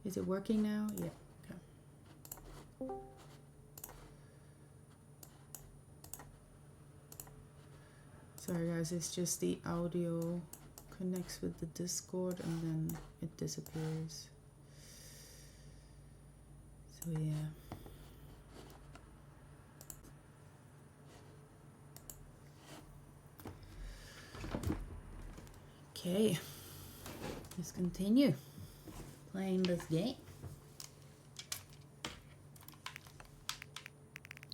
Is it working now? Yeah. Okay. Sorry guys, it's just the audio connects with the Discord and then it disappears. So yeah. Okay, let's continue playing this game.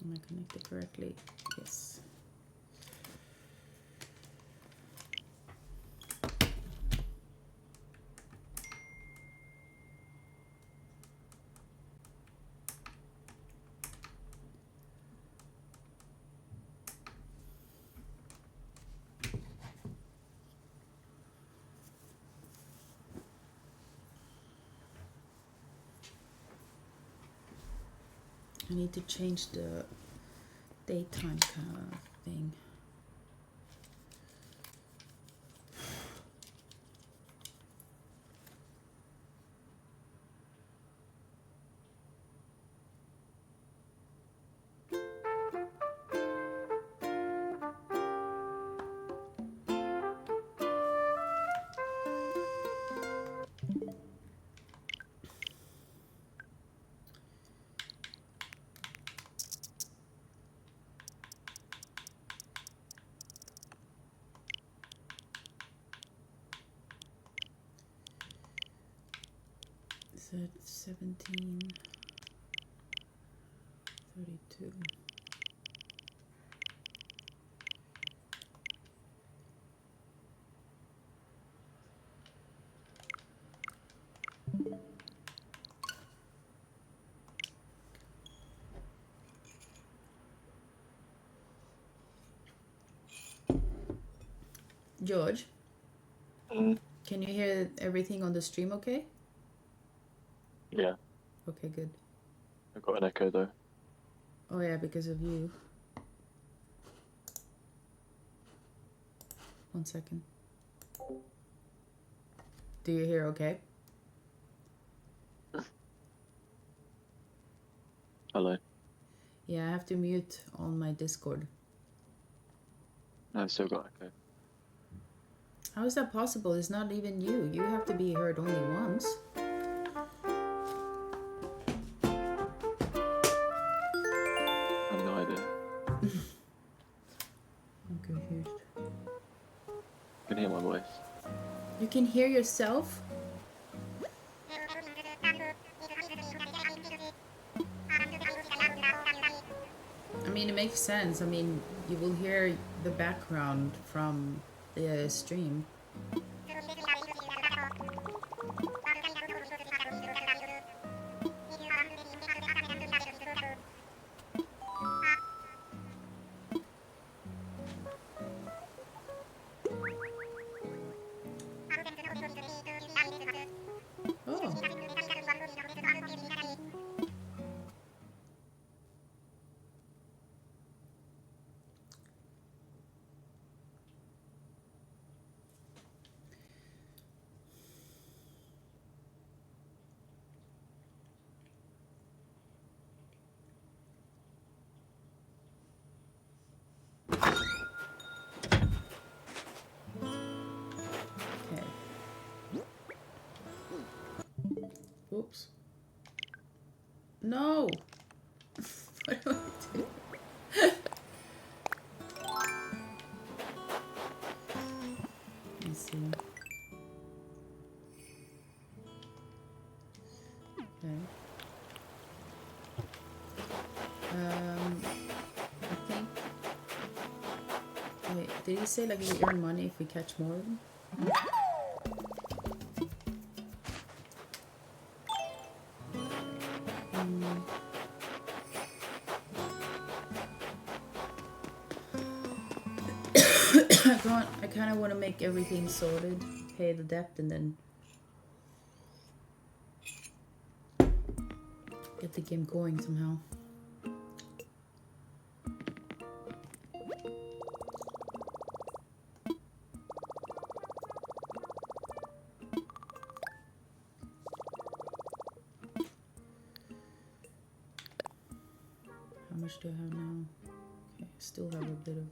Am I connected correctly? Yes. I need to change the daytime kind of thing. So it's 17:32. George, can you hear everything on the stream okay? Yeah. Okay, good. I've got an echo though. Oh yeah, because of you. 1 second. Do you hear okay? Hello. Yeah, I have to mute on my Discord. I've still got echo. How is that possible? It's not even you. You have to be heard only once. I have no idea. I'm confused. You can hear my voice. You can hear yourself? I mean, it makes sense. I mean, you will hear the background from the stream. Oh. Okay. Oops. No! What do I do? Let's see. Okay. I think... Wait, did he say like we earn money if we catch more of them? I kind of want to make everything sorted, pay the debt, and then get the game going somehow. much do I have now? Okay, still have a bit of...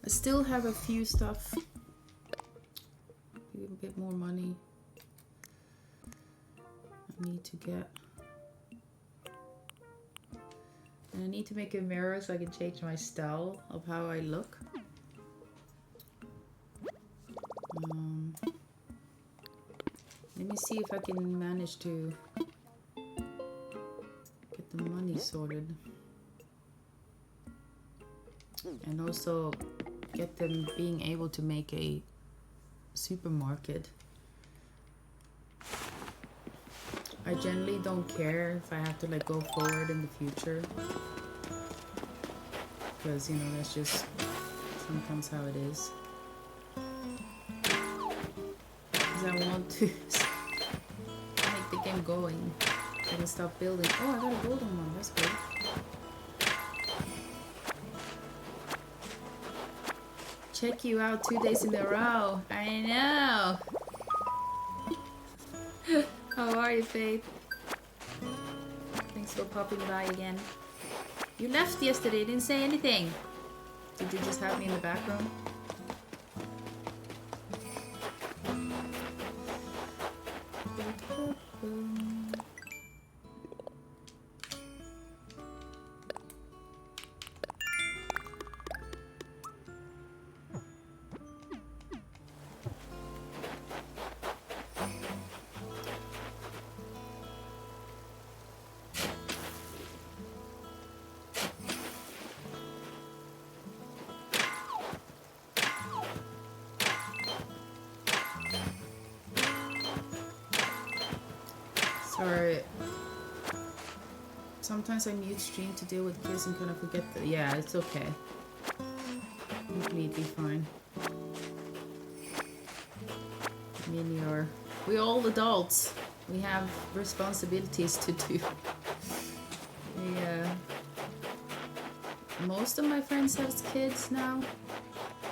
I still have a few stuff. A bit more money. I need to get... And I need to make a mirror so I can change my style of how I look. Let me see if I can manage to get the money sorted. And also get them being able to make a supermarket. I generally don't care if I have to like go forward in the future, because you know that's just sometimes how it is. Because I want to make the game going. I can stop building. Oh, I got a golden one. That's good. Check you out 2 days in a row. I know. How are you, Faith? Thanks for popping by again. You left yesterday, didn't say anything. Did you just have me in the back room? Sorry. Sometimes I mute stream to deal with kids and kind of forget that. Yeah, it's okay. Completely fine. I mean, we're all adults. We have responsibilities to do. Yeah. Most of my friends have kids now.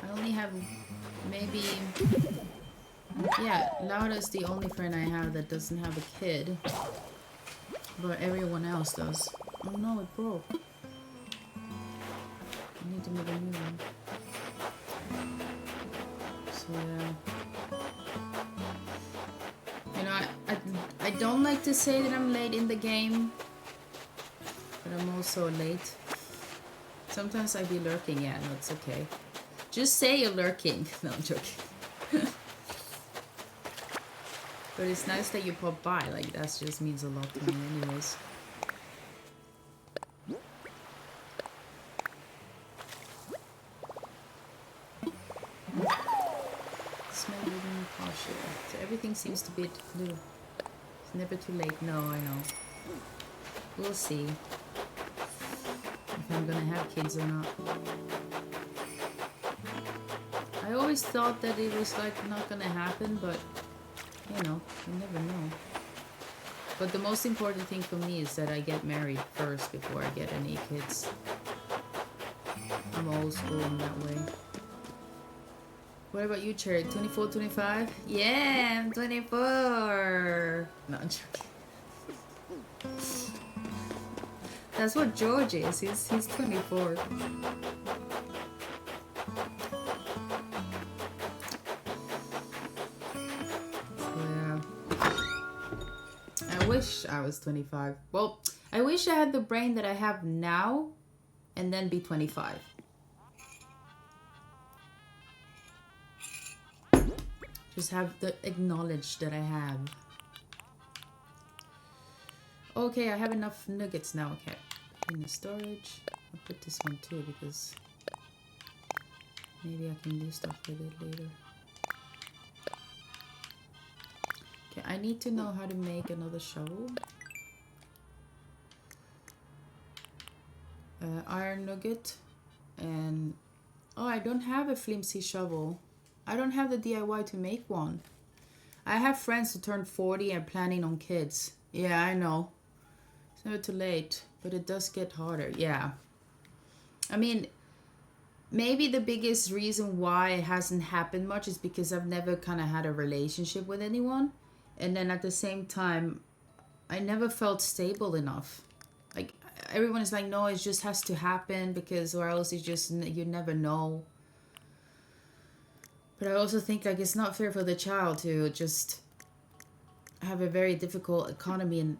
I only have maybe... Yeah, Laura's the only friend I have that doesn't have a kid. But everyone else does. Oh no, it broke. I need to make a new one. So yeah. You know, I don't like to say that I'm late in the game. But I'm also late. Sometimes I be lurking, yeah, no, it's okay. Just say you're lurking. No, I'm joking. But it's nice that you pop by, like that just means a lot to me anyways. Smell even partial. So everything seems to be little. It's never too late. No, I know. We'll see if I'm gonna have kids or not. I always thought that it was like not gonna happen, but you know, you never know. But the most important thing for me is that I get married first before I get any kids. I'm old school in that way. What about you, Cherry? 24, 25? Yeah, I'm 24. No, I'm joking. That's what George is. He's 24. I wish I was 25. Well, I wish I had the brain that I have now and then be 25. Just have the acknowledge that I have. Okay, I have enough nuggets now. Okay, in the storage. I'll put this one too because maybe I can do stuff with it later. Okay, I need to know how to make another shovel. Iron nugget. And... oh, I don't have a flimsy shovel. I don't have the DIY to make one. I have friends who turned 40 and planning on kids. Yeah, I know. It's never too late. But it does get harder. Yeah. I mean... maybe the biggest reason why it hasn't happened much is because I've never kind of had a relationship with anyone. And then at the same time, I never felt stable enough. everyone is like, no, it just has to happen because, or else it's just, you never know. But I also think like it's not fair for the child to just have a very difficult economy, and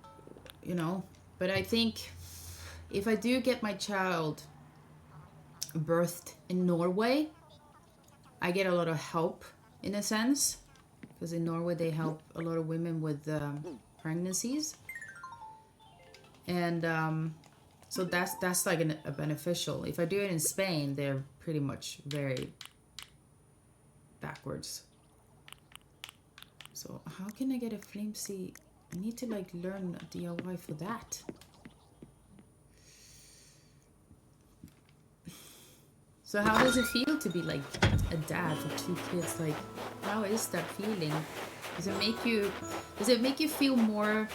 you know. But I think if I do get my child birthed in Norway, I get a lot of help in a sense, because in Norway they help a lot of women with pregnancies, and so that's like a beneficial. If I do it in Spain, they're pretty much very backwards. So how can I get a flimsy? I need to like learn DIY for that. So how does it feel to be like a dad for 2 kids? Like, how is that feeling? Does it make you feel more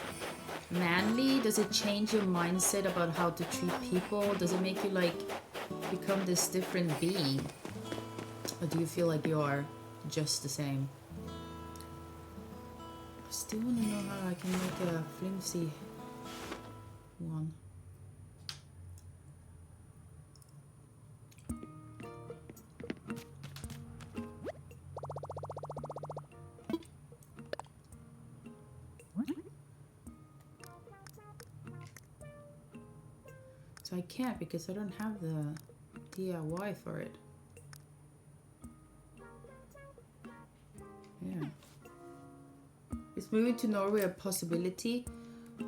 manly? Does it change your mindset about how to treat people? Does it make you like become this different being? Or do you feel like you are just the same? I still want to know how I can make a flimsy one. So I can't because I don't have the DIY for it. Yeah. Is moving to Norway a possibility?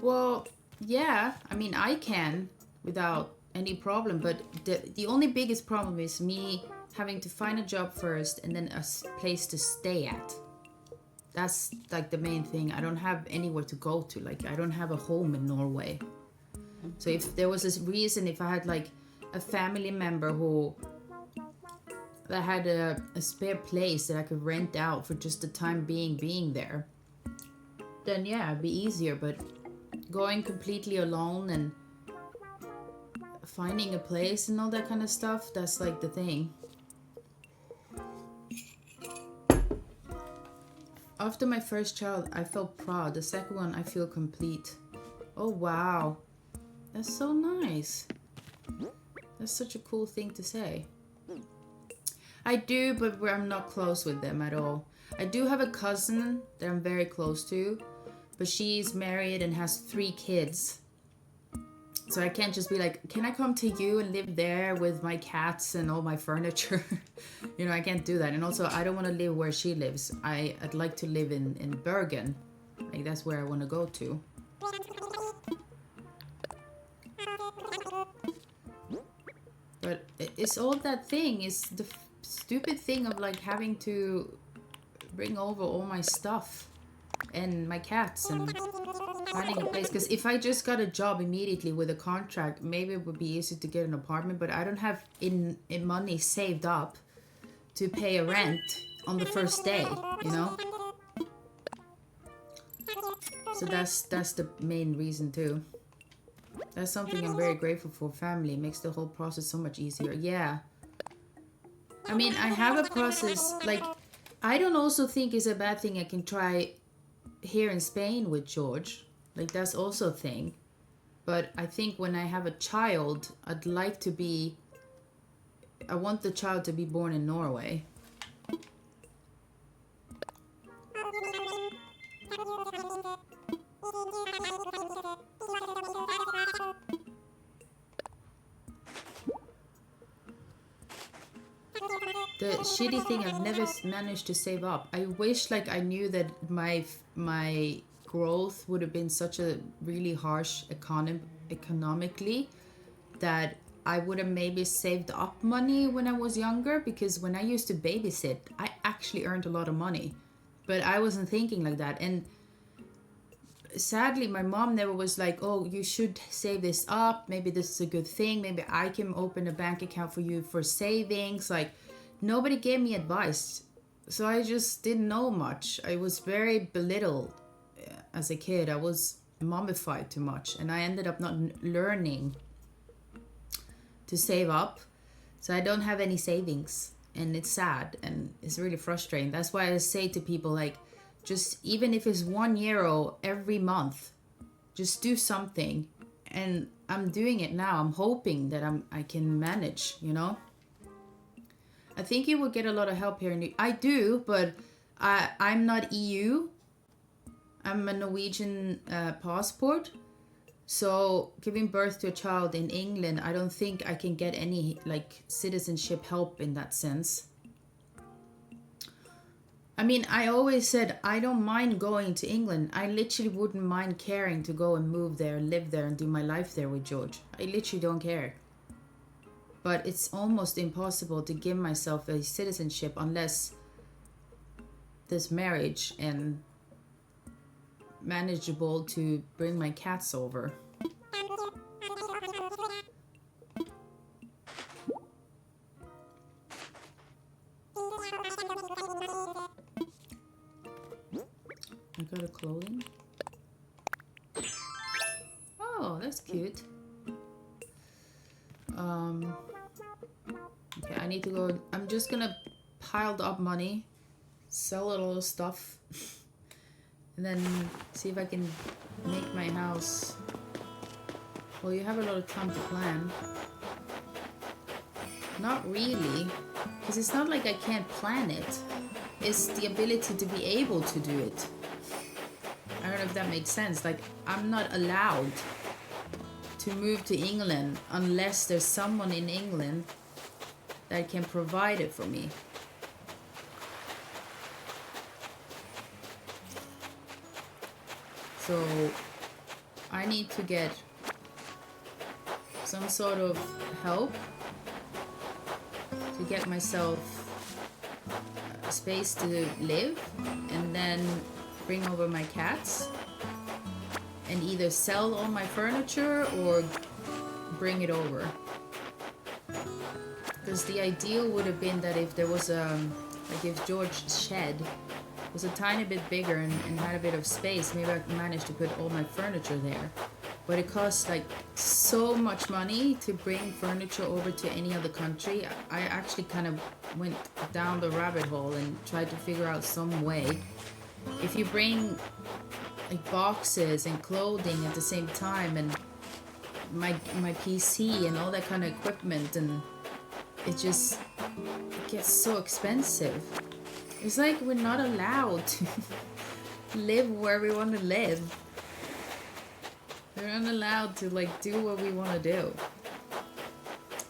Well, yeah. I mean, I can without any problem. But the only biggest problem is me having to find a job first and then a place to stay at. That's like the main thing. I don't have anywhere to go to. Like, I don't have a home in Norway. So if there was this reason, if I had like a family member that had a spare place that I could rent out for just the time being there, then yeah, it'd be easier. But going completely alone and finding a place and all that kind of stuff, that's like the thing. After my first child, I felt proud. The second one, I feel complete. Oh, wow. That's so nice. That's such a cool thing to say. I do, but I'm not close with them at all. I do have a cousin that I'm very close to, but she's married and has 3 kids. So I can't just be like, can I come to you and live there with my cats and all my furniture? You know, I can't do that. And also, I don't want to live where she lives. I'd like to live in Bergen. Like, that's where I want to go to. But it's all that thing. It's the stupid thing of like having to bring over all my stuff and my cats and finding a place. Because if I just got a job immediately with a contract, maybe it would be easy to get an apartment. But I don't have in money saved up to pay a rent on the first day, you know. So that's the main reason too. That's something I'm very grateful for. Family makes the whole process so much easier. Yeah. I mean, I have a process, like, I don't also think it's a bad thing I can try here in Spain with George. Like, that's also a thing. But I think when I have a child, I want the child to be born in Norway. The shitty thing, I've never managed to save up. I wish like I knew that my growth would have been such a really harsh economically that I would have maybe saved up money when I was younger, because when I used to babysit, I actually earned a lot of money. But I wasn't thinking like that. And sadly, my mom never was like, oh, you should save this up. Maybe this is a good thing. Maybe I can open a bank account for you for savings. Like, nobody gave me advice. So I just didn't know much. I was very belittled as a kid. I was mummified too much. And I ended up not learning to save up. So I don't have any savings. And it's sad. And it's really frustrating. That's why I say to people, like, just even if it's €1 every month, just do something. And I'm doing it now. I'm hoping that I can manage, you know. I think you will get a lot of help here. I do, but I'm not EU. I'm a Norwegian passport. So giving birth to a child in England, I don't think I can get any like citizenship help in that sense. I mean, I always said I don't mind going to England. I literally wouldn't mind caring to go and move there, live there and do my life there with George. I literally don't care. But it's almost impossible to give myself a citizenship unless there's marriage and manageable to bring my cats over. I got a clothing. Oh, that's cute. Okay, I need to go. I'm just gonna pile up money, sell a little stuff, and then see if I can make my house. Well, you have a lot of time to plan. Not really, because it's not like I can't plan it. It's the ability to be able to do it. I don't know if that makes sense. Like, I'm not allowed to move to England unless there's someone in England that can provide it for me. So I need to get some sort of help to get myself a space to live, and then bring over my cats and either sell all my furniture or bring it over. Because the ideal would have been that if there was like if George's shed was a tiny bit bigger and had a bit of space, maybe I could manage to put all my furniture there. But it costs like so much money to bring furniture over to any other country. I actually kind of went down the rabbit hole and tried to figure out some way. If you bring like boxes and clothing at the same time and my PC and all that kind of equipment, and it gets so expensive. It's like we're not allowed to live where we want to live. We're not allowed to like do what we want to do.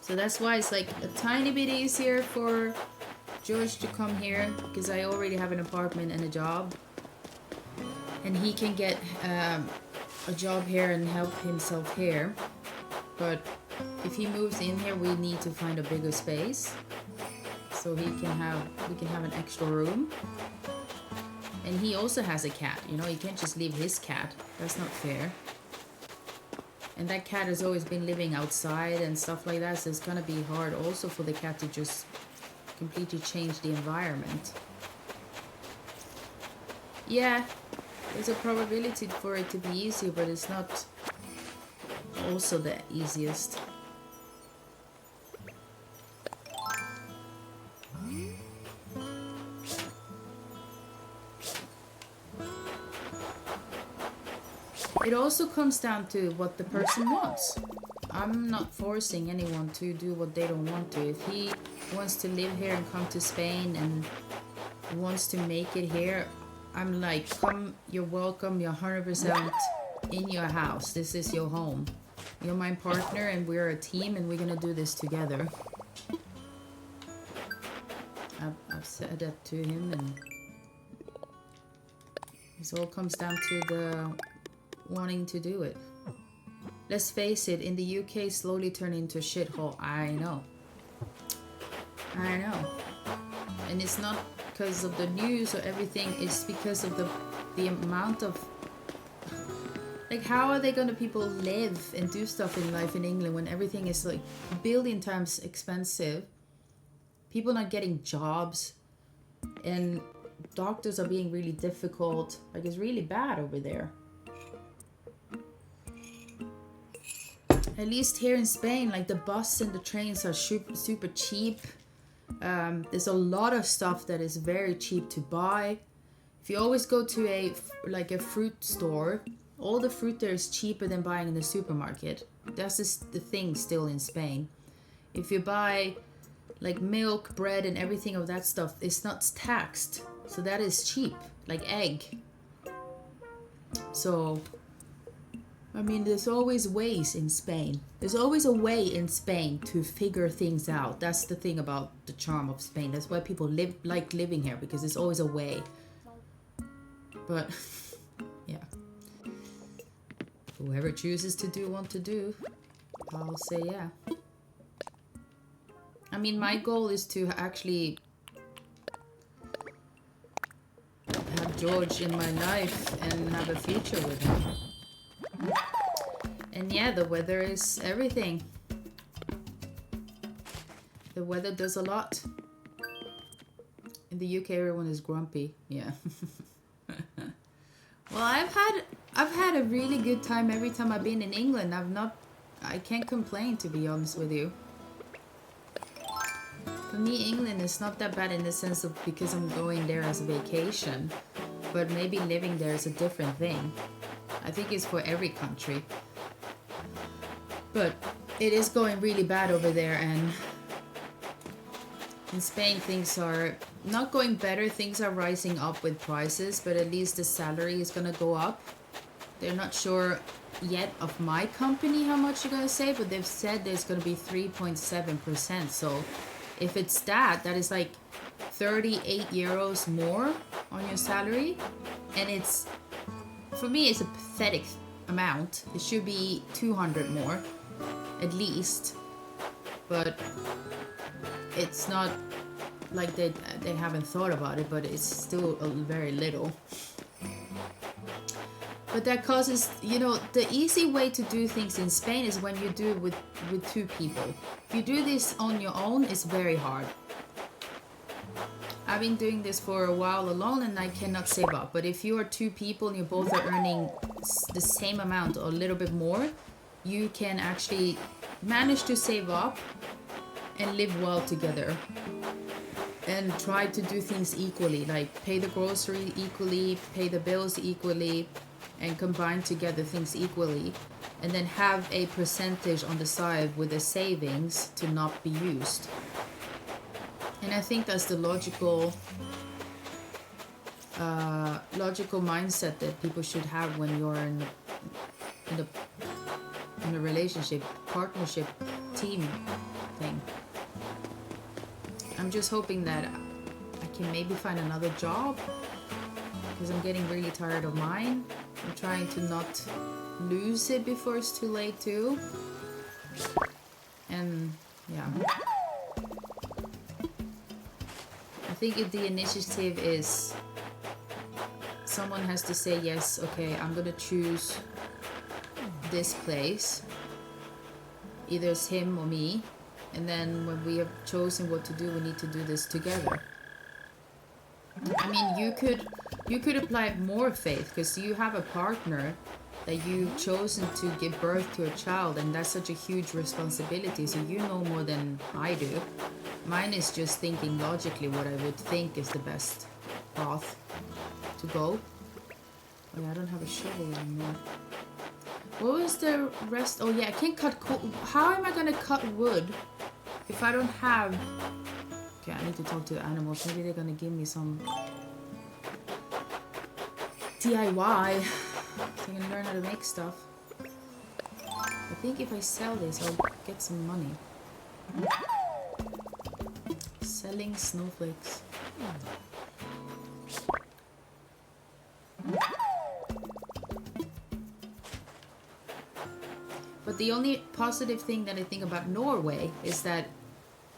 So that's why it's like a tiny bit easier for George to come here, because I already have an apartment and a job. And he can get a job here and help himself here. But if he moves in here, we need to find a bigger space so we can have an extra room. And he also has a cat, you know, he can't just leave his cat. That's not fair. And that cat has always been living outside and stuff like that, so it's gonna be hard also for the cat to just completely change the environment. Yeah, there's a probability for it to be easy, but it's not also the easiest. It also comes down to what the person wants. I'm not forcing anyone to do what they don't want to. If he wants to live here and come to Spain and wants to make it here, I'm like, come, you're welcome, you're 100% in your house. This is your home. You're my partner and we're a team and we're gonna do this together. I've said that to him, and it all comes down to the wanting to do it. Let's face it, in the UK slowly turned into a shithole. I know. And it's not because of the news or everything, it's because of the amount of, like, how are they gonna people live and do stuff in life in England when everything is like a billion times expensive? People not getting jobs, and doctors are being really difficult. Like, it's really bad over there. At least here in Spain, like the bus and the trains are super cheap. There's a lot of stuff that is very cheap to buy. If you always go to a fruit store, All the fruit there is cheaper than buying in the supermarket. That's just the thing still in Spain. If you buy like milk, bread, and everything of that stuff, it's not taxed. So that is cheap, like egg. So, I mean, there's always ways in Spain. There's always a way in Spain to figure things out. That's the thing about the charm of Spain. That's why people like living here, because there's always a way. But, yeah. Whoever chooses to do what to do, I'll say yeah. I mean, my goal is to actually have George in my life and have a future with him. And yeah, the weather is everything. The weather does a lot. In the UK, everyone is grumpy. Yeah. Well, I've had a really good time every time I've been in England. I can't complain, to be honest with you. For me, England is not that bad in the sense of because I'm going there as a vacation, but maybe living there is a different thing. I think it's for every country. But it is going really bad over there, and in Spain things are not going better. Things are rising up with prices, but at least the salary is gonna go up. They're not sure yet of my company how much they're gonna say, but they've said there's gonna be 3.7%. So if it's that is like 38 euros more on your salary, and it's, for me, it's a pathetic amount. It should be 200 more at least, but it's not like they haven't thought about it, but it's still very little. But that causes, you know, the easy way to do things in Spain is when you do it with two people. If you do this on your own, it's very hard. I've been doing this for a while alone and I cannot save up. But if you are two people and you both are earning the same amount or a little bit more, you can actually manage to save up and live well together. And try to do things equally, like pay the grocery equally, pay the bills equally, and combine together things equally, and then have a percentage on the side with the savings to not be used. And I think that's the logical mindset that people should have when you're in a relationship, partnership, team thing. I'm just hoping that I can maybe find another job, because I'm getting really tired of mine. I'm trying to not lose it before it's too late too. And yeah, I think if the initiative is someone has to say yes, okay, I'm gonna choose this place, either it's him or me, and then when we have chosen what to do, we need to do this together. I mean, you could apply more faith, because you have a partner that you've chosen to give birth to a child, and that's such a huge responsibility, so you know more than I do. Mine is just thinking logically what I would think is the best path to go. Oh yeah, I don't have a shovel anymore. What was the rest? Oh yeah, I can't cut how am I gonna cut wood if I don't have... Okay, I need to talk to the animals. Maybe they're gonna give me some DIY. So I can learn how to make stuff. I think if I sell this, I'll get some money. Selling snowflakes. But the only positive thing that I think about Norway is that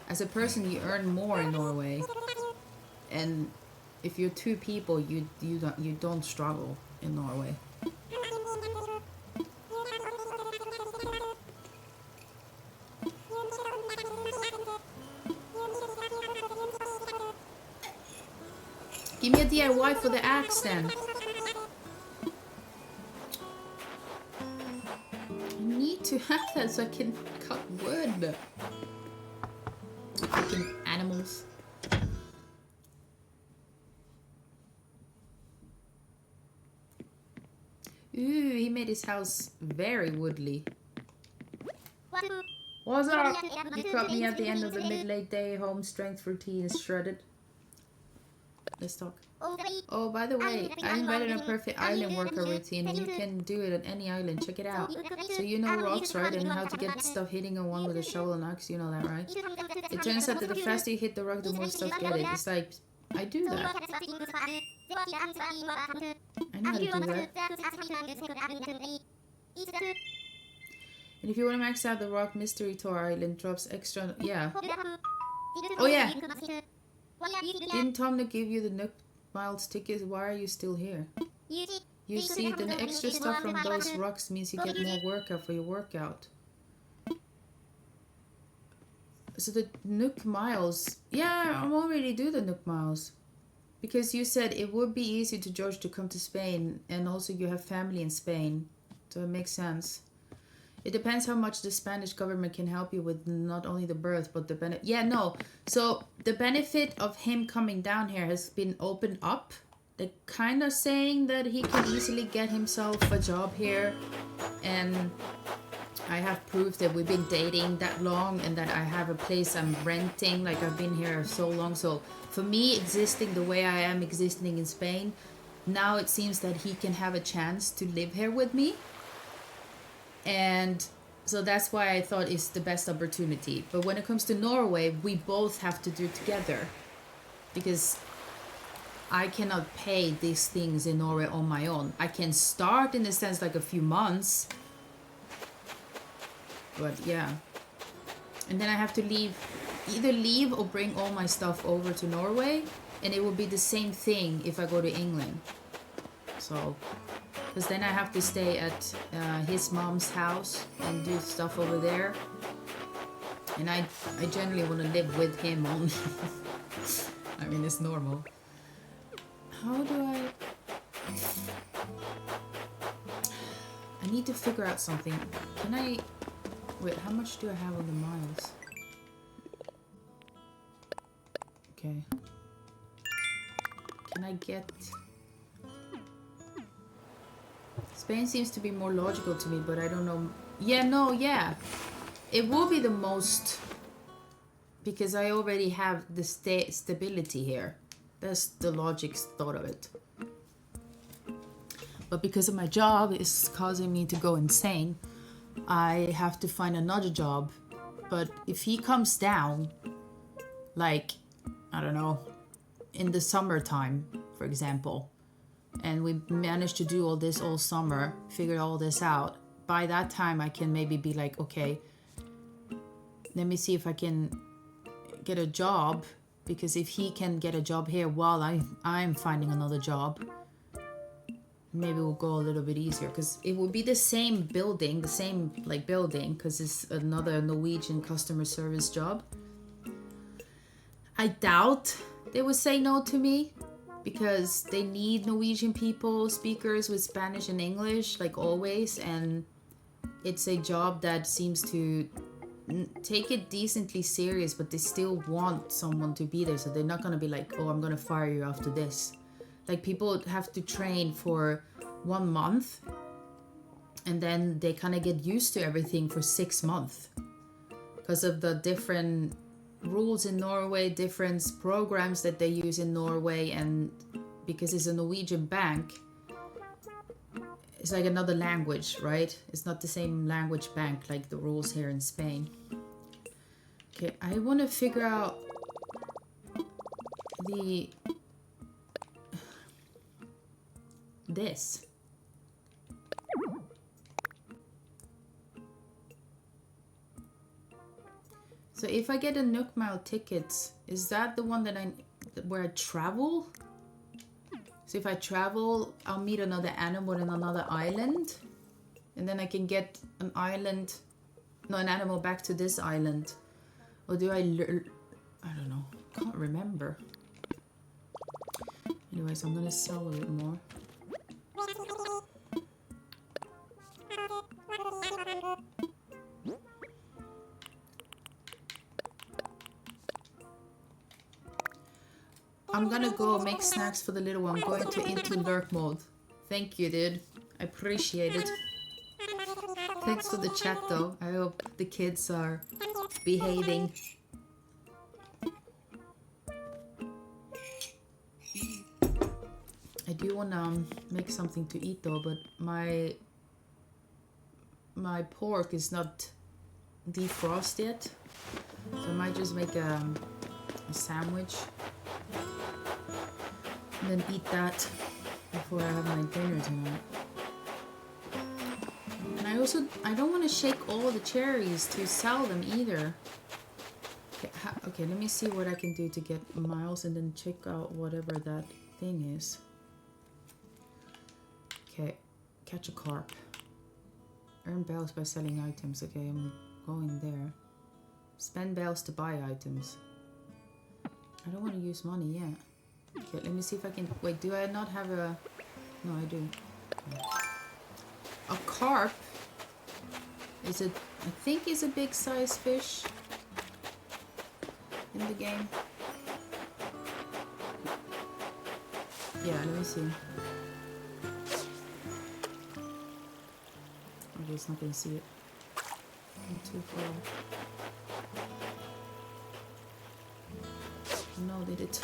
as a person you earn more in Norway, and if you're two people you don't struggle in Norway. Give me a DIY for the axe then. I need to have that so I can cut wood. Freaking animals. Ooh, he made his house very woodly. What's up? You caught me at the end of the mid-late day. Home strength routine is shredded. Let's talk. Oh, by the way, I invented a perfect island worker routine, and you can do it at any island. Check it out. So you know rocks, right? And how to get stuff hitting on one with a shovel and axe. You know that, right? It turns out that the faster you hit the rock, the more stuff get it. It's like, I do that. I know how to do that. And if you want to max out the rock, Mystery Tour Island drops extra. Yeah. Oh, yeah. Didn't Tom give you the Nook Miles tickets? Why are you still here? You see, the extra stuff from those rocks means you get more workout for your workout. So the Nook Miles... Yeah, I'm already do the Nook Miles. Because you said it would be easy to George to come to Spain, and also you have family in Spain. So it makes sense. It depends how much the Spanish government can help you with not only the birth, but the benefit. Yeah, no. So the benefit of him coming down here has been opened up. They're kind of saying that he can easily get himself a job here. And I have proof that we've been dating that long and that I have a place I'm renting. Like, I've been here so long. So for me, existing the way I am existing in Spain, now it seems that he can have a chance to live here with me. And so that's why I thought it's the best opportunity. But when it comes to Norway, we both have to do it together, because I cannot pay these things in Norway on my own. I can start in a sense like a few months, but yeah. And then I have to either leave or bring all my stuff over to Norway, and it will be the same thing if I go to England. So, because then I have to stay at his mom's house and do stuff over there. And I generally want to live with him only. I mean, it's normal. How do I need to figure out something. Can I... Wait, how much do I have on the miles? Okay. Can I get... Spain seems to be more logical to me, but I don't know. Yeah, no, yeah. It will be the most, because I already have the stability here. That's the logic thought of it. But because of my job, it's causing me to go insane. I have to find another job. But if he comes down, like, I don't know, in the summertime, for example, and we managed to do all this all summer, figure all this out, by that time I can maybe be like, okay, let me see if I can get a job, because if he can get a job here while I'm finding another job, maybe we'll go a little bit easier, because it will be the same building, because it's another Norwegian customer service job. I doubt they would say no to me, because they need Norwegian people, speakers with Spanish and English, like always, and it's a job that seems to take it decently serious, but they still want someone to be there, so they're not going to be like, oh, I'm going to fire you after this. Like, people have to train for 1 month, and then they kind of get used to everything for 6 months, because of the different rules in Norway, different programs that they use in Norway, and because it's a Norwegian bank, it's like another language, right? It's not the same language bank like the rules here in Spain. Okay, I want to figure out this. So if I get a Nook Mile tickets, is that the one that where I travel? So if I travel, I'll meet another animal in another island, and then I can get an animal back to this island. Or do I don't know. Can't remember. Anyways, I'm gonna sell a bit more. I'm gonna go make snacks for the little one. I'm going into lurk mode. Thank you, dude. I appreciate it. Thanks for the chat though. I hope the kids are behaving. I do wanna make something to eat though, but my pork is not defrosted yet, so I might just make a sandwich and then eat that before I have my dinner tonight. And I don't want to shake all the cherries to sell them either. Okay, let me see what I can do to get miles and then check out whatever that thing is. Okay, catch a carp. Earn bells by selling items. Okay, I'm going there. Spend bells to buy items. I don't want to use money yet. Okay, let me see if I can... Wait, do I not have a... No, I do. Okay. A carp is a... I think is a big size fish in the game. Yeah, let me see. Okay, it's not gonna see it. I'm too far. No, they did.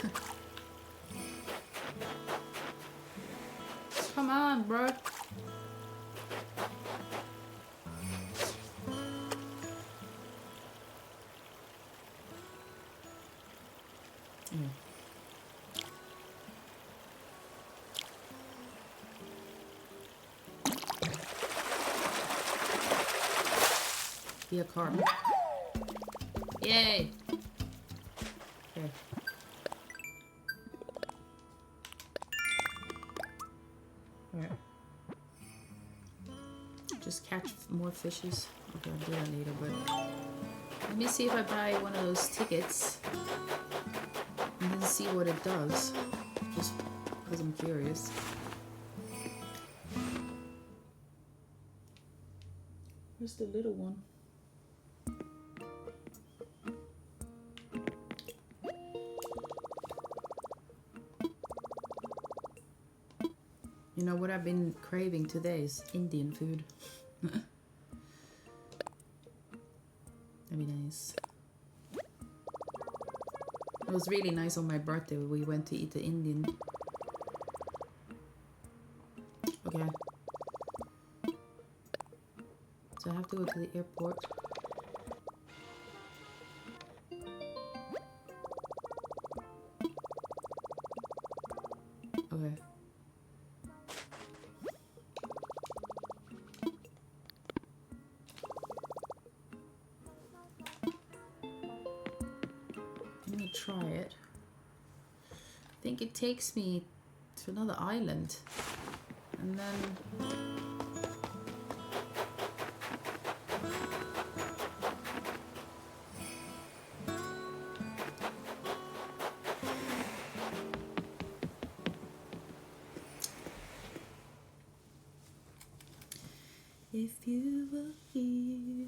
Come on, bro. Be a carp. Yay! Okay. Alright. Just catch more fishes. Okay, I'll do that later, but let me see if I buy one of those tickets and then see what it does. Just because I'm curious. Where's the little one? You know what I've been craving today is Indian food. That'd be nice. It was really nice on my birthday. We went to eat the Indian. Okay. So I have to go to the airport. Okay. Let me try it. I think it takes me to another island. And then... If you were here,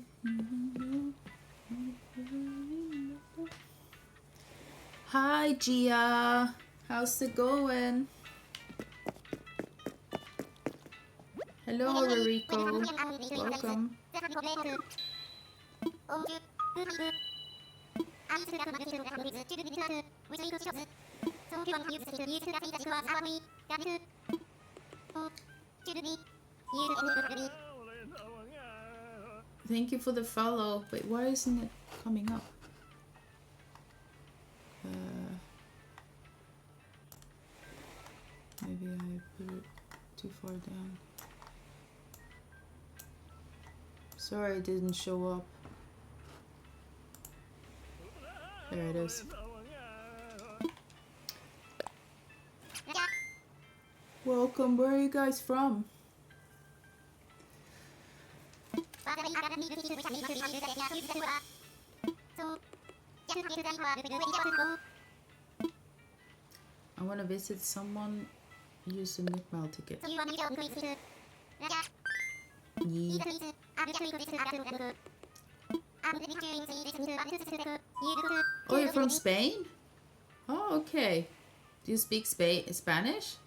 Hi Gia, how's it going? Hello Rico, welcome. Thank you for the follow. Wait, why isn't it coming up? Maybe I put it too far down. Sorry, it didn't show up. There it is. Welcome, where are you guys from? I want to visit someone. Use a Nickmail ticket. Oh, you're from Spain? Oh, okay. Do you speak Spanish?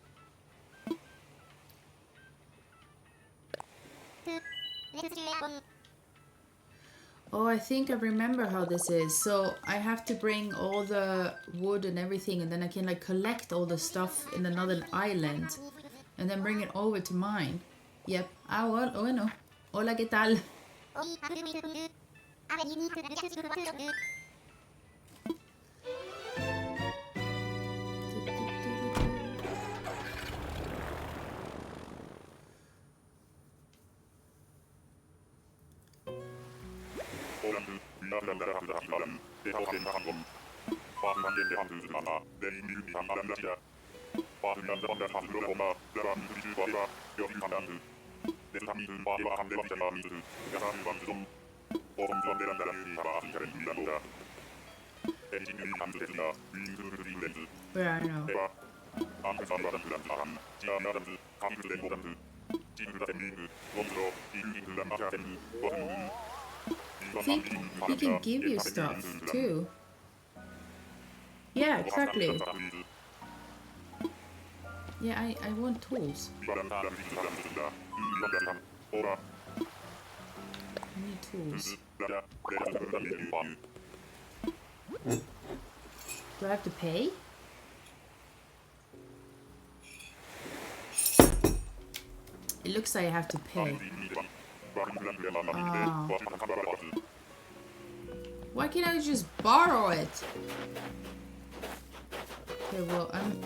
Oh, I think I remember how this is. So I have to bring all the wood and everything, and then I can like collect all the stuff in another island, and then bring it over to mine. Yep. Ah, well, oh, no. Hola, ¿qué tal? Yeah, I know. I think he can give you stuff too. Yeah, exactly. Yeah, I want tools. I need tools. Do I have to pay? It looks like I have to pay. Ah. Why can't I just borrow it? Okay, well, I'm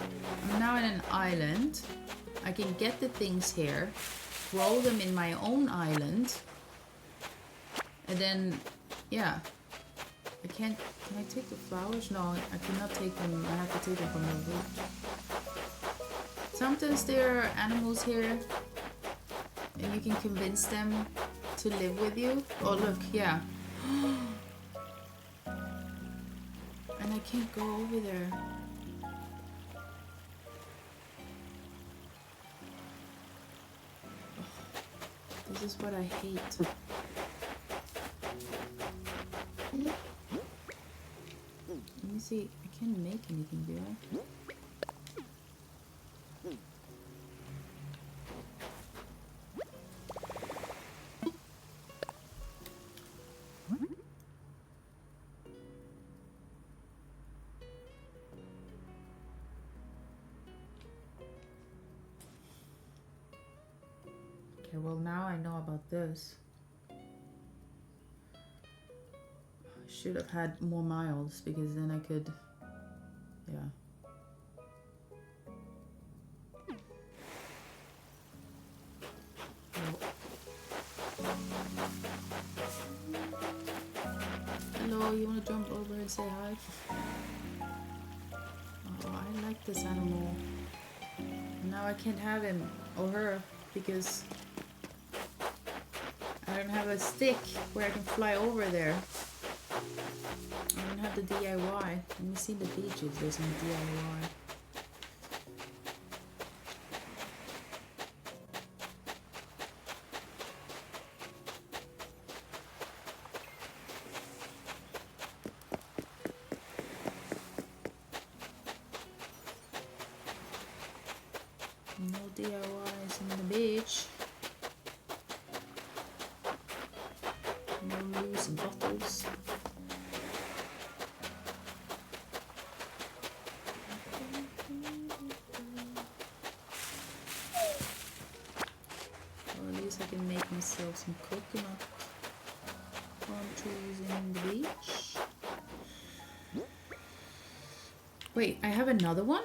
now in an island. I can get the things here, grow them in my own island, and then, yeah. I can't. Can I take the flowers? No, I cannot take them. I have to take them from the root. Sometimes there are animals here, and you can convince them to live with you. Oh, look, yeah. And I can't go over there. This is what I hate. Let me see. I can't make anything, do I? Okay, well now I know about this. I should have had more miles because then I could, yeah. Hello, you want to jump over and say hi? Oh, I like this animal. Now I can't have him or her because I don't have a stick where I can fly over there. I don't have the DIY. Let me see the beach if there's any DIY. No DIYs in the beach. No loose bottles. Well, at least I can make myself some coconut palm trees in the beach. Wait, I have another one?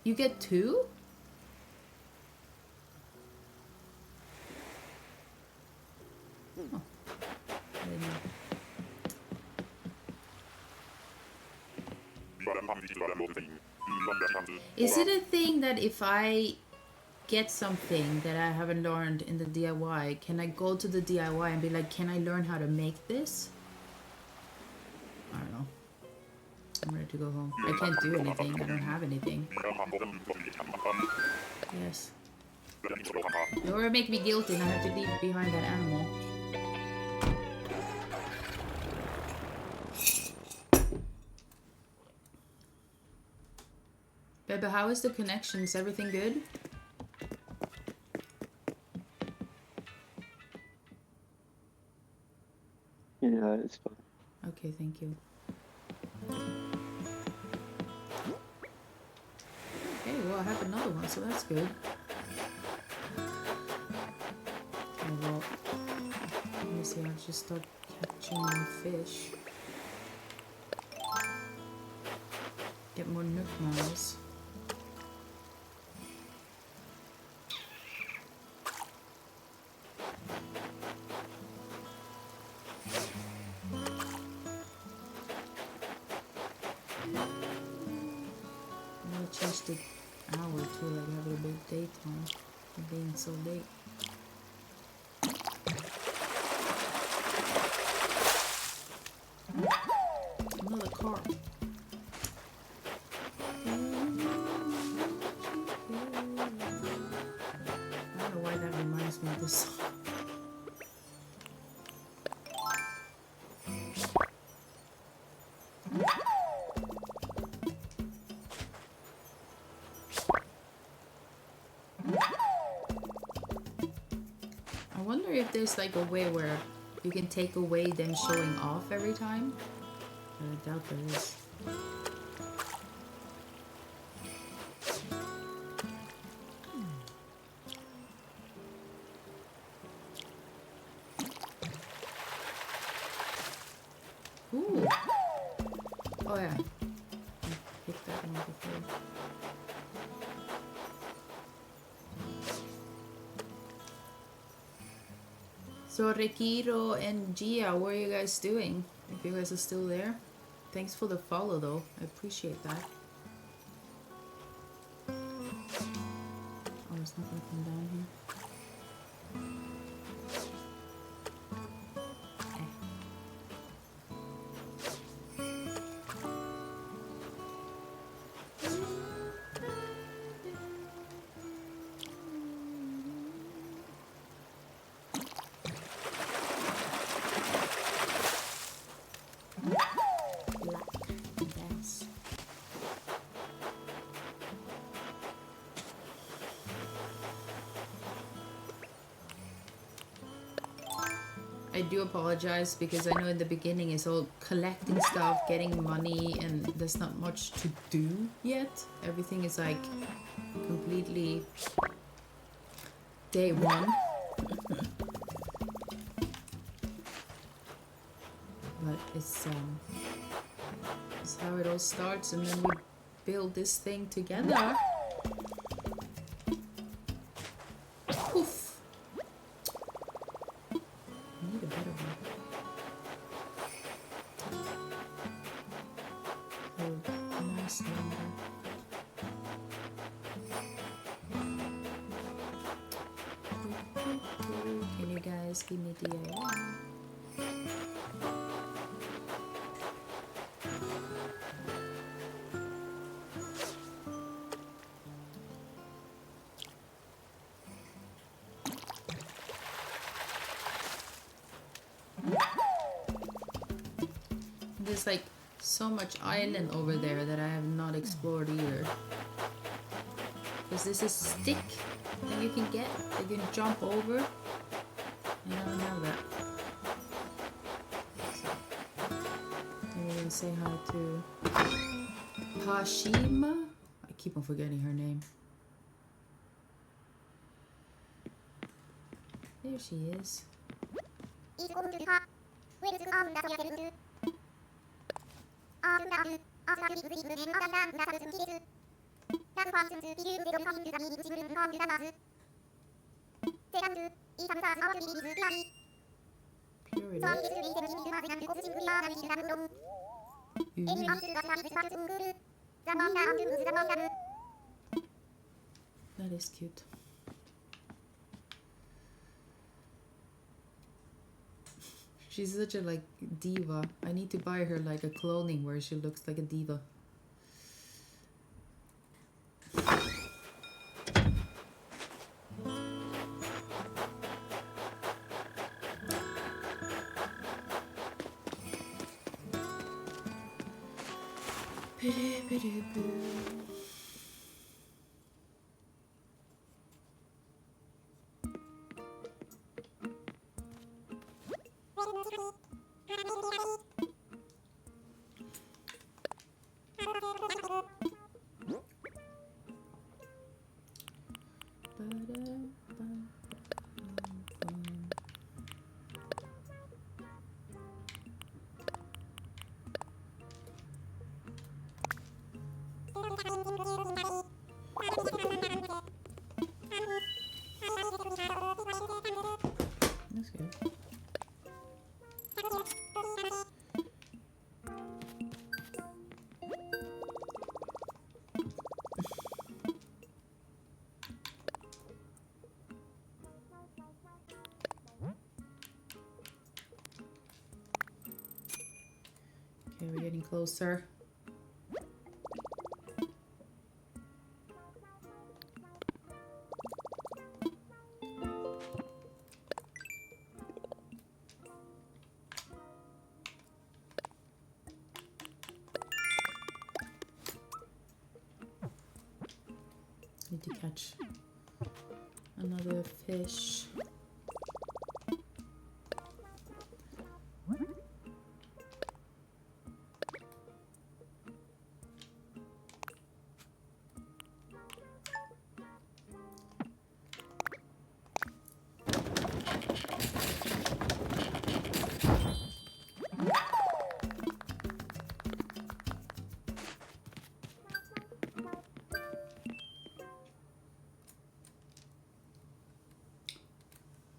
You get two? Oh, I didn't know. Is it a thing that if I get something that I haven't learned in the DIY, can I go to the DIY and be like, can I learn how to make this? I don't know. I'm ready to go home. I can't do anything. I don't have anything. Yes. You already make me guilty and I have to leave behind that animal. Bebe, how is the connection? Is everything good? Yeah, it's fine. Okay, thank you. Okay, well, I have another one, so that's good. Oh, well, let me see, I'll just start catching more fish. Get more nook miles. I'm gonna change the hour too, like have it a bit daytime. For being so late. Another carp. I don't know why that reminds me of this song. I wonder if there's like a way where you can take away them showing off every time. But I doubt there is. Ooh. Oh yeah. I picked that one before. So Rekiro and Gia, what are you guys doing? If you guys are still there. Thanks for the follow though. I appreciate that. Oh, there's nothing from down here. I do apologize because I know in the beginning it's all collecting stuff, getting money, and there's not much to do yet. Everything is like completely day one. But it's how it all starts, and then we build this thing together. Poof. Need a better one. Oh, nice number. Can you guys give me DIY? There's like so much island over there that I have not explored either. Because this is stick that you can get, that you can jump over. And I don't have that. So, I'm gonna say hi to Hashima. I keep on forgetting her name. There she is. That is cute. She's such a like diva. I need to buy her like a clothing where she looks like a diva. That's good. Okay, we're getting closer. Need to catch another fish.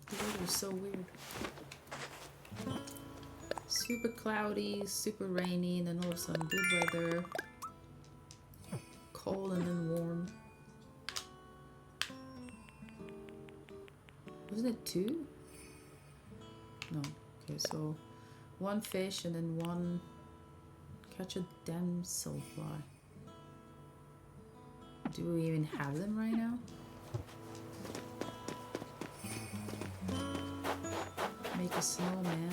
The weather's so weird. Super cloudy, super rainy, and then all of a sudden good weather. Cold and then warm. Wasn't it 2? No. Okay, so 1 fish and then 1 catch a damselfly. Do we even have them right now? Make a snowman.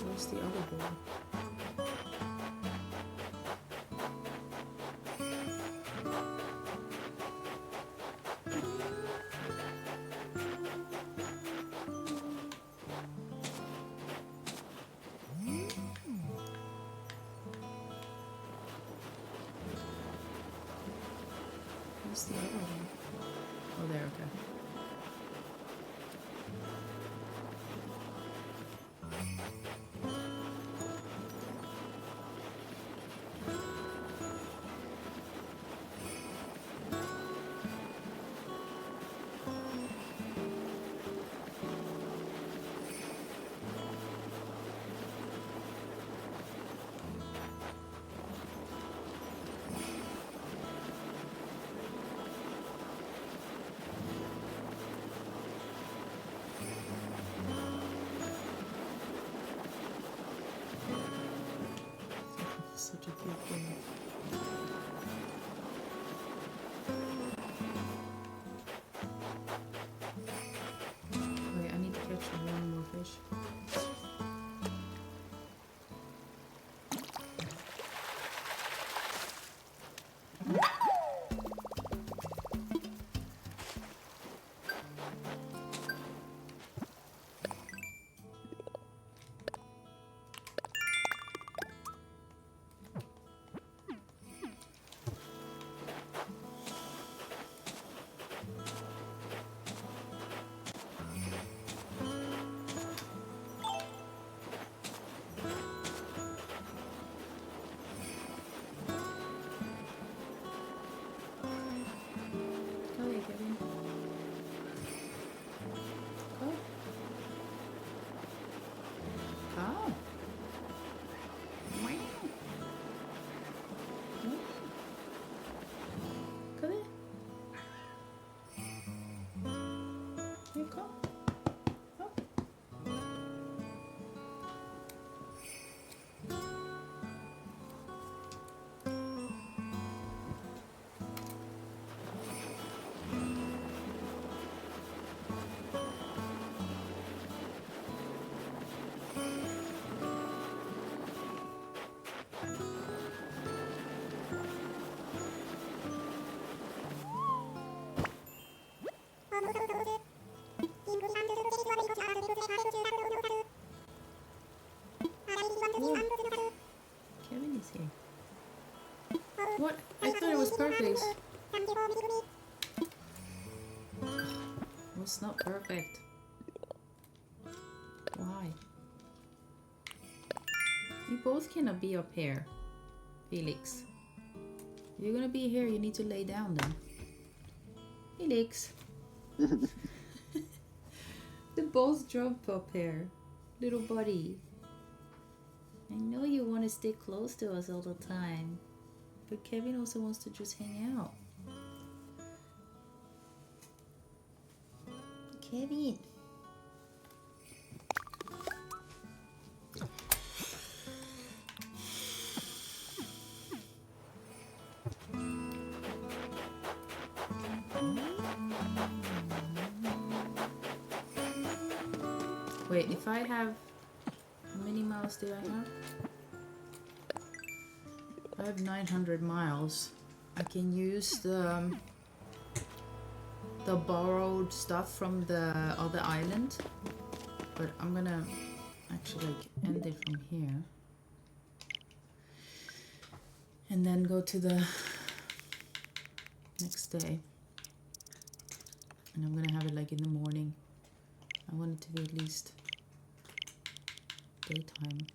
Where's the other boy? Where's the other one? Oh, there, okay. Such a cute thing. Wait, I need to catch 1 more fish. Go ahead, Kevin. Go. Go. Meow. Go there. Here, come. Come. please. What's not perfect? Why? You both cannot be up here, Felix. If you're gonna be here, you need to lay down then. Felix. They both jump up here. Little buddy. I know you want to stay close to us all the time. But Kevin also wants to just hang out. Kevin. Wait, if I have... How many miles do I have? I have 900 miles. I can use the borrowed stuff from the other island. But I'm gonna actually like end it from here. And then go to the next day. And I'm gonna have it like in the morning. I want it to be at least daytime.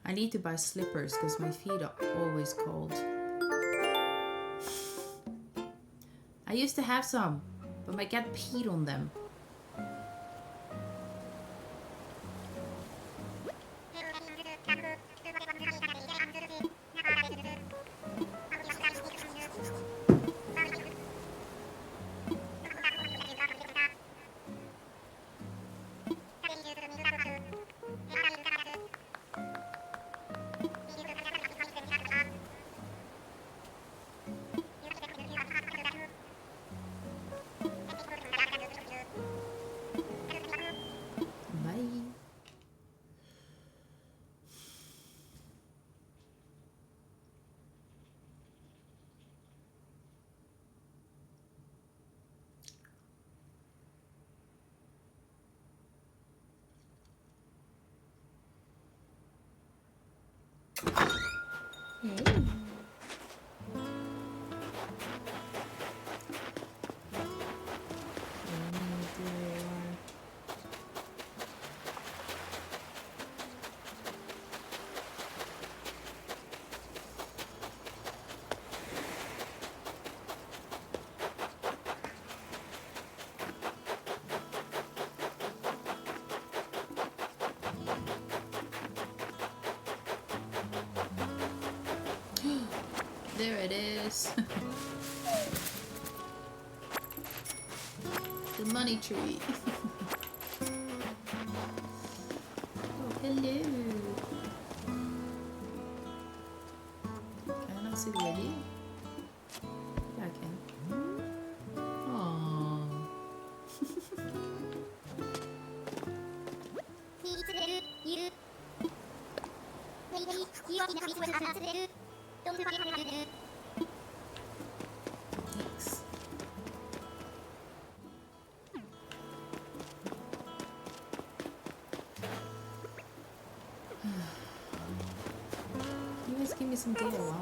I need to buy slippers because my feet are always cold. I used to have some, but my cat peed on them. There it is. The money tree. Oh, hello. Can I not see the lady? Yeah, I can. Aww. Thanks. You guys give me some DIY.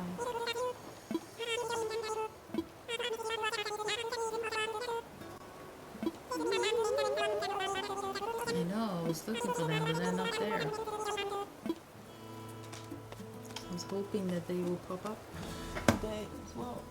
I know, I was looking for them, but they're not there. I was hoping that they will pop up today as well.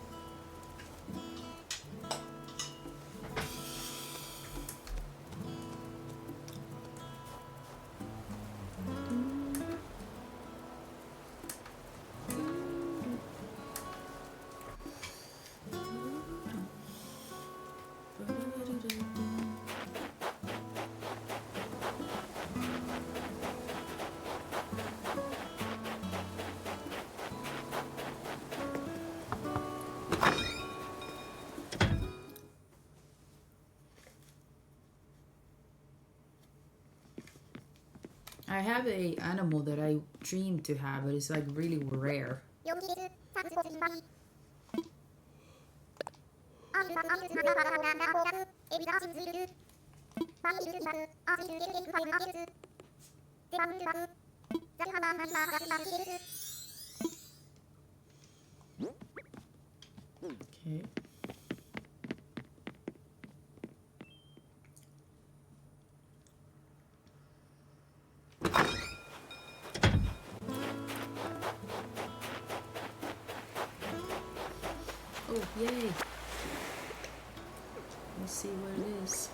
I have a animal that I dream to have, but it's like really rare. Okay. Oh, yay. Let's see what it is.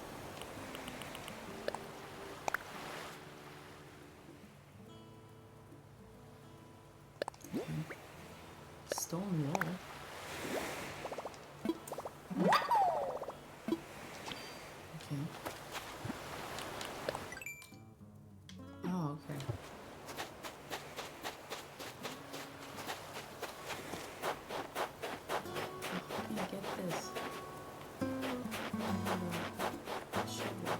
Okay. Stone wall. Okay. Oh, okay. How can I get this? Shovel.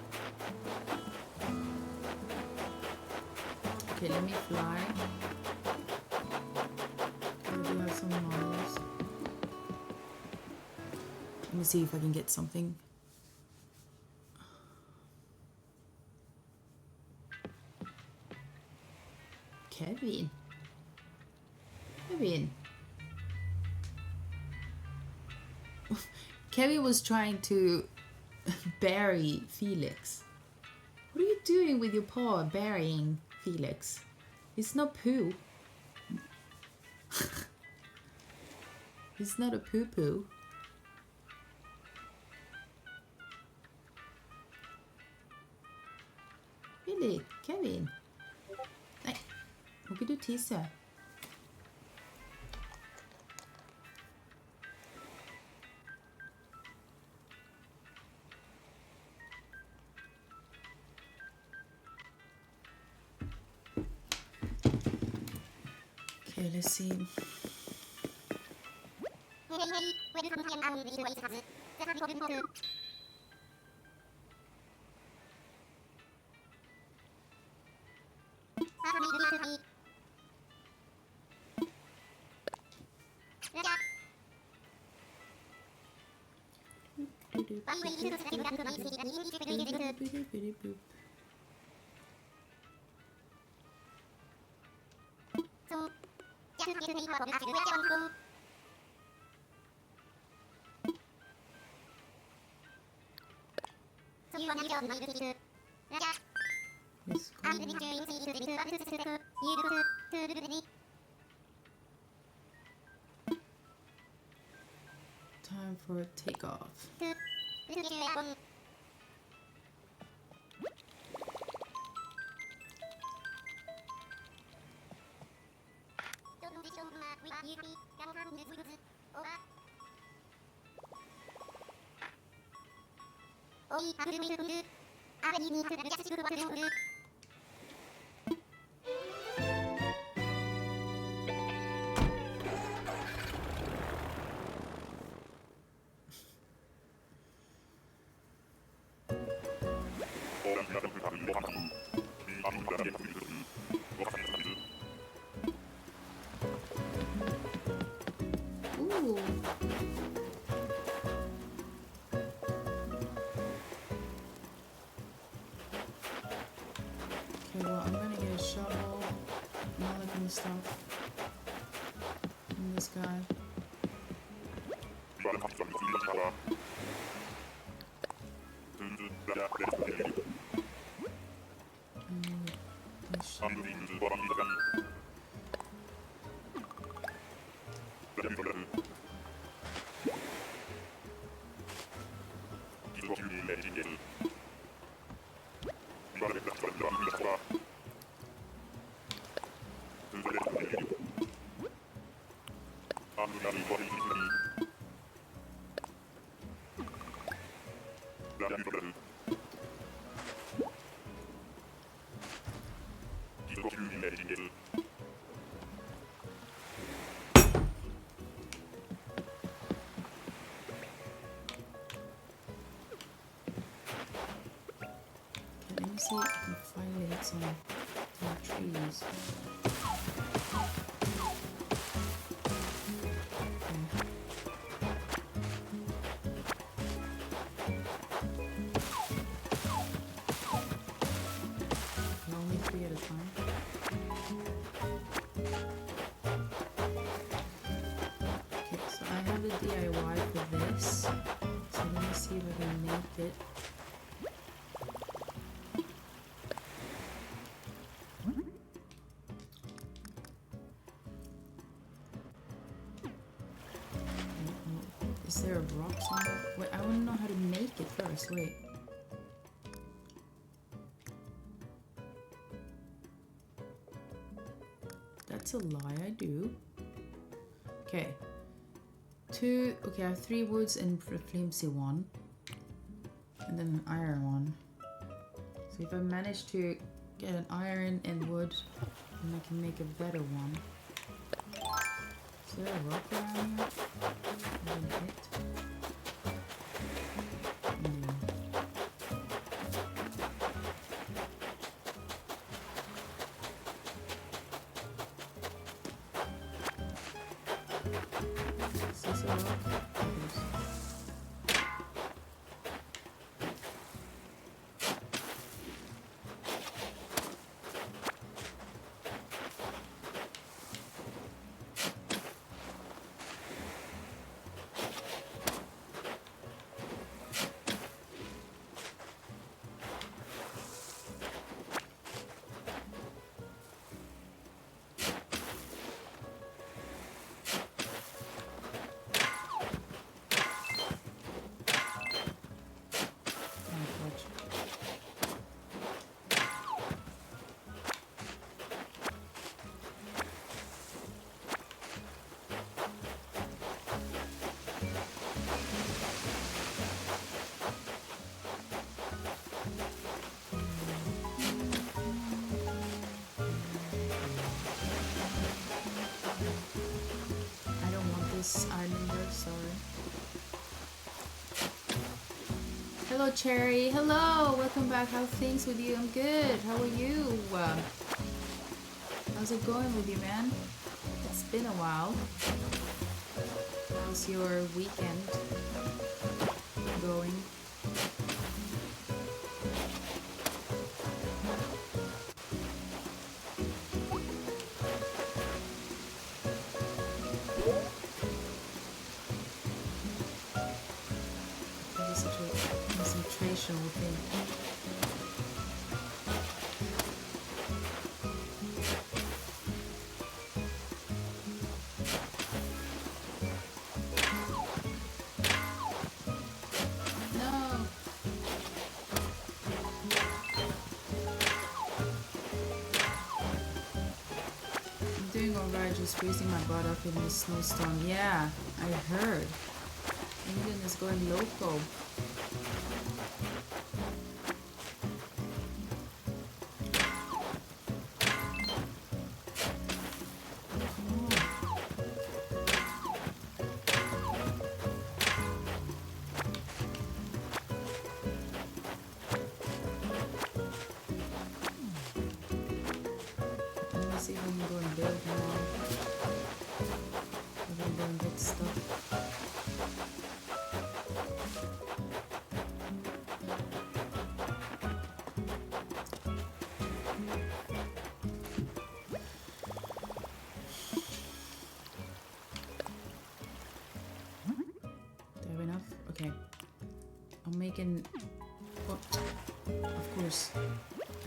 Okay, let me fly. I do have some marbles. Let me see if I can get something. Kevin. Kevin was trying to bury Felix. What are you doing with your paw burying Felix? It's not poo. It's not a poo-poo. Really? Kevin? Nej, åker du tissa? Okay, let's see. Let's go. Time for a takeoff. Ooh. Okay, well, I'm gonna get a shovel and all that kind of stuff from this guy. Let me see if I can finally get some trees. Only 3 at a time. Okay, so I have the DIY for this. So let me see if I can make it. Is there a rock somewhere? Wait, I want to know how to make it first. Wait. That's a lie, I do. Okay. Okay, I have 3 woods and a flimsy one. And then an iron one. So if I manage to get an iron and wood, then I can make a better one. Is there a rock around here? I didn't hit. No. Is this a rock? It is. Islander, sorry. Hello, Cherry. Hello, welcome back. How are things with you? I'm good. How are you? How's it going with you, man? It's been a while. How's your weekend going? Thing. No. I'm doing alright, just freezing my butt up in this snowstorm. Yeah, I heard. England is going local. Making, oh, of course,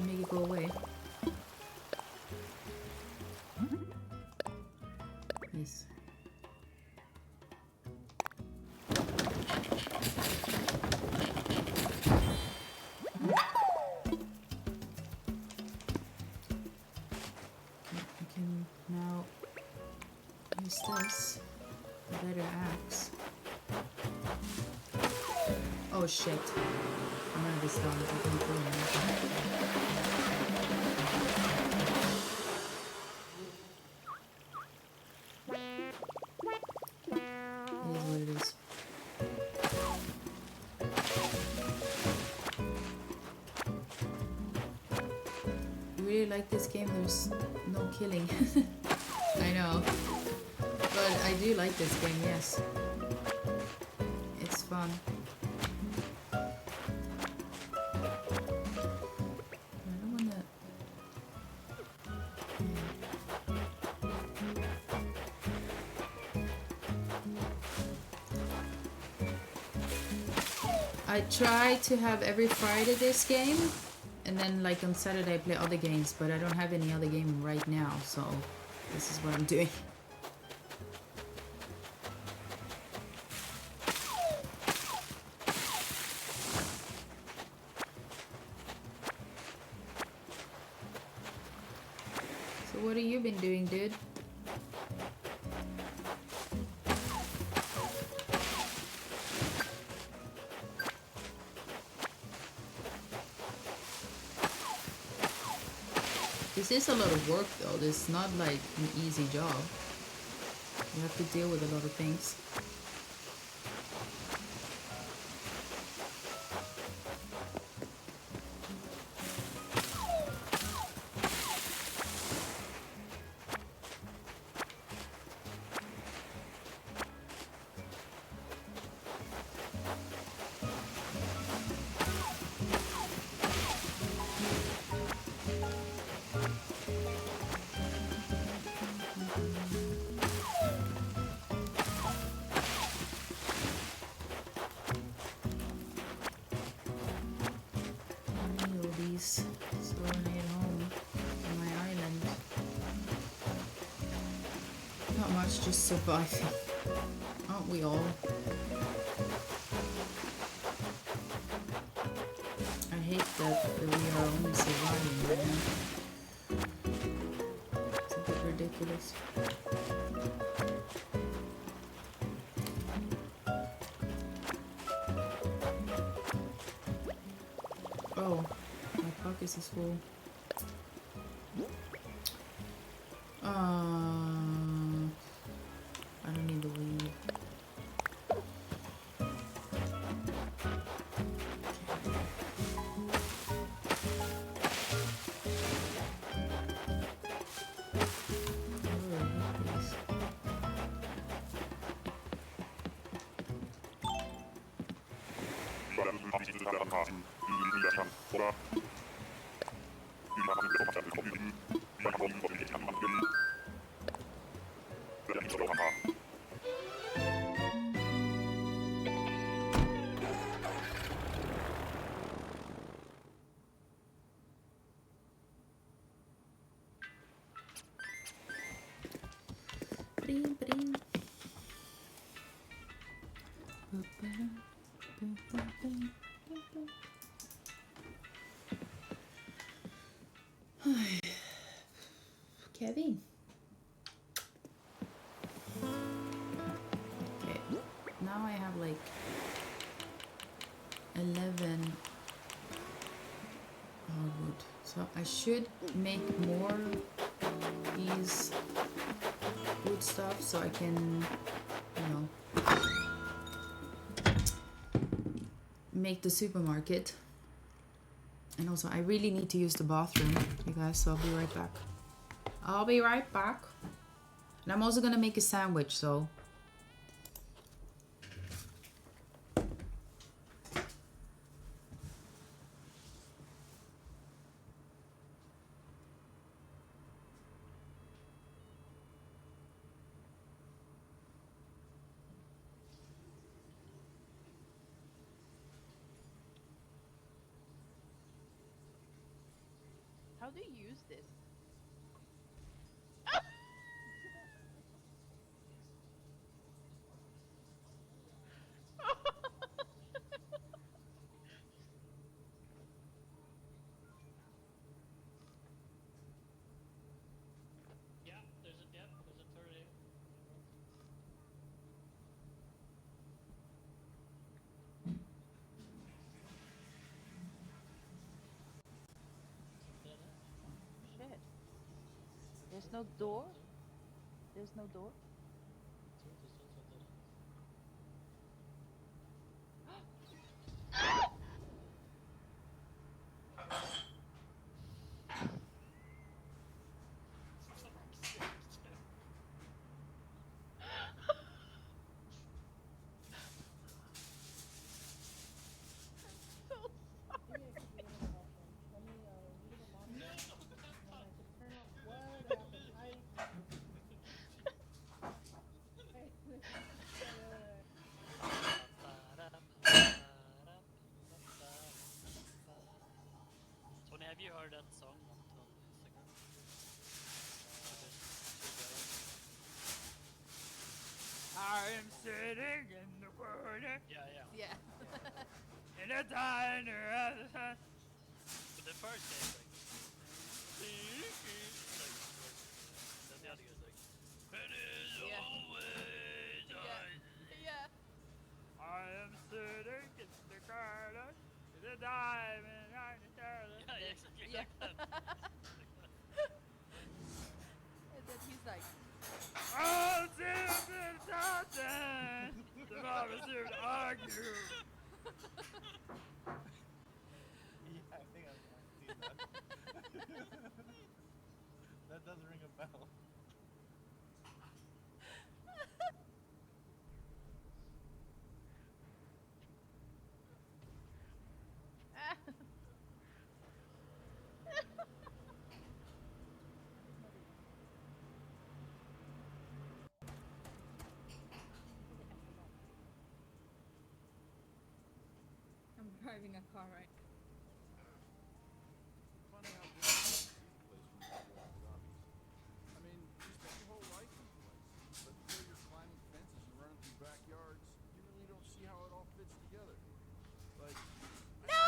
make it go away. Yes. Okay, I can now use this, a better axe. Oh shit. I'm gonna be stunned. I can't do anything. It is what it is. You really like this game. There's no killing. I know. But I do like this game, yes. It's fun. I don't wanna... I try to have every Friday this game, and then like on Saturday I play other games, but I don't have any other game right now, so this is what I'm doing. So what have you been doing, dude? This is a lot of work though. This is not like an easy job. You have to deal with a lot of things. Just surviving, aren't we all? I hate that we are only surviving right now. It's a bit ridiculous. Oh, my pockets is full. I don't need the weed. Kevin. Okay, now I have like 11 hardwood, so I should make more these wood stuff so I can, you know, make the supermarket. And also I really need to use the bathroom, you guys, so I'll be right back. I'll be right back. And I'm also gonna make a sandwich, so. How do you use this? There's a turret here. Shit. There's no door? There's no door? But the first day, then the other guy's like, it is Yeah. always Yeah. I am sitting in the garden with a diamond on the garden. Yeah, exactly Yeah. like that. And then he's like, I'll see the mountain. The mama soon argue. Yeah, I think I've seen that. That does ring a bell. ah. I'm driving a car right Funny how different this place from your old hobbies. I mean, you spent your whole life in the place, but until you're climbing fences and running through backyards, you really don't see how it all fits together. Like, no!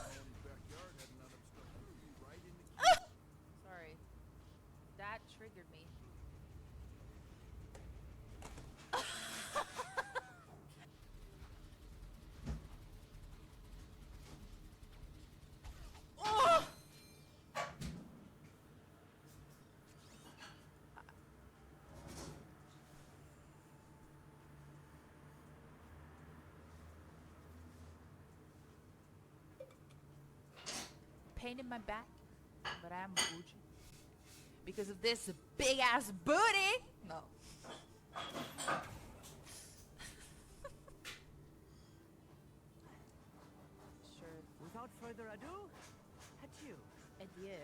Molly's backyard had none of stuff through you right in the key. Sorry. That triggered me. Pain in my back, but I'm Gucci. Because of this big ass booty! No. Sure. Without further ado, adieu. Adieu.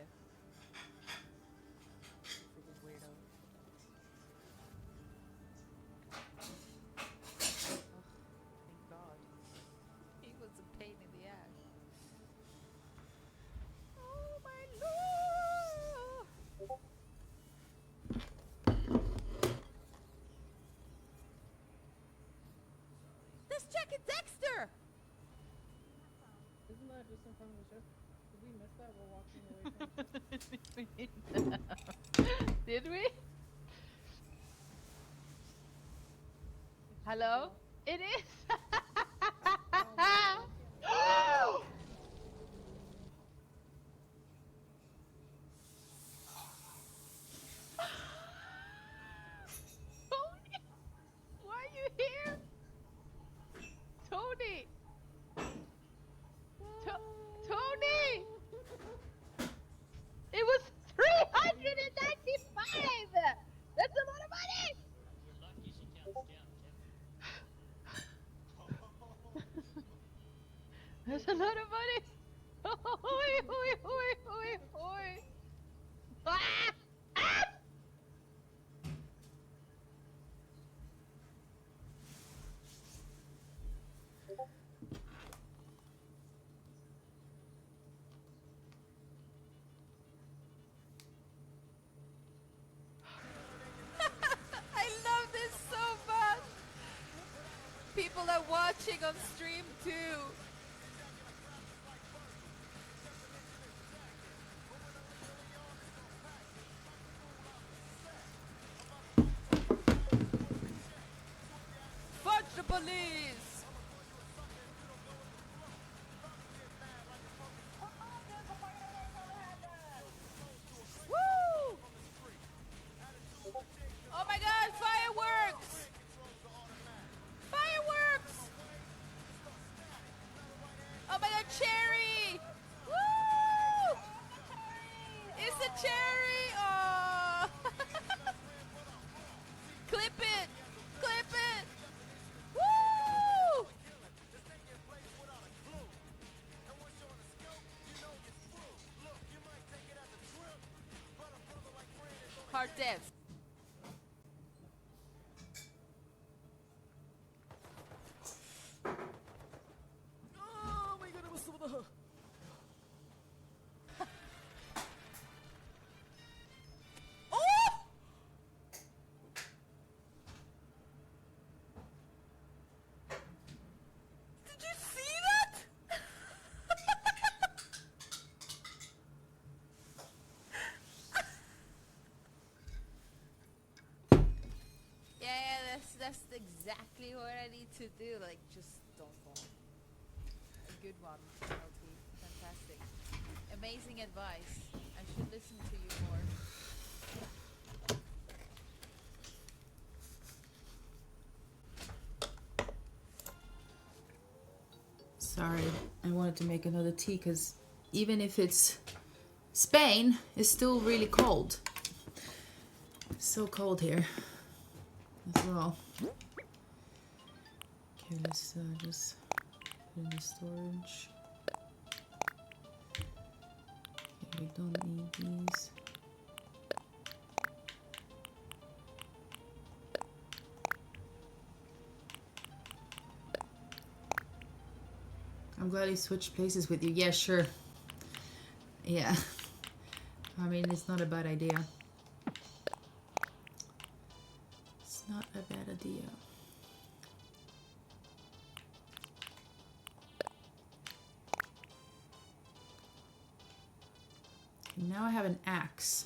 Freaking weirdo. Ugh, thank God. He was a pain in the ass. Oh my lord! Let's check it, Dexter! Isn't that just in front of the ship? Did we miss that while walking away from the ship? Did we? Hello? It is! Tony! Why are you here? Tony! Tony! It was 395! That's a lot of money! You're lucky she can't scan, That's a lot of money! Oi, oi, oi, oi, oi! Ah! Ah! I love this so much! People are watching on stream too! Fudge the police! Woo! Oh my god, fireworks! Fireworks! Oh my god, cherry! Woo! It's a cherry! Oh! Clip it! Clip it! Woo! Hard dev. Oh my god, it was so the. Oh! Did you see that? what I need to do. Like, just don't fall. A good one, LT. Fantastic. Amazing advice. I should listen to you more. Sorry, I wanted to make another tea because even if it's Spain, it's still really cold. It's so cold here as well. Okay, let's just put in the storage. Okay, we don't need these. I'm glad he switched places with you. Yeah, sure. Yeah. I mean, it's not a bad idea. It's not a bad idea. Now I have an axe.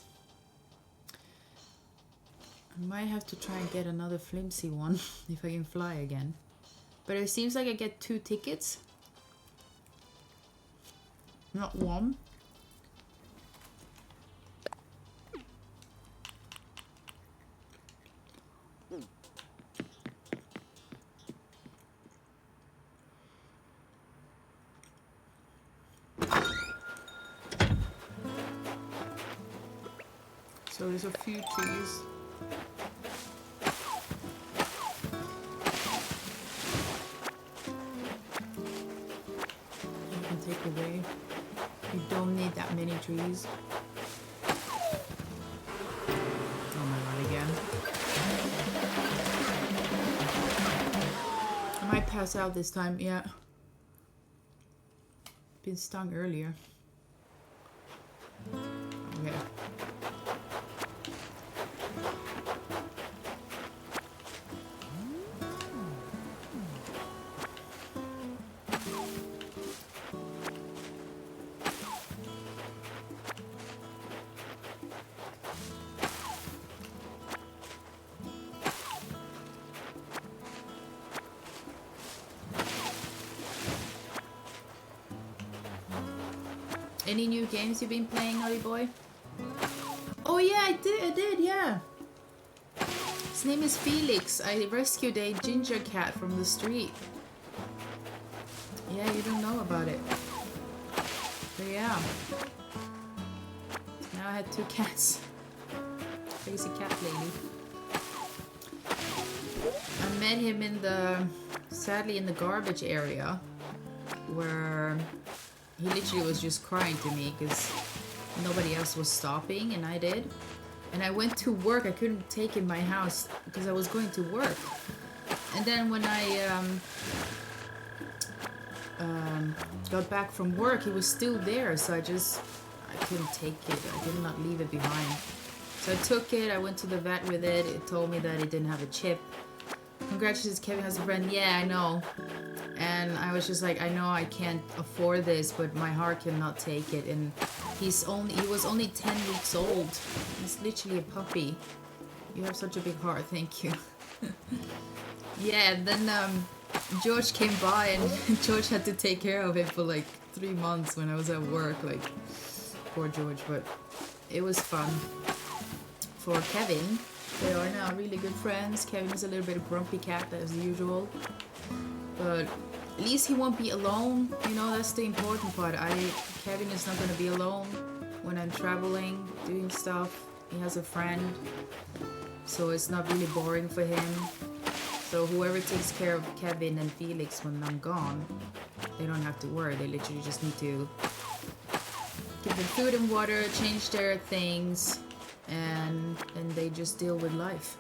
I might have to try and get another flimsy one if I can fly again. But it seems like I get 2 tickets. Not one. So there's a few trees. You can take away. You don't need that many trees. Oh my god, again. I might pass out this time, yeah. Been stung earlier. Okay. Any new games you've been playing, Holly Boy? Oh yeah, I did, yeah. His name is Felix. I rescued a ginger cat from the street. Yeah, you don't know about it. But yeah. Now I had 2 cats. Crazy cat lady. I met him in sadly in the garbage area, where he literally was just crying to me because nobody else was stopping and I did. And I went to work. I couldn't take him in my house because I was going to work. And then when I got back from work, he was still there. So I couldn't take it. I did not leave it behind. So I took it. I went to the vet with it. It told me that it didn't have a chip. Congratulations, Kevin has a friend. Yeah, I know. And I was just like, I know I can't afford this, but my heart cannot take it. And he was only 10 weeks old. He's literally a puppy. You have such a big heart, thank you. Yeah, and then George came by and George had to take care of him for like 3 months when I was at work. Like, poor George, but it was fun. For Kevin, they are now really good friends. Kevin is a little bit of grumpy cat as usual. But at least he won't be alone, you know, that's the important part. Kevin is not going to be alone when I'm traveling, doing stuff. He has a friend, so it's not really boring for him. So whoever takes care of Kevin and Felix when I'm gone, they don't have to worry. They literally just need to give them food and water, change their things, and they just deal with life.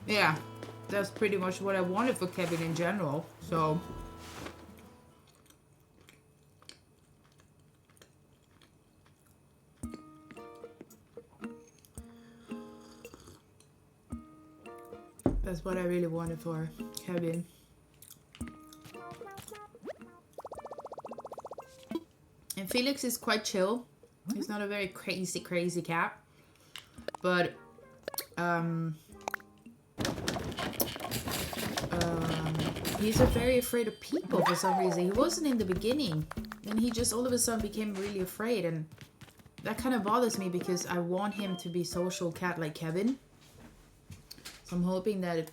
Yeah, that's pretty much what I wanted for Kevin in general, so. That's what I really wanted for Kevin. And Felix is quite chill. He's not a very crazy cat. But he's very afraid of people for some reason. He wasn't in the beginning. Then he just all of a sudden became really afraid, and that kind of bothers me because I want him to be social cat like Kevin. So I'm hoping that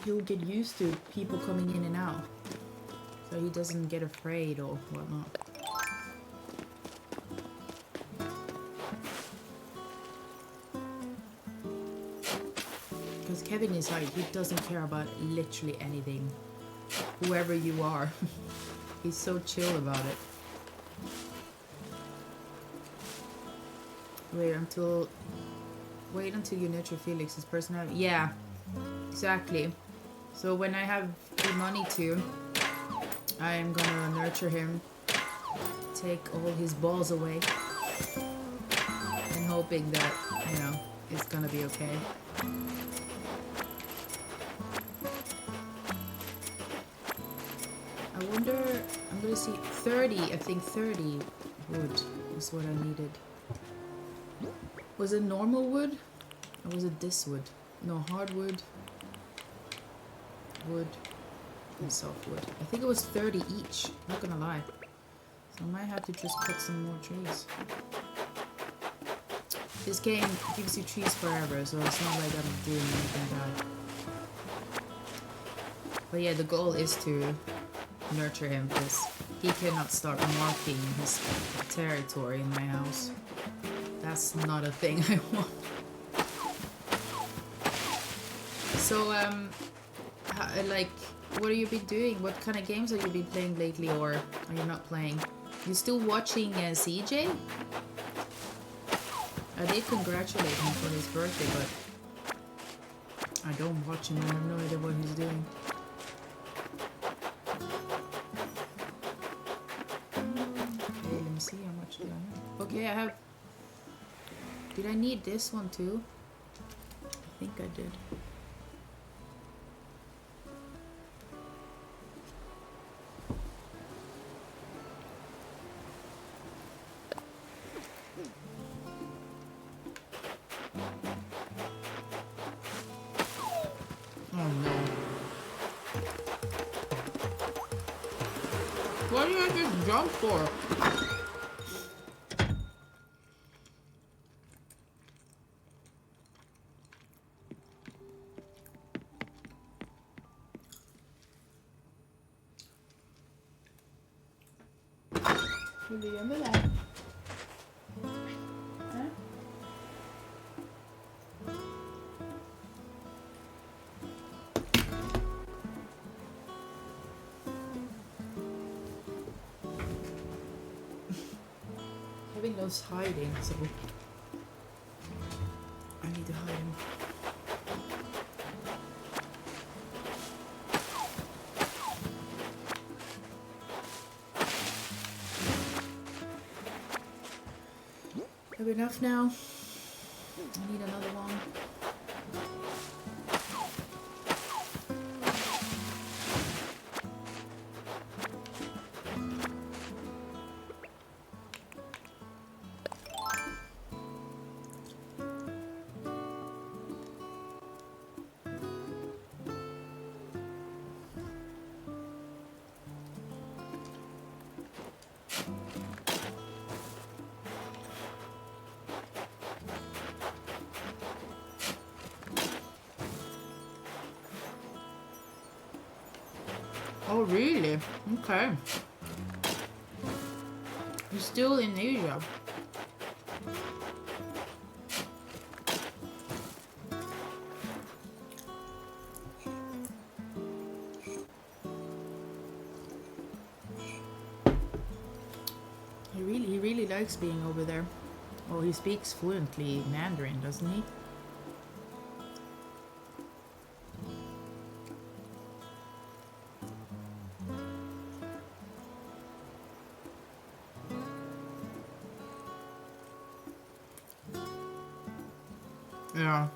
he'll get used to people coming in and out, so he doesn't get afraid or whatnot. Because Kevin is like, he doesn't care about literally anything. Whoever you are. He's so chill about it. Wait until you nurture Felix's personality. Yeah, exactly. So when I have the money to, I am gonna nurture him, take all his balls away, and hoping that, you know, it's gonna be okay. I wonder, I'm gonna see 30, I think 30 wood is what I needed. Was it normal wood? Or was it this wood? No, hardwood, wood, and softwood. I think it was 30 each, not gonna lie. So I might have to just cut some more trees. This game gives you trees forever, so it's not like I'm doing anything bad. But yeah, the goal is to nurture him because he cannot start marking his territory in my house. That's not a thing I want. So, like, what have you been doing? What kind of games have you been playing lately, or are you not playing? You still watching CJ? I did congratulate him for his birthday, but I don't watch him. I have no idea what he's doing. Okay, let me see how much do I have. Okay, I have. Did I need this one too? I think I did. Oh no. What do you have to jump for? Vill du gömma där? Huh? Kevin loves hiding, so I need to hide him. Have enough now? I need another one. Oh, really? Okay. You're still in Asia. He really likes being over there. Oh, he speaks fluently Mandarin, doesn't he? Yeah.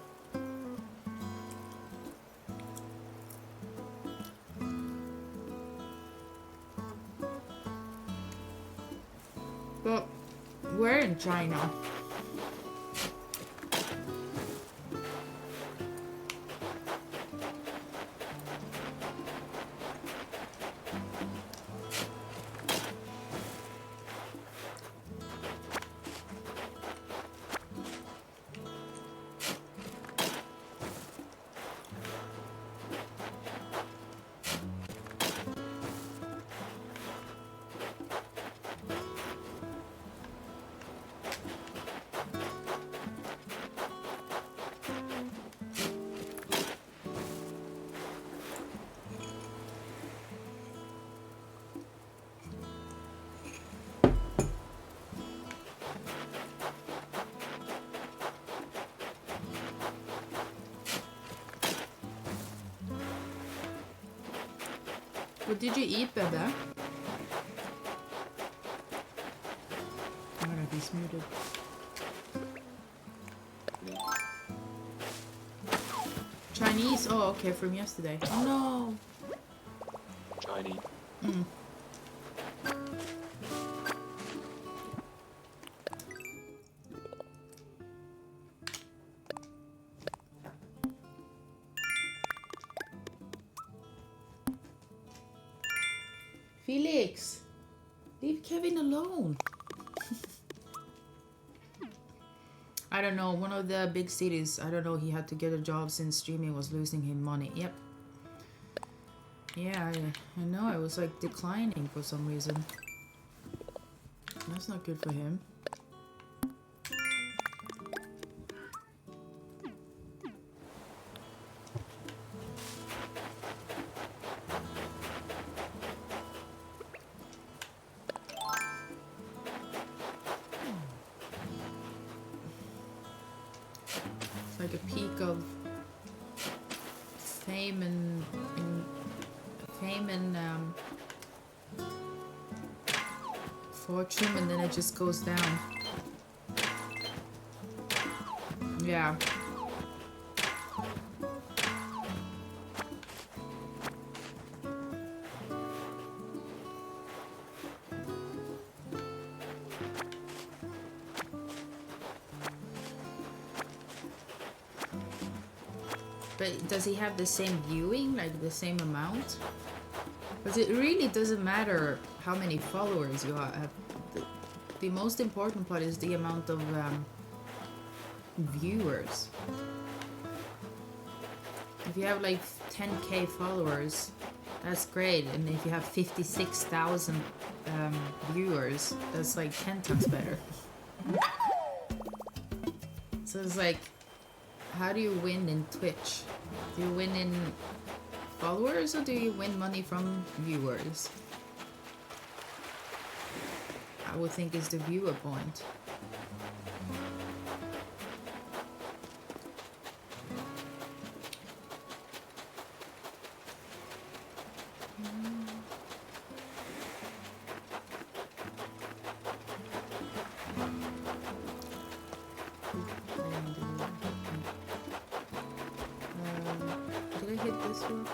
Well, we're in China. What did you eat, Bebe? Oh, no, he's muted. Chinese? Oh, okay, from yesterday. Oh no! Chinese. Mm. Felix! Leave Kevin alone! I don't know, one of the big cities, I don't know, he had to get a job since streaming was losing him money. Yep. Yeah, I know, I was like declining for some reason. That's not good for him. It's like a peak of fame and fortune, and then it just goes down. Yeah. But does he have the same viewing, like the same amount? Because it really doesn't matter how many followers you have. The most important part is the amount of viewers. If you have like 10k followers, that's great. And if you have 56,000 viewers, that's like 10 times better. So it's like, how do you win in Twitch? Do you win in followers or do you win money from viewers? I would think it's the viewer point. Did I hit this one?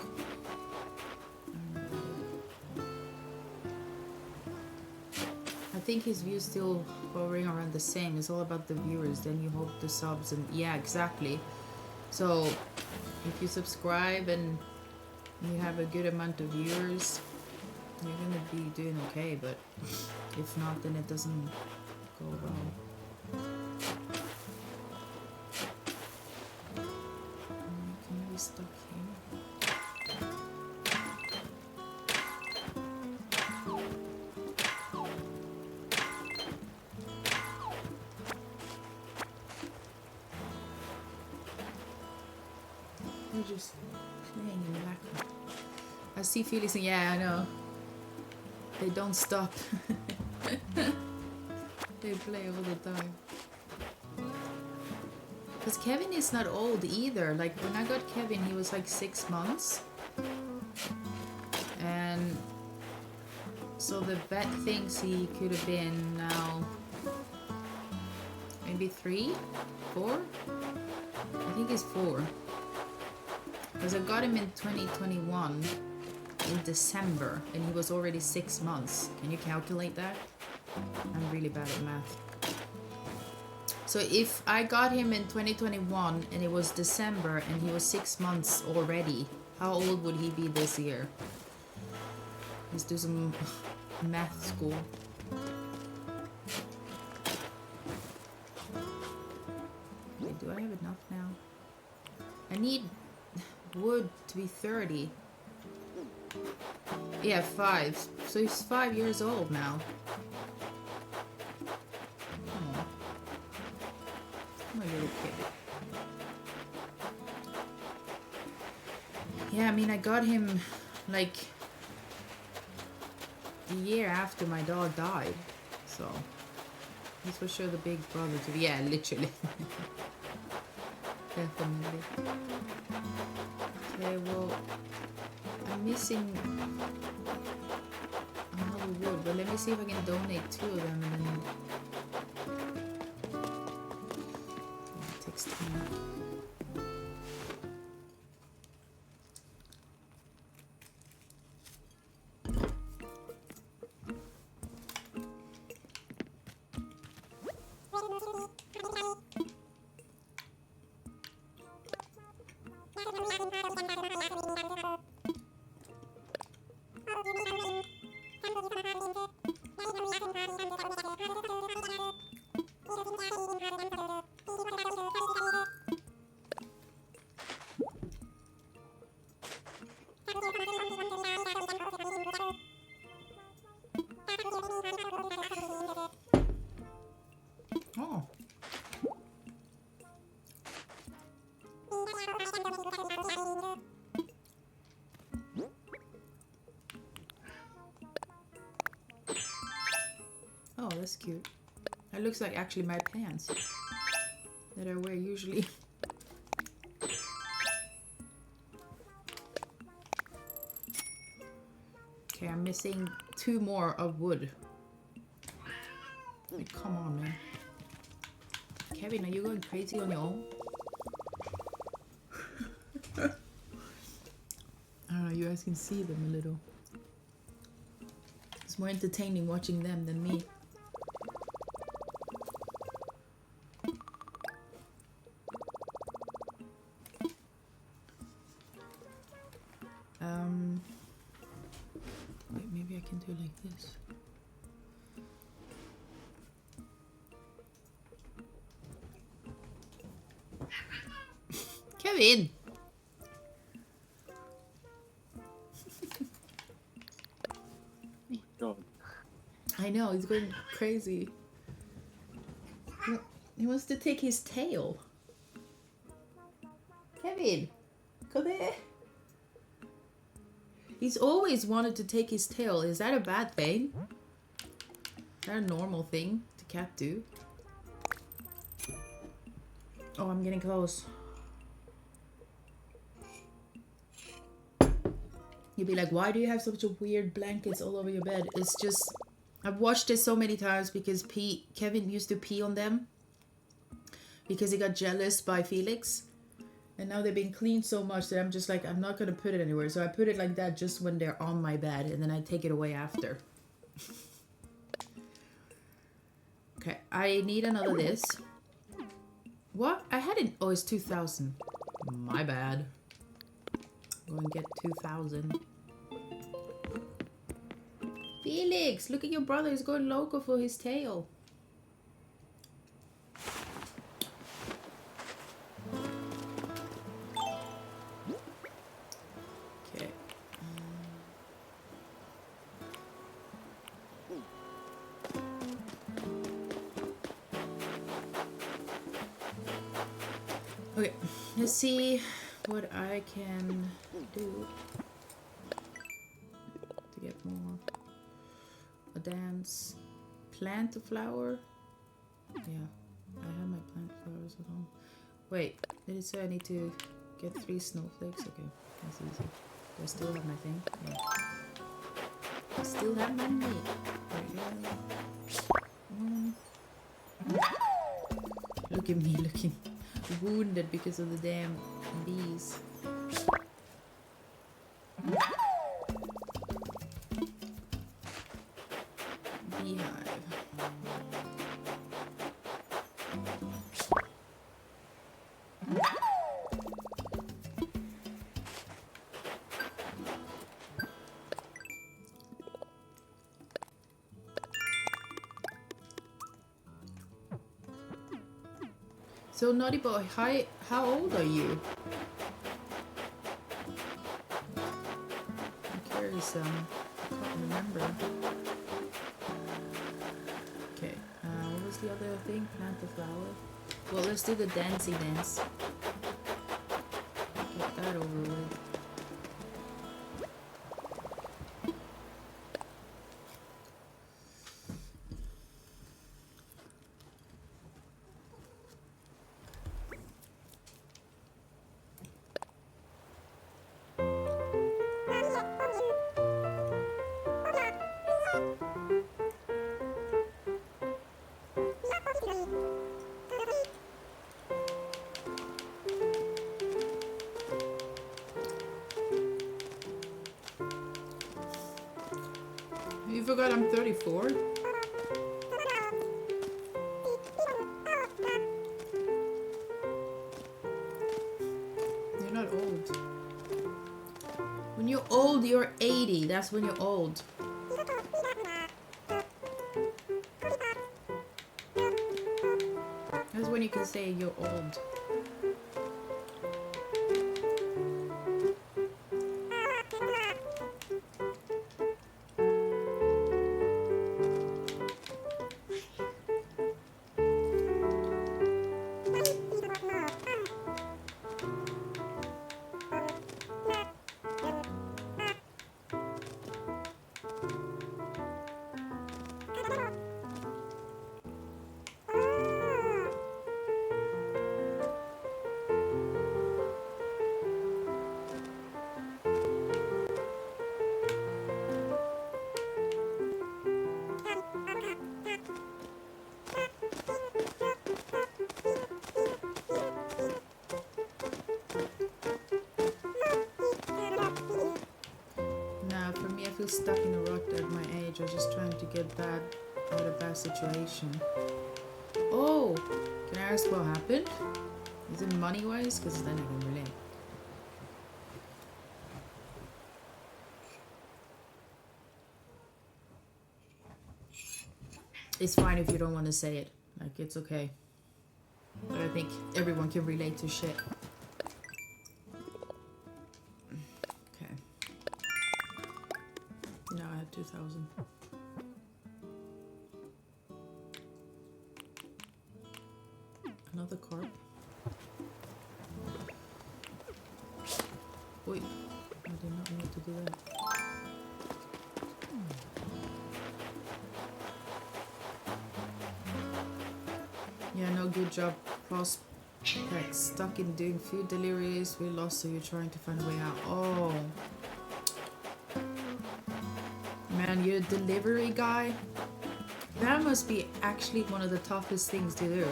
I think his views still hovering around the same. It's all about the viewers. Then you hope the subs and yeah, exactly. So if you subscribe and you have a good amount of viewers, you're gonna be doing okay. But if not, then it doesn't go well. Can we stop here? They're just playing in the background. I see Felix and yeah, I know. They don't stop. They play all the time. Because Kevin is not old either. Like when I got Kevin, he was like 6 months. And so the vet thinks he could have been now maybe 3, 4? I think he's 4. Because I got him in 2021 in December and he was already 6 months. Can you calculate that? I'm really bad at math. So if I got him in 2021 and it was December and he was 6 months already, how old would he be this year? Let's do some math school. Wait, do I have enough now? I need wood to be 30. Yeah, 5. So he's 5 years old now. Oh. My little kid. Yeah, I mean, I got him like the year after my dog died. So he's for sure the big brother to be. Yeah, literally. Definitely. Okay, well, I'm missing another wood, but let me see if I can donate 2 of them and then it takes time. Oh. Oh, that's cute. That looks like actually my pants that I wear usually. Okay, I'm missing 2 more of wood. Like, come on, man. Kevin, are you going crazy on your own? I don't know, you guys can see them a little. It's more entertaining watching them than me. Wait, maybe I can do it like this. Kevin! Go. I know, he's going crazy. He wants to take his tail. Kevin, come here. He's always wanted to take his tail. Is that a bad thing? Is that a normal thing to cat do? Oh, I'm getting close. You'd be like, why do you have such a weird blankets all over your bed? It's just, I've watched it so many times because Kevin used to pee on them because he got jealous by Felix. And now they've been cleaned so much that I'm just like, I'm not going to put it anywhere. So I put it like that just when they're on my bed and then I take it away after. Okay, I need another this. What? I had it. Oh, it's 2,000. My bad. Go and get 2,000. Felix, look at your brother. He's going loco for his tail. Okay. Okay, let's see what I can do to get more. A dance. Plant a flower? Yeah, I have my plant flowers at home. Wait, did it say I need to get 3 snowflakes? Okay, that's easy. Do I still have my thing? Yeah. I still have my meat. There we go. Look at me looking wounded because of the damn bees. Beehive. So Naughty Boy, how old are you? I'm curious, I can't remember. Okay, what was the other thing? Plant the flower. Well, let's do the dancey dance. Get that over with. You forgot I'm 34? You're not old. When you're old, you're 80. That's when you're old. That's when you can say you're old. Nah, for me, I feel stuck in a rut at my age. I'm just trying to get out of a bad situation. Oh, can I ask what happened? Is it money-wise? Because then I can relate. It's fine if you don't want to say it. Like, it's okay. But I think everyone can relate to shit. Okay. Now I have 2,000. Another carp. Wait, I did not mean to do that. Yeah, no, good job. Prospect stuck in doing food deliveries. We lost, so you're trying to find a way out. Oh. Man, you're a delivery guy? That must be actually one of the toughest things to do.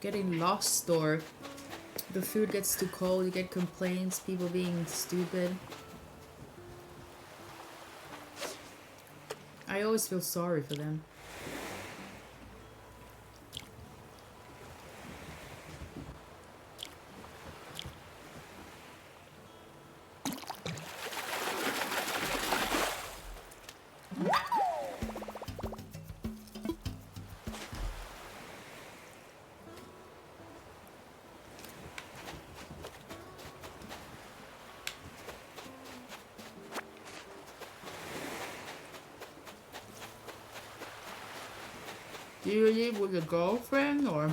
Getting lost, or the food gets too cold, you get complaints, people being stupid. I always feel sorry for them. Do you live with a girlfriend or?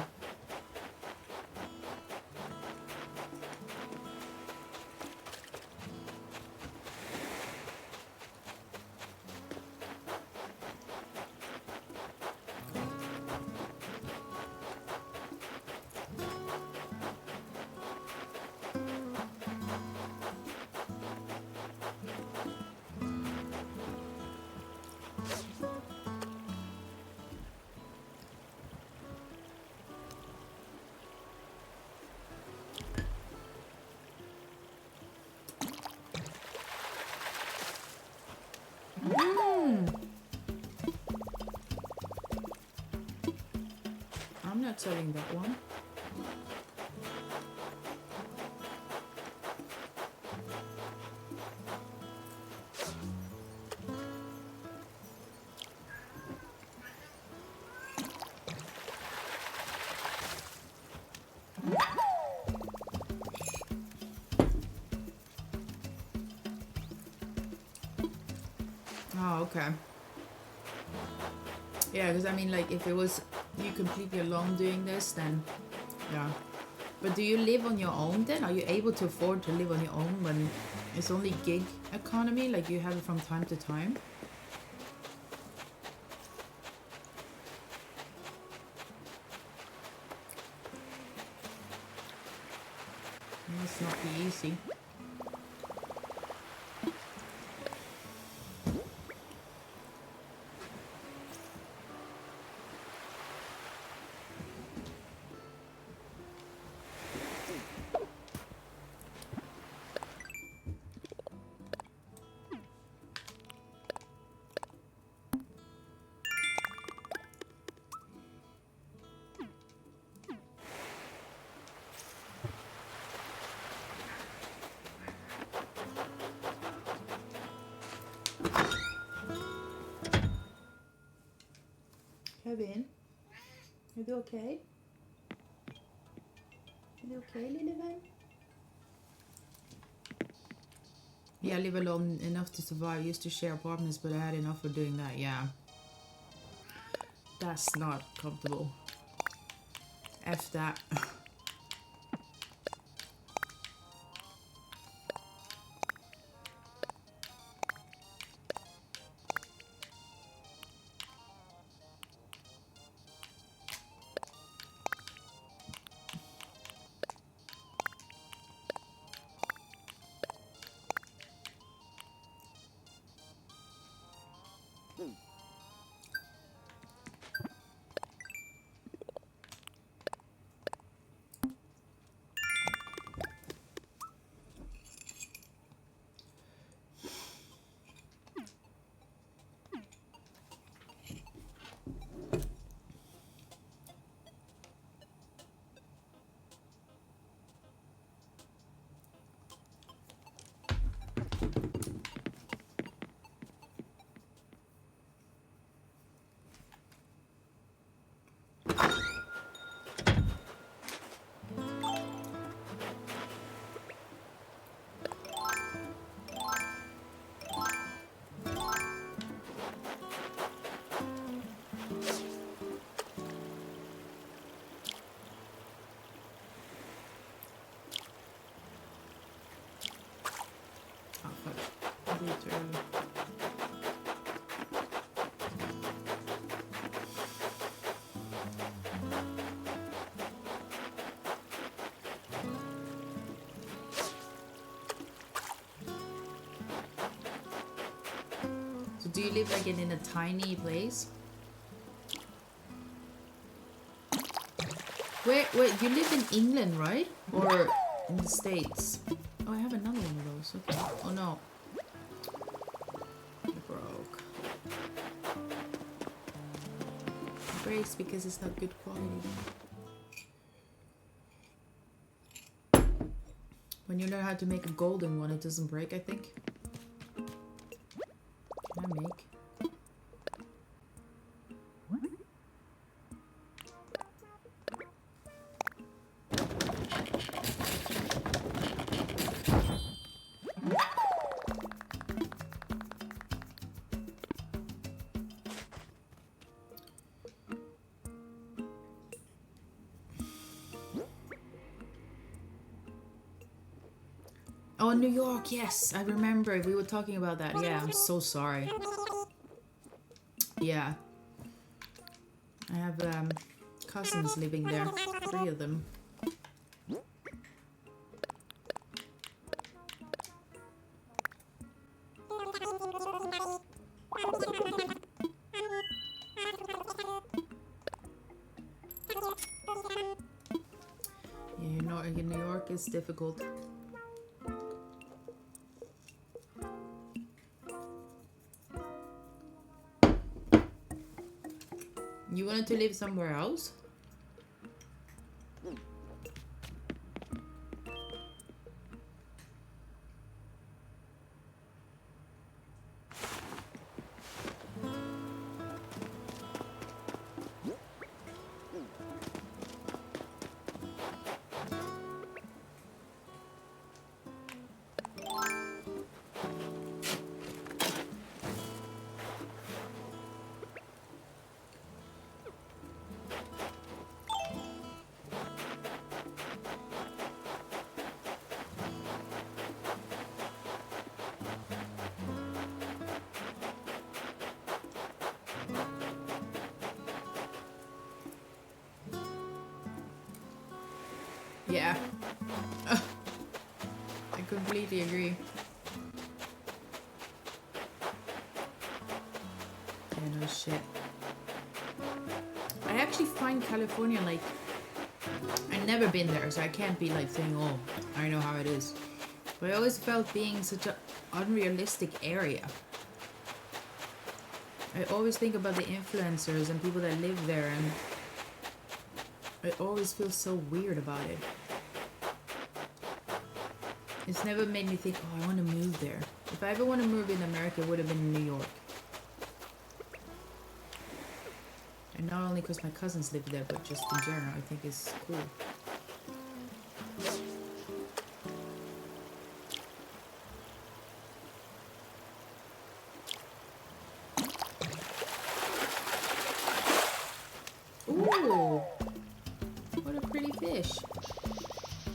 I'm not selling that one. Okay. Yeah, because I mean, like, if it was you completely alone doing this, then yeah. But do you live on your own then? Are you able to afford to live on your own when it's only gig economy? Like, you have it from time to time? It must not be easy. Kevin, are you okay? Are you okay, little man? Yeah, I live alone enough to survive. Used to share apartments, but I had enough for doing that. Yeah. That's not comfortable. F that. Oh, fuck. Later. So do you live like in a tiny place? Wait, you live in England, right? Or in the States? Oh, I have another one of those. Okay. Oh no. It broke. It breaks because it's not good quality. When you learn how to make a golden one, it doesn't break, I think. Can I make? Oh, New York, yes, I remember. We were talking about that. Yeah, I'm so sorry. Yeah. I have cousins living there. 3 of them. Yeah, you know, in New York it's difficult. You wanted to live somewhere else? Yeah. Ugh. I completely agree. Yeah, no shit. I actually find California like... I've never been there, so I can't be like saying, oh, I know how it is. But I always felt being such an unrealistic area. I always think about the influencers and people that live there, and I always feel so weird about it. It's never made me think, oh, I want to move there. If I ever want to move in America, it would have been in New York. And not only because my cousins live there, but just in general, I think it's cool. Ooh, what a pretty fish.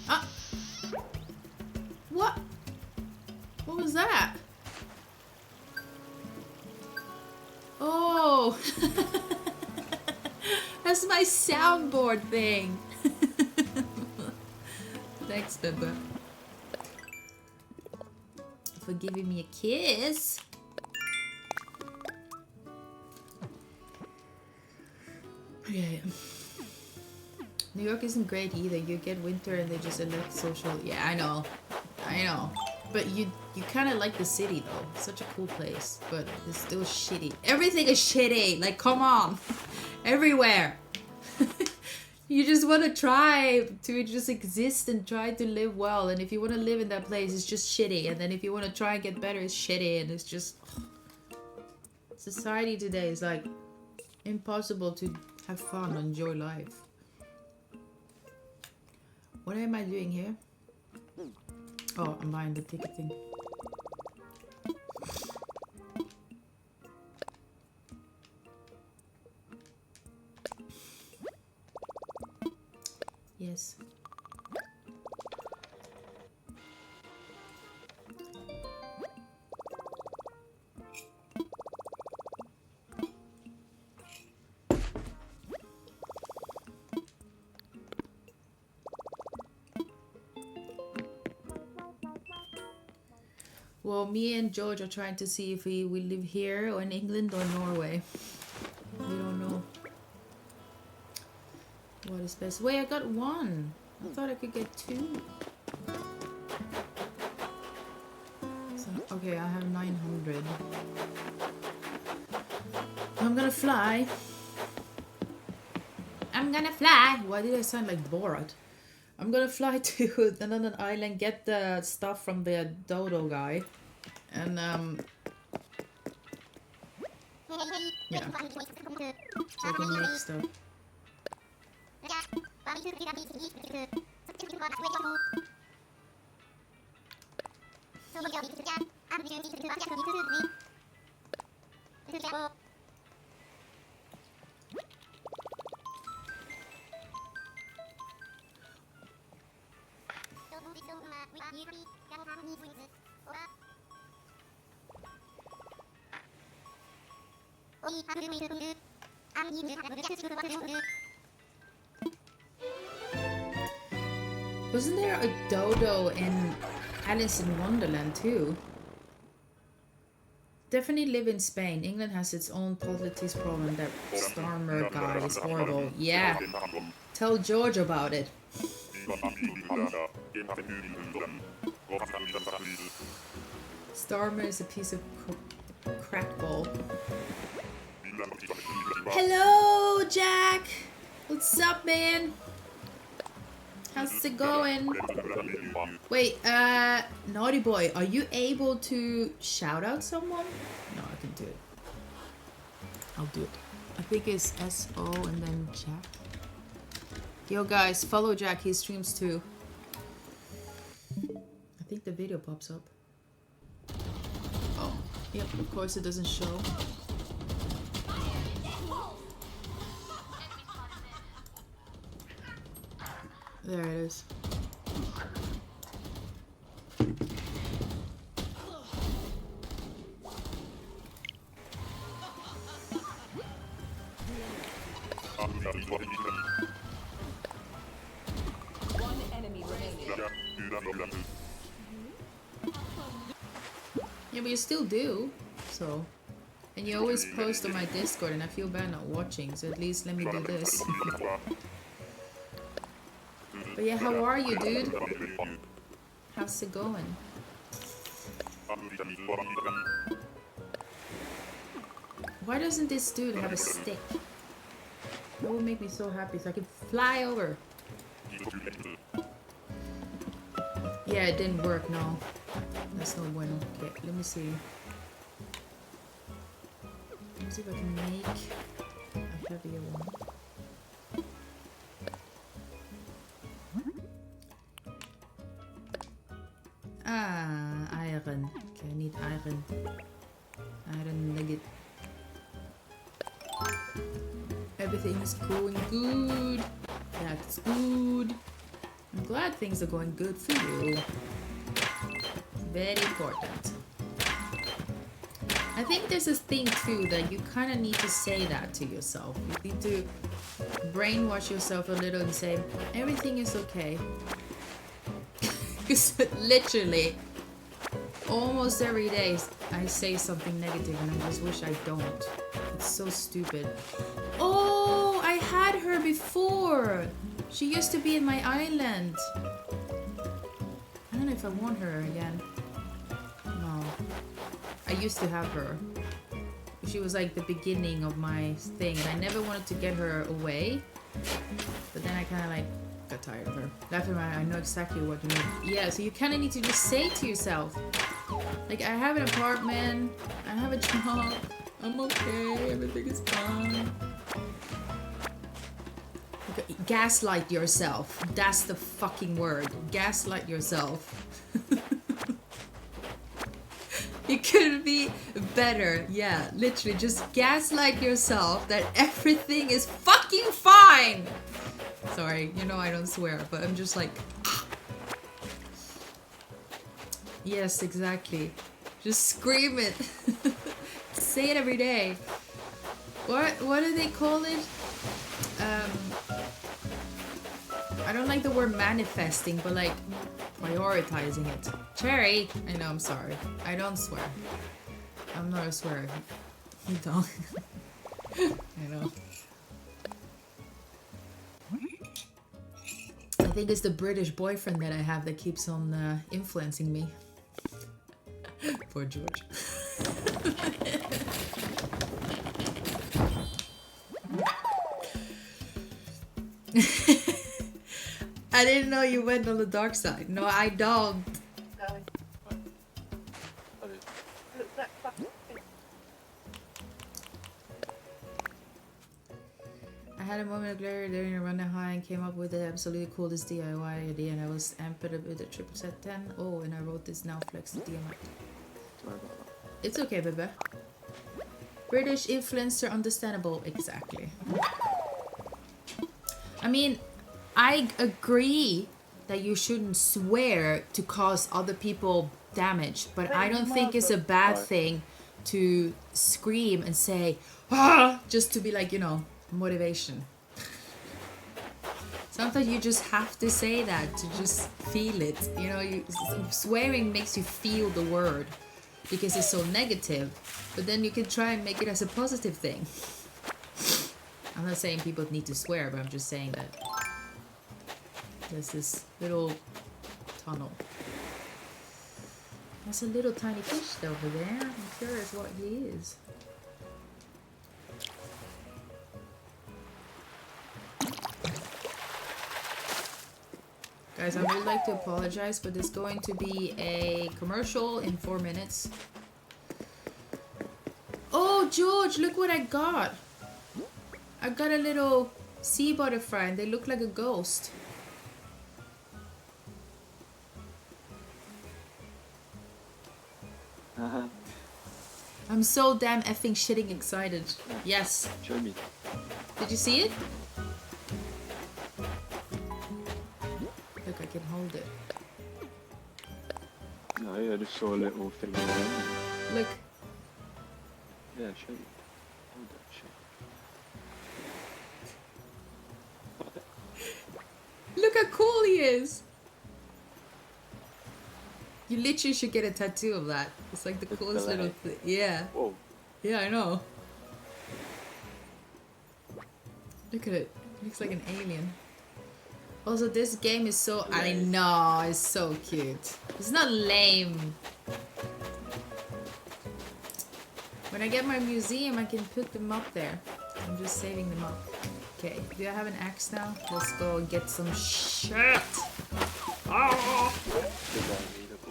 Ah! What? What was that? Oh! That's my soundboard thing. Thanks, Bubba. For giving me a kiss. Okay. New York isn't great either. You get winter and they just elect social. Yeah, I know. I know. But you kind of like the city though. It's such a cool place. But it's still shitty. Everything is shitty. Like, come on. Everywhere. You just want to try to just exist and try to live well. And if you want to live in that place, it's just shitty. And then if you want to try and get better, it's shitty. And it's just... Society today is like impossible to have fun, enjoy life. What am I doing here? Oh, I'm buying the ticket thing. Yes. Well, me and George are trying to see if we live here or in England or Norway. We don't know. What is best? Wait, I got one. I thought I could get two. So, okay, I have 900. I'm gonna fly. I'm gonna fly. Why did I sound like Borat? I'm gonna fly to another island, get the stuff from the dodo guy, and yeah, so I can make stuff. Wasn't there a dodo in Alice in Wonderland too? Definitely live in Spain. England has its own politics problem. That Starmer guy is horrible. Yeah. Tell George about it. Starmer is a piece of crackball. Hello, Jack. What's up, man? How's it going? Wait, Naughty Boy, are you able to shout out someone? No, I can do it. I'll do it. I think it's S-O and then Jack. Yo, guys, follow Jack. He streams too. I think the video pops up. Oh, yep, of course it doesn't show. There it is. One enemy Yeah, but you still do. So. And you always post on my Discord, and I feel bad not watching, so at least let me do this. But yeah, how are you, dude? How's it going? Why doesn't this dude have a stick? That would make me so happy, so I can fly over. Yeah, it didn't work, no. That's no bueno. Okay, let me see. Let me see if I can make a heavier one. Ah, iron. Okay, I need iron. Iron nugget. Everything is going good. That's good. I'm glad things are going good for you. Very important. I think there's this thing too that you kind of need to say that to yourself. You need to brainwash yourself a little and say, everything is okay. Because literally, almost every day I say something negative and I just wish I don't. It's so stupid. Oh, I had her before. She used to be in my island. I don't know if I want her again. No. I used to have her. She was like the beginning of my thing, and I never wanted to get her away. But then I kind of like got tired of her. After I know exactly what you mean. Yeah, so you kind of need to just say to yourself, like, I have an apartment, I have a job, I'm okay, everything is fine. Okay, gaslight yourself. That's the fucking word. Gaslight yourself. It could be better. Yeah, literally just gaslight yourself that everything is fucking fine. Sorry, you know I don't swear, but I'm just like... Yes, exactly. Just scream it. Say it every day. What do they call it? I don't like the word manifesting, but like prioritizing it. Cherry! I know, I'm sorry. I don't swear. I'm not a swearer. You don't. I know. I think it's the British boyfriend that I have that keeps on influencing me. Poor George. I didn't know you went on the dark side. No, I don't. I had a moment of glory during a run high and came up with the absolutely coolest DIY idea, and I was amped with a triple set 10. Oh, and I wrote this now flex DM. Sorry about that. It's okay, baby. British influencer, understandable. Exactly. I mean, I agree that you shouldn't swear to cause other people damage, but I don't think it's a bad thing to scream and say, ah, just to be like, you know, motivation. Sometimes you just have to say that to just feel it. You know, swearing makes you feel the word because it's so negative, but then you can try and make it as a positive thing. I'm not saying people need to swear, but I'm just saying that there's this little tunnel. There's a little tiny fish over there. I'm curious what he is. Guys, I would like to apologize, but there's going to be a commercial in 4 minutes. Oh, George, look what I got. I got a little sea butterfly and they look like a ghost. I'm so damn effing shitting excited. Yes. Show me. Did you see it? Look, I can hold it. No, I just saw a little thing around. Look. Yeah, show me. Hold that shit. Look how cool he is. You literally should get a tattoo of that. It's like the It's coolest little ballet. thing. Yeah. Whoa. Yeah, I know. Look at it. It looks like an alien. Also, this game is so... I Nice. know, it's so cute. It's not lame. When I get my museum, I can put them up there. I'm just saving them up. Okay, do I have an axe now? Let's go and get some shit. Oh! Good boy, good boy.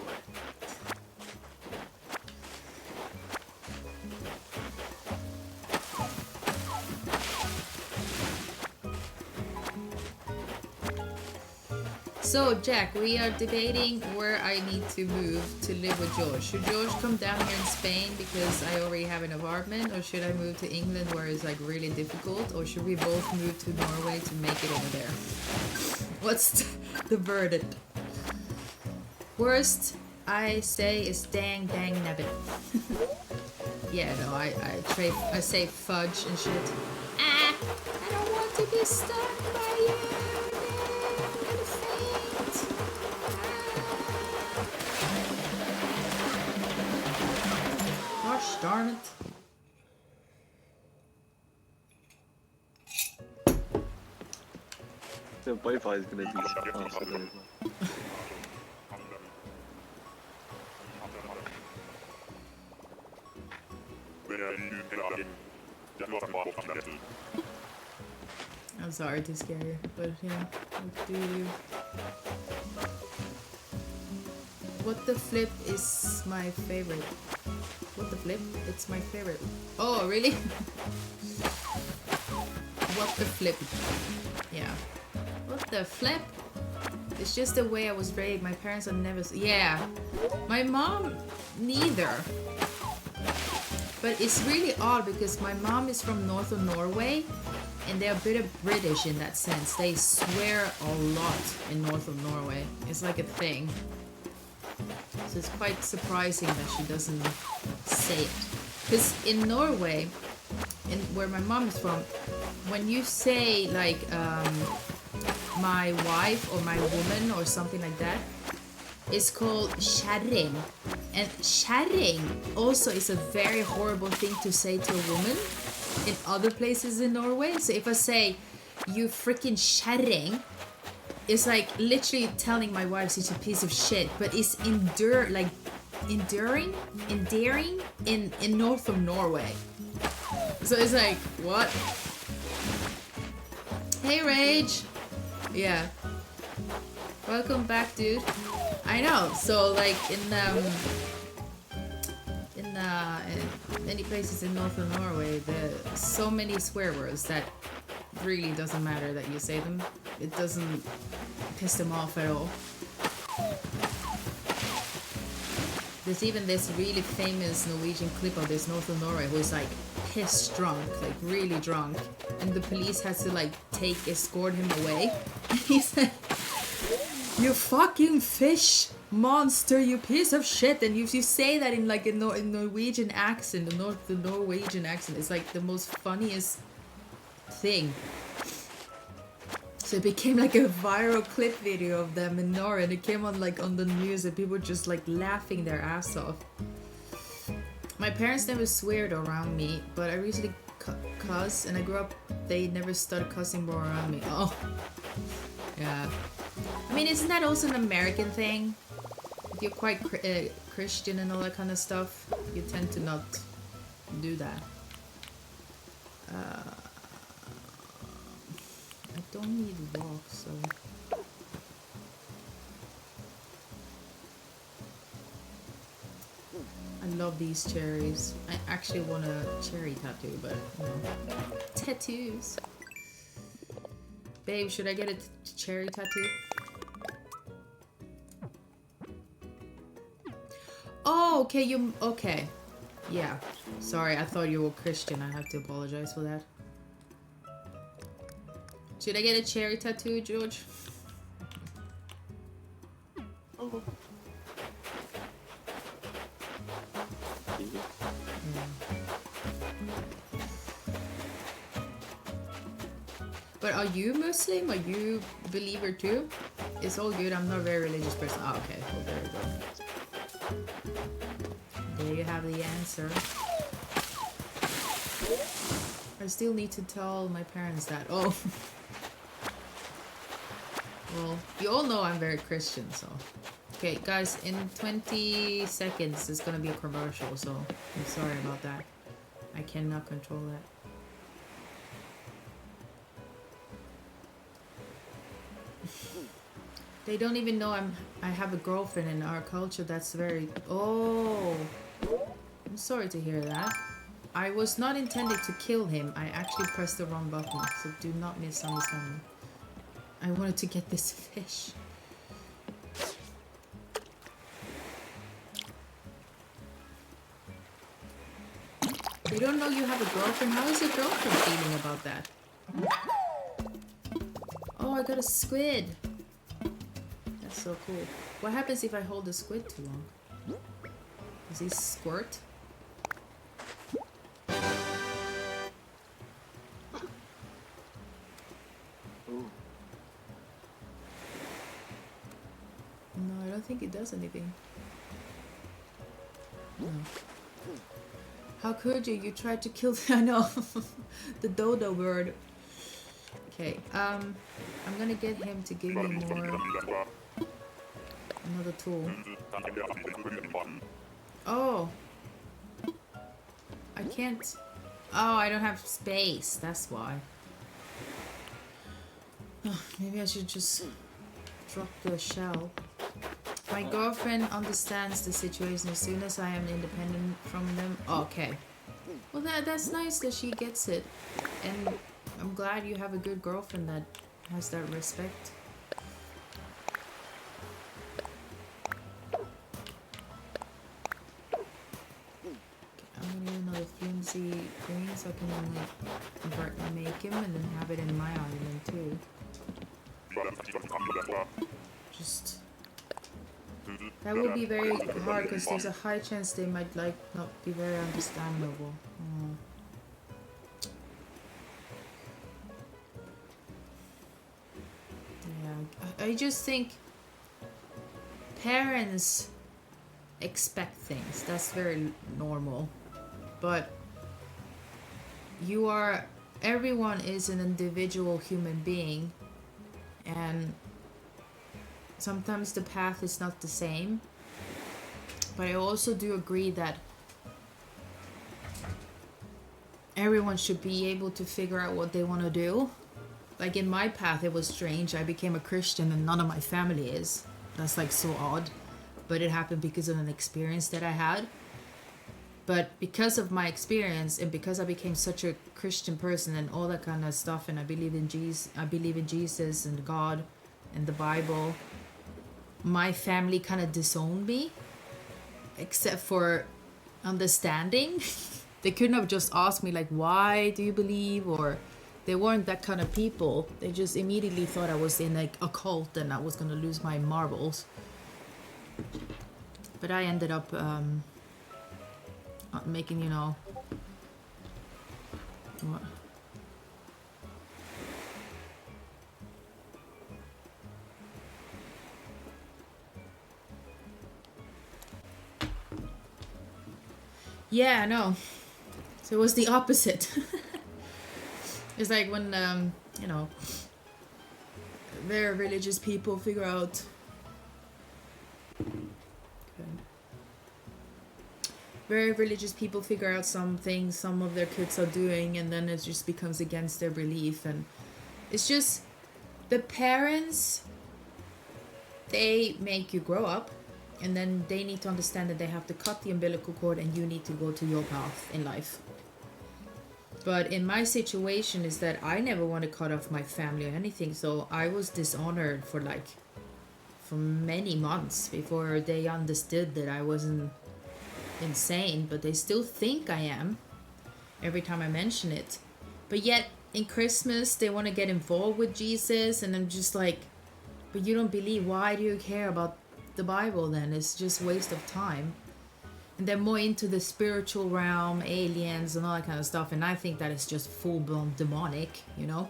So, Jack, we are debating where I need to move to live with George. Should George come down here in Spain because I already have an apartment, or should I move to England where it's like really difficult, or should we both move to Norway to make it over there? What's the verdict? Worst I say is dang nabbit. Yeah, no, I say fudge and shit. Ah, I don't want to be stuck by you. I'm gonna faint. Gosh darn it. The Wi-Fi is gonna be faster than it was. I'm sorry to scare you, but yeah, what do you? What the flip is my favorite. What the flip? It's my favorite. Oh, really? What the flip? Yeah. What the flip? It's just the way I was raised. My parents are never... Yeah. My mom, neither. But it's really odd because my mom is from north of Norway and they're a bit of British in that sense. They swear a lot in north of Norway. It's like a thing. So it's quite surprising that she doesn't say it. Because in Norway, in where my mom is from, when you say like my wife or my woman or something like that, it's called kjerring. And kjerring also is a very horrible thing to say to a woman in other places in Norway. So if I say, you freaking kjerring, it's like literally telling my wife she's a piece of shit, but it's endearing in north of Norway. So it's like, what? Hey Rage! Yeah. Welcome back, dude. I know. So like in many places in northern Norway, there's so many swear words that really doesn't matter that you say them. It doesn't piss them off at all. There's even this really famous Norwegian clip of this northern Norway who is like pissed drunk, like really drunk, and the police has to like escort him away. And he's like, "You fucking fish monster, you piece of shit!" And if you say that in like a Norwegian accent, the Norwegian accent, it's like the most funniest thing. So it became like a viral clip video of them in Norway, and it came on like on the news, and people were just like laughing their ass off. My parents never sweared around me, but I recently cuss, and I grew up, they never started cussing more around me. Oh, yeah. I mean, isn't that also an American thing? If you're quite Christian and all that kind of stuff, you tend to not do that. I don't need to walk, so... I love these cherries. I actually want a cherry tattoo, but you know. Tattoos. Babe, should I get a cherry tattoo? Oh, okay, okay. Yeah. Sorry, I thought you were Christian. I have to apologize for that. Should I get a cherry tattoo, George? Oh. But are you Muslim? Are you believer too? It's all good. I'm not a very religious person. Oh, okay. Well, there we go. There you have the answer. I still need to tell my parents that. Oh. Well, you all know I'm very Christian, so. Okay, guys, in 20 seconds there's gonna be a commercial, so I'm sorry about that. I cannot control that. They don't even know I have a girlfriend in our culture. That's very... Oh! I'm sorry to hear that. I was not intended to kill him. I actually pressed the wrong button, so do not misunderstand me. I wanted to get this fish. They don't know you have a girlfriend. How is your girlfriend feeling about that? Oh, I got a squid. That's so cool. What happens if I hold the squid too long? Does he squirt? No, I don't think it does anything. No. How could you? You tried to kill I know. The dodo bird. Okay, I'm gonna get him to give me more. Another tool. Oh. I can't. Oh, I don't have space. That's why. Oh, maybe I should just drop the shell. My girlfriend understands the situation as soon as I am independent from them. Okay. Well, that's nice that she gets it. And I'm glad you have a good girlfriend that has that respect. I'm gonna need another flimsy thing so I can like convert and make him and then have it in my island too. Just... That would be very hard because there's a high chance they might like not be very understandable. Oh. Yeah, I just think parents expect things. That's very normal. But everyone is an individual human being, and sometimes the path is not the same. But I also do agree that everyone should be able to figure out what they want to do. Like in my path, it was strange. I became a Christian and none of my family is. That's like so odd. But it happened because of an experience that I had. But because of my experience and because I became such a Christian person and all that kind of stuff, and I believe in Jesus and God and the Bible, my family kind of disowned me, except for understanding. They couldn't have just asked me like, why do you believe? Or they weren't that kind of people. They just immediately thought I was in like a cult and I was gonna lose my marbles. But I ended up making, you know, what? Yeah, I know. So it was the opposite. It's like when, you know, very religious people figure out... Okay. Very religious people figure out some things some of their kids are doing, and then it just becomes against their belief. And it's just... The parents, they make you grow up. And then they need to understand that they have to cut the umbilical cord and you need to go to your path in life. But in my situation is that I never want to cut off my family or anything. So I was dishonored for many months before they understood that I wasn't insane. But they still think I am every time I mention it. But yet in Christmas they want to get involved with Jesus. And I'm just like, but you don't believe. Why do you care about the Bible then? It's just waste of time. And they're more into the spiritual realm, aliens and all that kind of stuff, and I think that is just full-blown demonic, you know.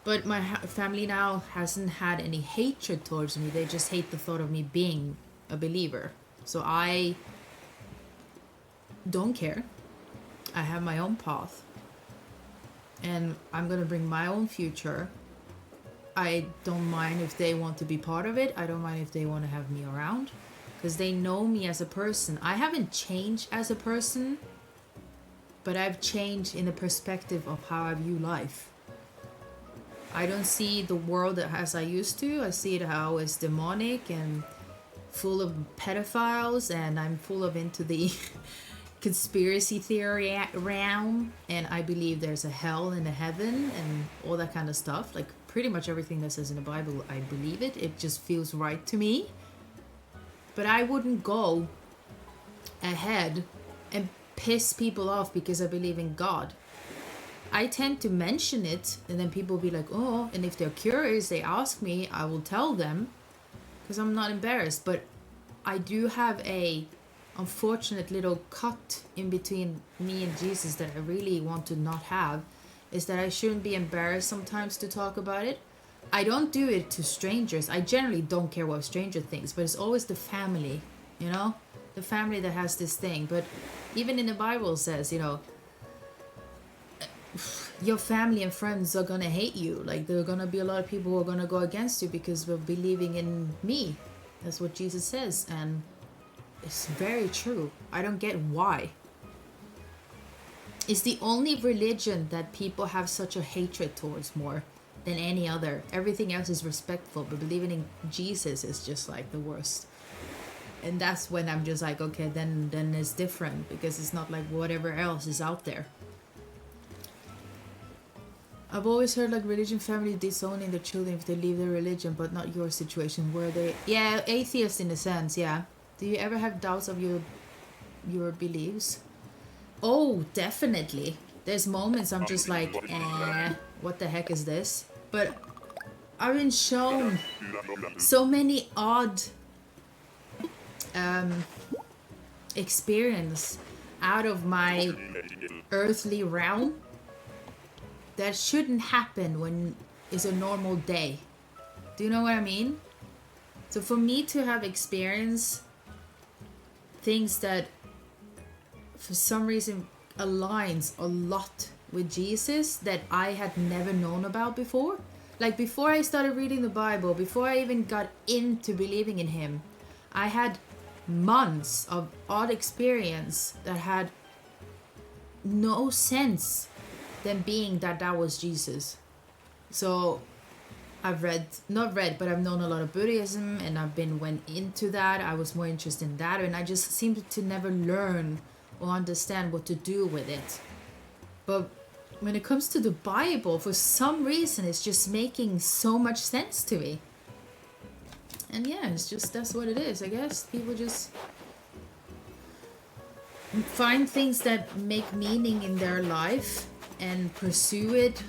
But my family now hasn't had any hatred towards me. They just hate the thought of me being a believer. So I don't care. I have my own path. And I'm gonna bring my own future. I don't mind if they want to be part of it. I don't mind if they want to have me around. Because they know me as a person. I haven't changed as a person. But I've changed in the perspective of how I view life. I don't see the world as I used to. I see it how it's demonic and full of pedophiles. And I'm full of into the conspiracy theory realm, and I believe there's a hell and a heaven and all that kind of stuff. Like pretty much everything that says in the Bible, I believe it. It just feels right to me. But I wouldn't go ahead and piss people off because I believe in God. I tend to mention it, and then people will be like, oh, and if they're curious, they ask me, I will tell them because I'm not embarrassed. But I do have a unfortunate little cut in between me and Jesus that I really want to not have, is that I shouldn't be embarrassed sometimes to talk about it. I don't do it to strangers. I generally don't care what a stranger thinks, but it's always the family, you know? The family that has this thing. But even in the Bible it says, you know, your family and friends are gonna hate you. Like there are gonna be a lot of people who are gonna go against you because we're believing in me. That's what Jesus says, and it's very true. I don't get why. It's the only religion that people have such a hatred towards more than any other. Everything else is respectful, but believing in Jesus is just like the worst. And that's when I'm just like, okay, then it's different, because it's not like whatever else is out there. I've always heard like religion family disowning their children if they leave their religion, but not your situation where they... Yeah, atheist in a sense, yeah. Do you ever have doubts of your beliefs? Oh, definitely. There's moments I'm just like, what the heck is this? But I've been shown so many odd experience out of my earthly realm that shouldn't happen when it's a normal day. Do you know what I mean? So for me to have experienced things that for some reason aligns a lot with Jesus that I had never known about before. Like before I started reading the Bible, before I even got into believing in him, I had months of odd experience that had no sense than being that was Jesus. So I've but I've known a lot of Buddhism, and I've went into that. I was more interested in that, and I just seemed to never learn or understand what to do with it. But when it comes to the Bible, for some reason, it's just making so much sense to me. And yeah, it's just, that's what it is, I guess. People just find things that make meaning in their life and pursue it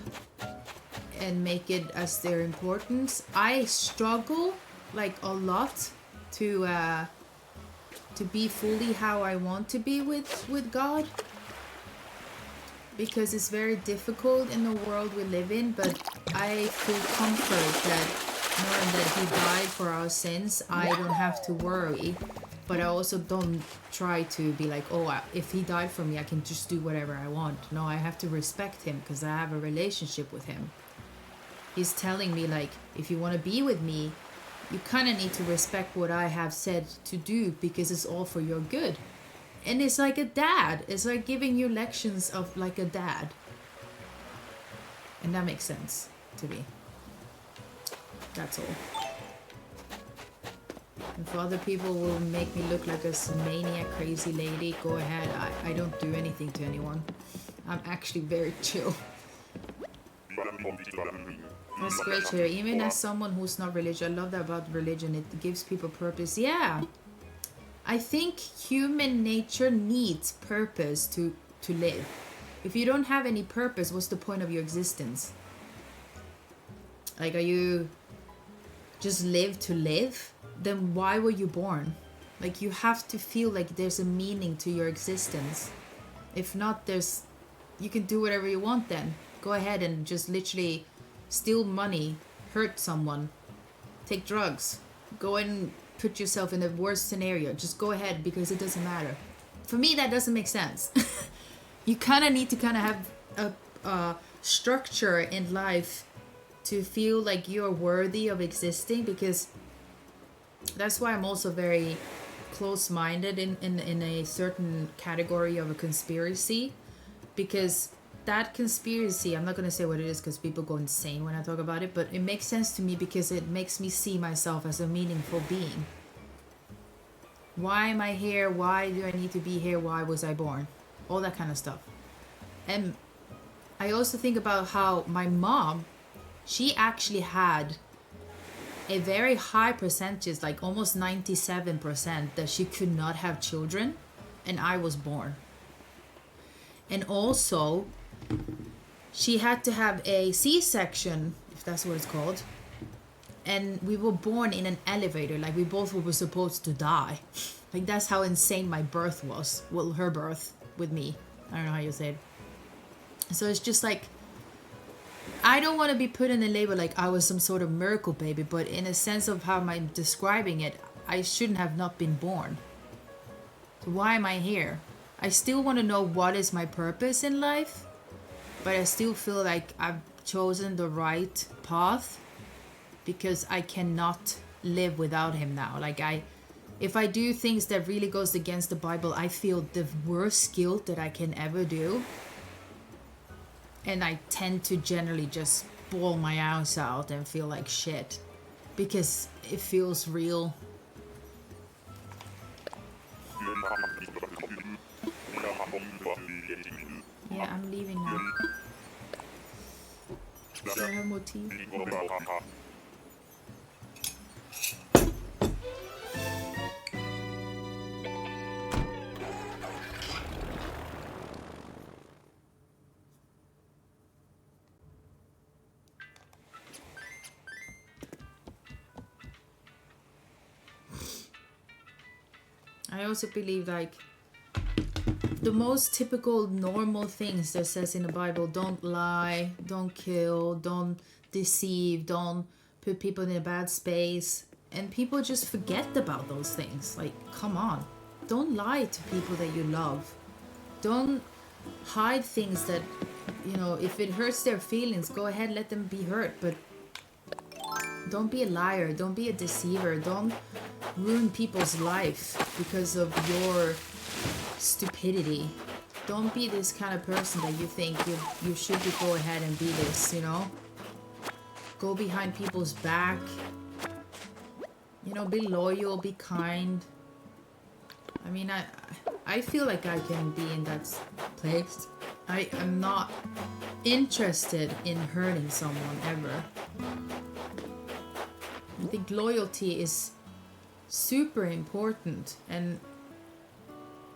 and make it as their importance. I struggle like a lot to be fully how I want to be with God, because it's very difficult in the world we live in. But I feel comfort that knowing that he died for our sins, I don't have to worry. But I also don't try to be like, oh, if he died for me, I can just do whatever I want. No, I have to respect him because I have a relationship with him. He's telling me, like, if you want to be with me, you kind of need to respect what I have said to do, because it's all for your good. And it's like a dad. It's like giving you lections of like a dad. And that makes sense to me. That's all. If other people will make me look like a maniac crazy lady, go ahead. I don't do anything to anyone. I'm actually very chill. That's great to hear. Even as someone who's not religious, I love that about religion. It gives people purpose. Yeah. I think human nature needs purpose to live. If you don't have any purpose, what's the point of your existence? Like, are you just live to live? Then why were you born? Like, you have to feel like there's a meaning to your existence. If not, you can do whatever you want then. Go ahead and just literally steal money, hurt someone, take drugs, go and put yourself in the worst scenario. Just go ahead because it doesn't matter. For me, that doesn't make sense. You kind of need to kind of have a structure in life to feel like you're worthy of existing, because that's why I'm also very close-minded in a certain category of a conspiracy, because that conspiracy, I'm not going to say what it is because people go insane when I talk about it, but it makes sense to me because it makes me see myself as a meaningful being. Why am I here? Why do I need to be here? Why was I born? All that kind of stuff. And I also think about how my mom, she actually had a very high percentage, like almost 97%, that she could not have children, and I was born. And also, she had to have a C-section, if that's what it's called, and we were born in an elevator, like we both were supposed to die. Like that's how insane my birth was. Well, her birth with me. I don't know how you say it. So it's just like, I don't want to be put in a label like I was some sort of miracle baby, but in a sense of how I'm describing it, I shouldn't have not been born. So why am I here? I still want to know what is my purpose in life, but I still feel like I've chosen the right path because I cannot live without him now. Like if I do things that really goes against the Bible, I feel the worst guilt that I can ever do. And I tend to generally just bawl my ass out and feel like shit because it feels real. Yeah, I'm leaving now. Do I have more tea? I also believe like the most typical normal things that says in the Bible, don't lie, don't kill, don't deceive, don't put people in a bad space, and people just forget about those things. Like, come on, don't lie to people that you love. Don't hide things that, you know, if it hurts their feelings, go ahead, let them be hurt, but don't be a liar, don't be a deceiver, don't ruin people's life because of your stupidity. Don't be this kind of person that you think you should go ahead and be this, you know? Go behind people's back. You know, be loyal, be kind. I mean, I feel like I can be in that place. I am not interested in hurting someone ever. I think loyalty is super important, and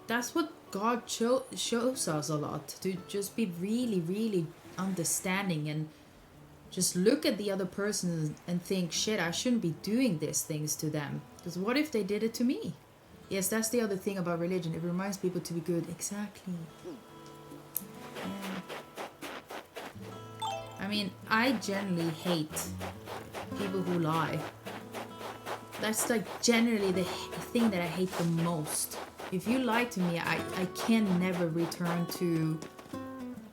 that's what God shows us a lot, to just be really, really understanding and just look at the other person and think, shit, I shouldn't be doing these things to them, because what if they did it to me? Yes, that's the other thing about religion. It reminds people to be good. Exactly. Yeah. I mean, I generally hate people who lie. That's like generally the thing that I hate the most. If you lie to me, I can never return to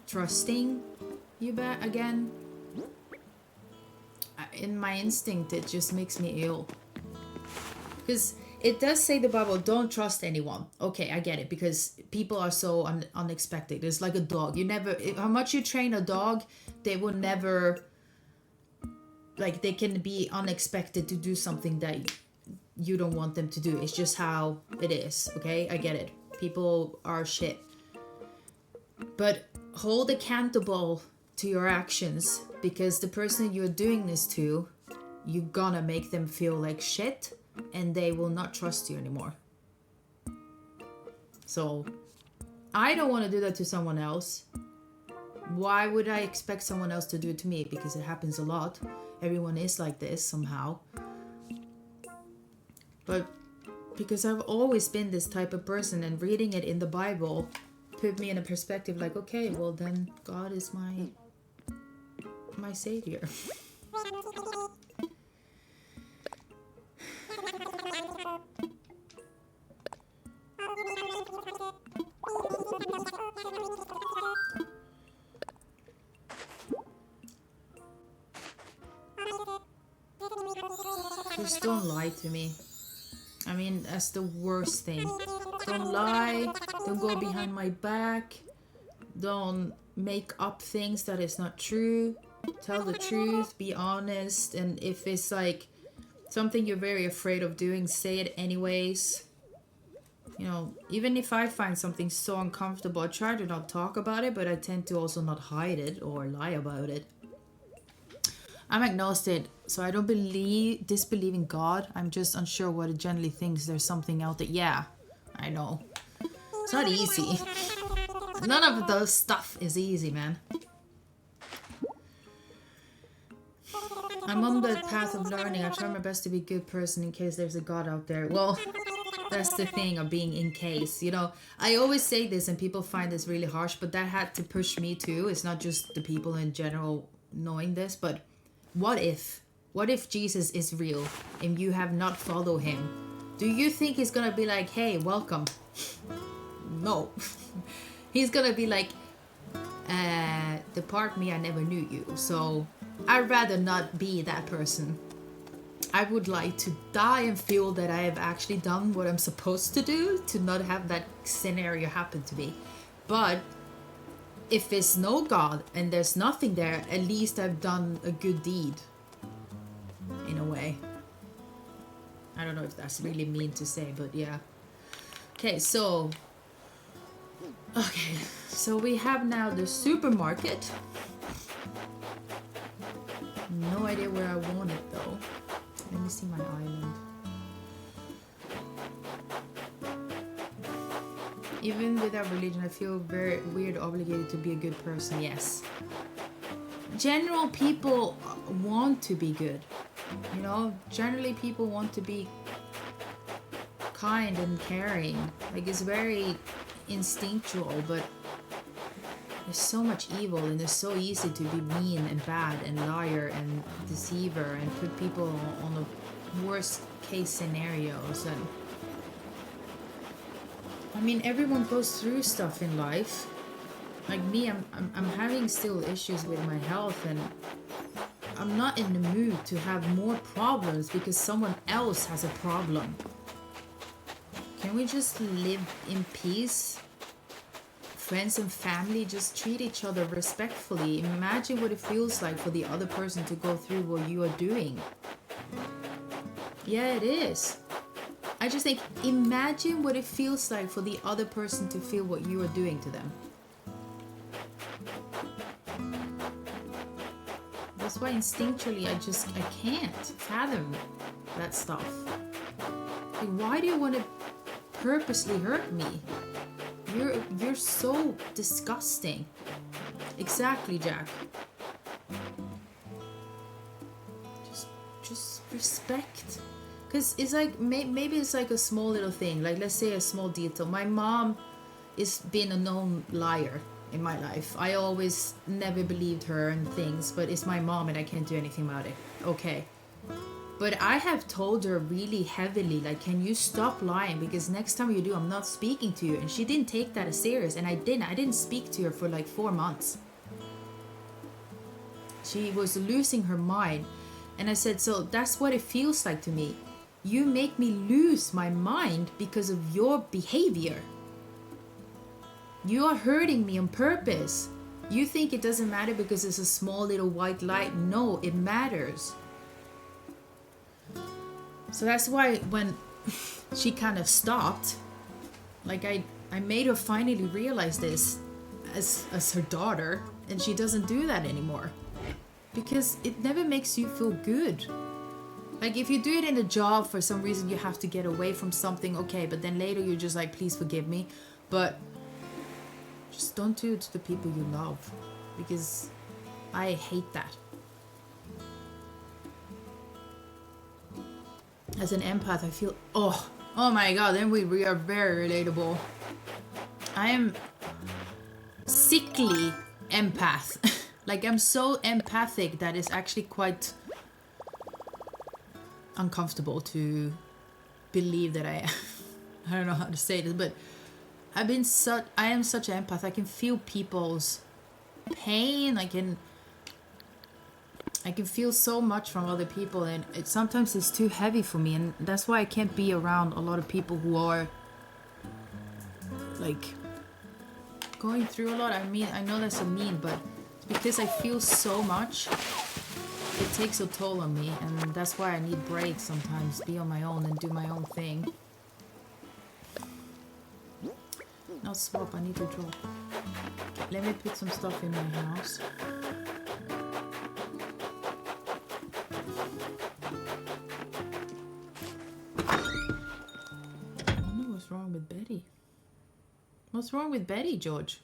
trusting you back again. In my instinct, it just makes me ill. Because it does say the Bible, don't trust anyone. Okay, I get it, because people are so unexpected. It's like a dog. You never, how much you train a dog, they will never, like, they can be unexpected to do something that you don't want them to do. It's just how it is, okay? I get it. People are shit. But hold accountable to your actions, because the person you're doing this to, you're gonna make them feel like shit, and they will not trust you anymore. So, I don't want to do that to someone else. Why would I expect someone else to do it to me? Because it happens a lot. Everyone is like this somehow. But because I've always been this type of person, and reading it in the Bible put me in a perspective like, okay, well then God is my savior. Just don't lie to me. I mean, that's the worst thing. Don't lie. Don't go behind my back. Don't make up things that is not true. Tell the truth. Be honest. And if it's like something you're very afraid of doing, say it anyways. You know, even if I find something so uncomfortable, I try to not talk about it, but I tend to also not hide it or lie about it. I'm agnostic, so I don't disbelieve in God. I'm just unsure what it generally thinks there's something out there. Yeah, I know. It's not easy. None of the stuff is easy, man. I'm on the path of learning. I try my best to be a good person in case there's a God out there. Well, that's the thing of being in case. You know, I always say this and people find this really harsh, but that had to push me too. It's not just the people in general knowing this, but what if? What if Jesus is real and you have not followed him? Do you think he's gonna be like, hey, welcome? No. He's gonna be like, depart me, I never knew you. So I'd rather not be that person. I would like to die and feel that I have actually done what I'm supposed to do to not have that scenario happen to me. But if there's no God and there's nothing there, at least I've done a good deed. In a way. I don't know if that's really mean to say, but yeah. Okay, so we have now the supermarket. No idea where I want it though. Let me see my island. Even without religion, I feel very weird, obligated to be a good person. Yes. General people want to be good. You know, generally people want to be kind and caring. Like, it's very instinctual, but there's so much evil and it's so easy to be mean and bad and liar and deceiver and put people on the worst case scenarios. And I mean, everyone goes through stuff in life. Like me, I'm having still issues with my health, and I'm not in the mood to have more problems because someone else has a problem. Can we just live in peace? Friends and family, just treat each other respectfully. Imagine what it feels like for the other person to go through what you are doing. Yeah, it is. I just think, imagine what it feels like for the other person to feel what you are doing to them. That's why instinctually I can't fathom that stuff. Like, why do you want to purposely hurt me? You're so disgusting. Exactly, Jack. Just respect. Because it's like, maybe it's like a small little thing. Like, let's say a small detail. My mom is been a known liar in my life. I always never believed her and things, but it's my mom and I can't do anything about it. Okay. But I have told her really heavily, like, can you stop lying? Because next time you do, I'm not speaking to you. And she didn't take that as serious. And I didn't speak to her for like 4 months. She was losing her mind. And I said, so that's what it feels like to me. You make me lose my mind because of your behavior. You are hurting me on purpose. You think it doesn't matter because it's a small little white light. No, it matters. So that's why when she kind of stopped, like I made her finally realize this as her daughter, and she doesn't do that anymore. Because it never makes you feel good. Like, if you do it in a job, for some reason you have to get away from something, okay, but then later you're just like, please forgive me. But just don't do it to the people you love, because I hate that. As an empath, I feel, oh my god, then we are very relatable. I am sickly empath. Like, I'm so empathic that it's actually quite uncomfortable to believe that I don't know how to say this, but I am such an empath. I can feel people's pain. I can feel so much from other people, and sometimes it's too heavy for me, and that's why I can't be around a lot of people who are like going through a lot. I mean, I know that's a mean, but it's because I feel so much. It takes a toll on me, and that's why I need breaks sometimes, be on my own and do my own thing. Not swap, I need to drop. Okay, let me put some stuff in my house. I wonder what's wrong with Betty. What's wrong with Betty, George?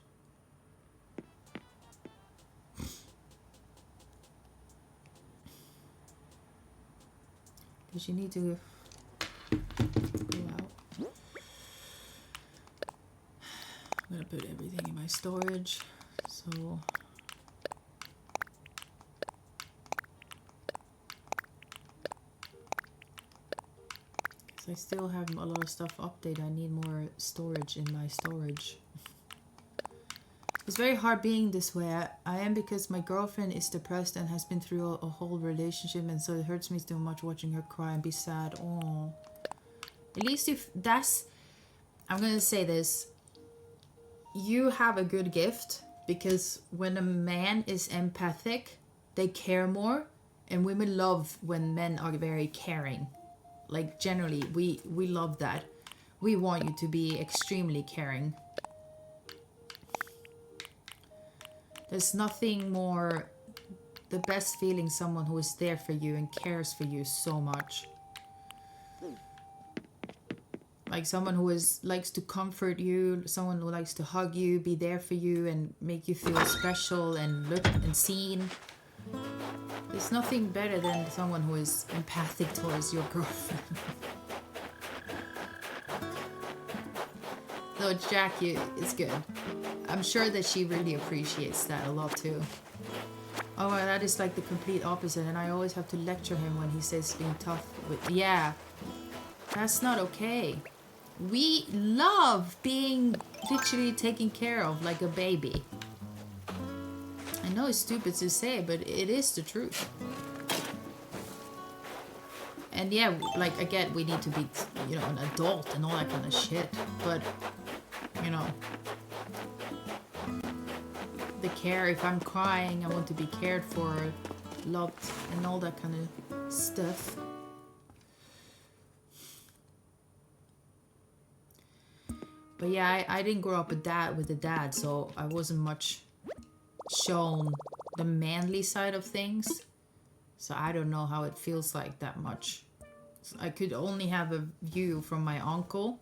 Does she need to go out? I'm gonna put everything in my storage. So I still have a lot of stuff updated. I need more storage in my storage. It's very hard being this way. I am because my girlfriend is depressed and has been through a whole relationship, and so it hurts me so much watching her cry and be sad. Oh, at least if that's, I'm gonna say this, you have a good gift, because when a man is empathic, they care more, and women love when men are very caring. Like generally, we love that. We want you to be extremely caring. There's nothing more, the best feeling, someone who is there for you and cares for you so much. Like someone who likes to comfort you, someone who likes to hug you, be there for you and make you feel special and look and seen. There's nothing better than someone who is empathic towards your girlfriend. No, Jack, it's good. I'm sure that she really appreciates that a lot too. Oh, that is like the complete opposite, and I always have to lecture him when he says being tough with... Yeah, that's not okay. We love being literally taken care of like a baby. I know it's stupid to say, but it is the truth. And yeah, like again, we need to be, you know, an adult and all that kind of shit. But, you know, the care, if I'm crying, I want to be cared for, loved, and all that kind of stuff. But yeah, I didn't grow up with a dad, so I wasn't much shown the manly side of things. So I don't know how it feels like that much. So I could only have a view from my uncles,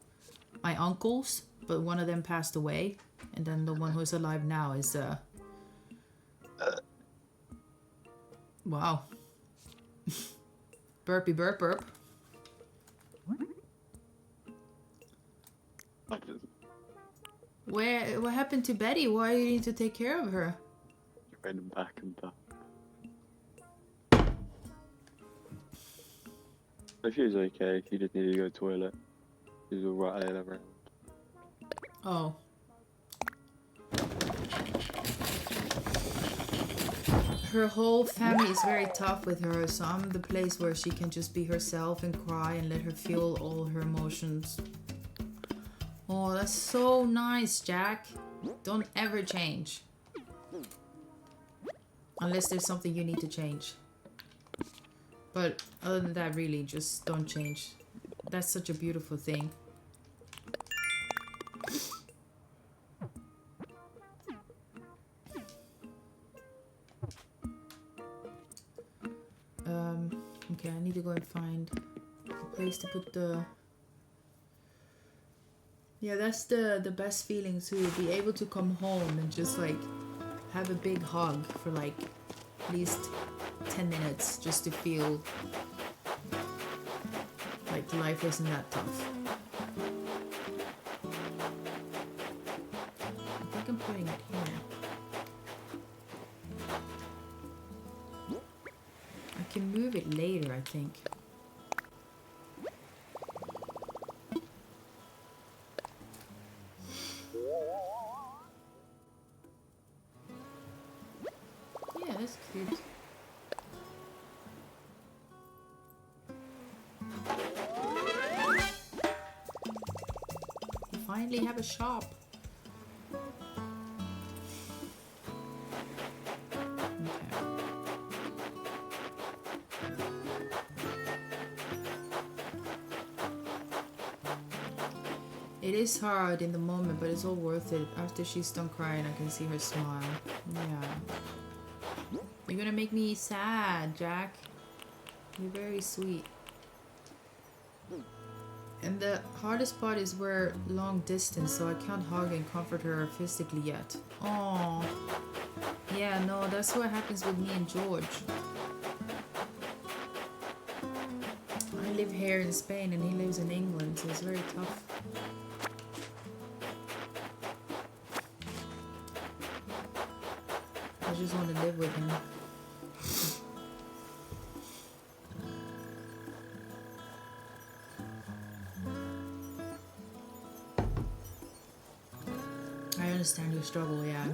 but one of them passed away, and then the one who's alive now is wow. Burpy burp burp. What happened to Betty? Why do you need to take care of her? Random back and back. If she was okay, she just needed to go to the toilet. She was all rattling around. Oh. Her whole family is very tough with her, so I'm the place where she can just be herself and cry and let her feel all her emotions. Oh, that's so nice, Jack. Don't ever change. Unless there's something you need to change. But other than that, really, just don't change. That's such a beautiful thing. Okay, I need to go and find a place to put the... Yeah, that's the best feeling too. Be able to come home and just like have a big hug for like at least 10 minutes just to feel like life isn't that tough. I think I'm putting it here. I can move it later, I think. finally have a shop. It is hard in the moment, but it's all worth it. After she's done crying, I can see her smile. Yeah. You're gonna make me sad, Jack. You're very sweet. And the hardest part is we're long distance, so I can't hug and comfort her physically yet. Oh, yeah, no, that's what happens with me and George. I live here in Spain and he lives in England, so it's very tough. I just want to live with him. I understand your struggle, yeah.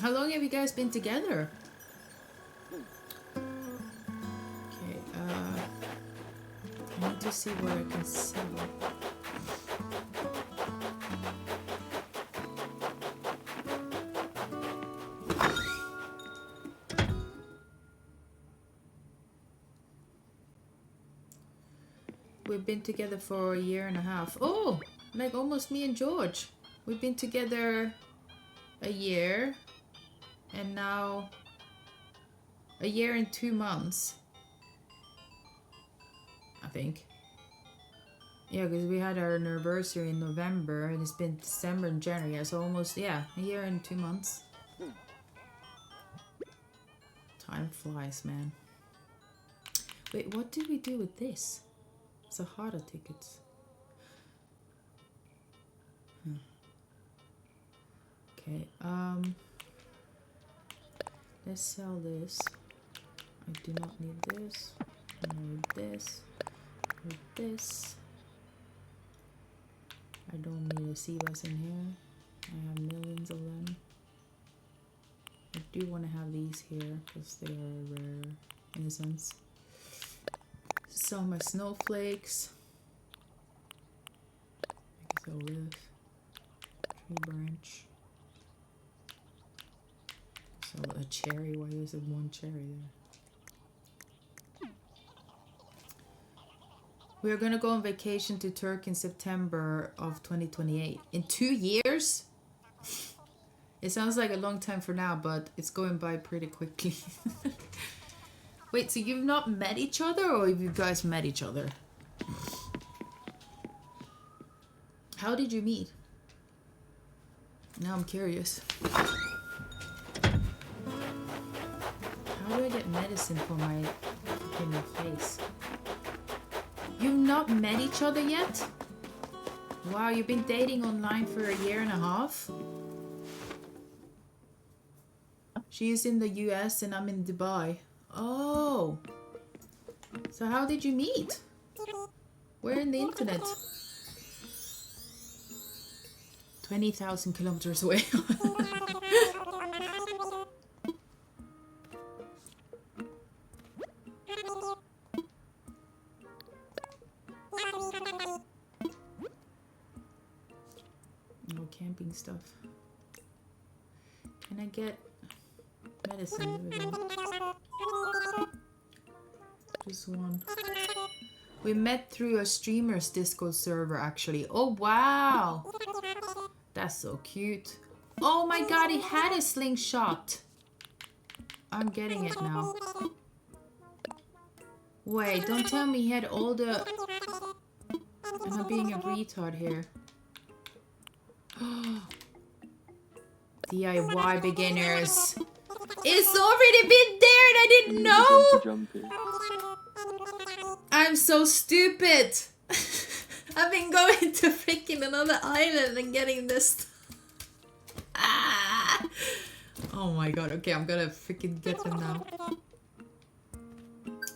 How long have you guys been together? Okay, I need to see where I can sell. We've been together for 1.5 years. Oh, like almost me and George. We've been together 1 year and now 1 year and 2 months, I think. Yeah, because we had our anniversary in November and it's been December and January, so almost, yeah, 1 year and 2 months. Time flies, man. Wait, what did we do with this? Sahara tickets. Okay, let's sell this. I do not need this. I need this. With this. I don't need a Seabass in here. I have millions of them. I do want to have these here because they are rare in a sense. Sell my snowflakes. I can sell this. Tree branch. Sell a cherry. Why is it one cherry there? We are gonna go on vacation to Turkey in September of 2028. In 2 years? It sounds like a long time for now, but it's going by pretty quickly. Wait, so you've not met each other, or have you guys met each other? How did you meet? Now I'm curious. How do I get medicine for my fucking face? You've not met each other yet? Wow, you've been dating online for 1.5 years? She's in the US and I'm in Dubai. Oh. So how did you meet? Where in the internet? 20,000 kilometers away. No camping stuff. Can I get medicine? There we go. Just one. We met through a streamer's Discord server actually. Oh wow! That's so cute. Oh my god, he had a slingshot! I'm getting it now. Wait, don't tell me he had all the... I'm not being a retard here. DIY beginners. It's already been there and I didn't know! Jumpy. I'm so stupid! I've been going to freaking another island and getting this. Ah! Oh my god, okay, I'm gonna freaking get them now.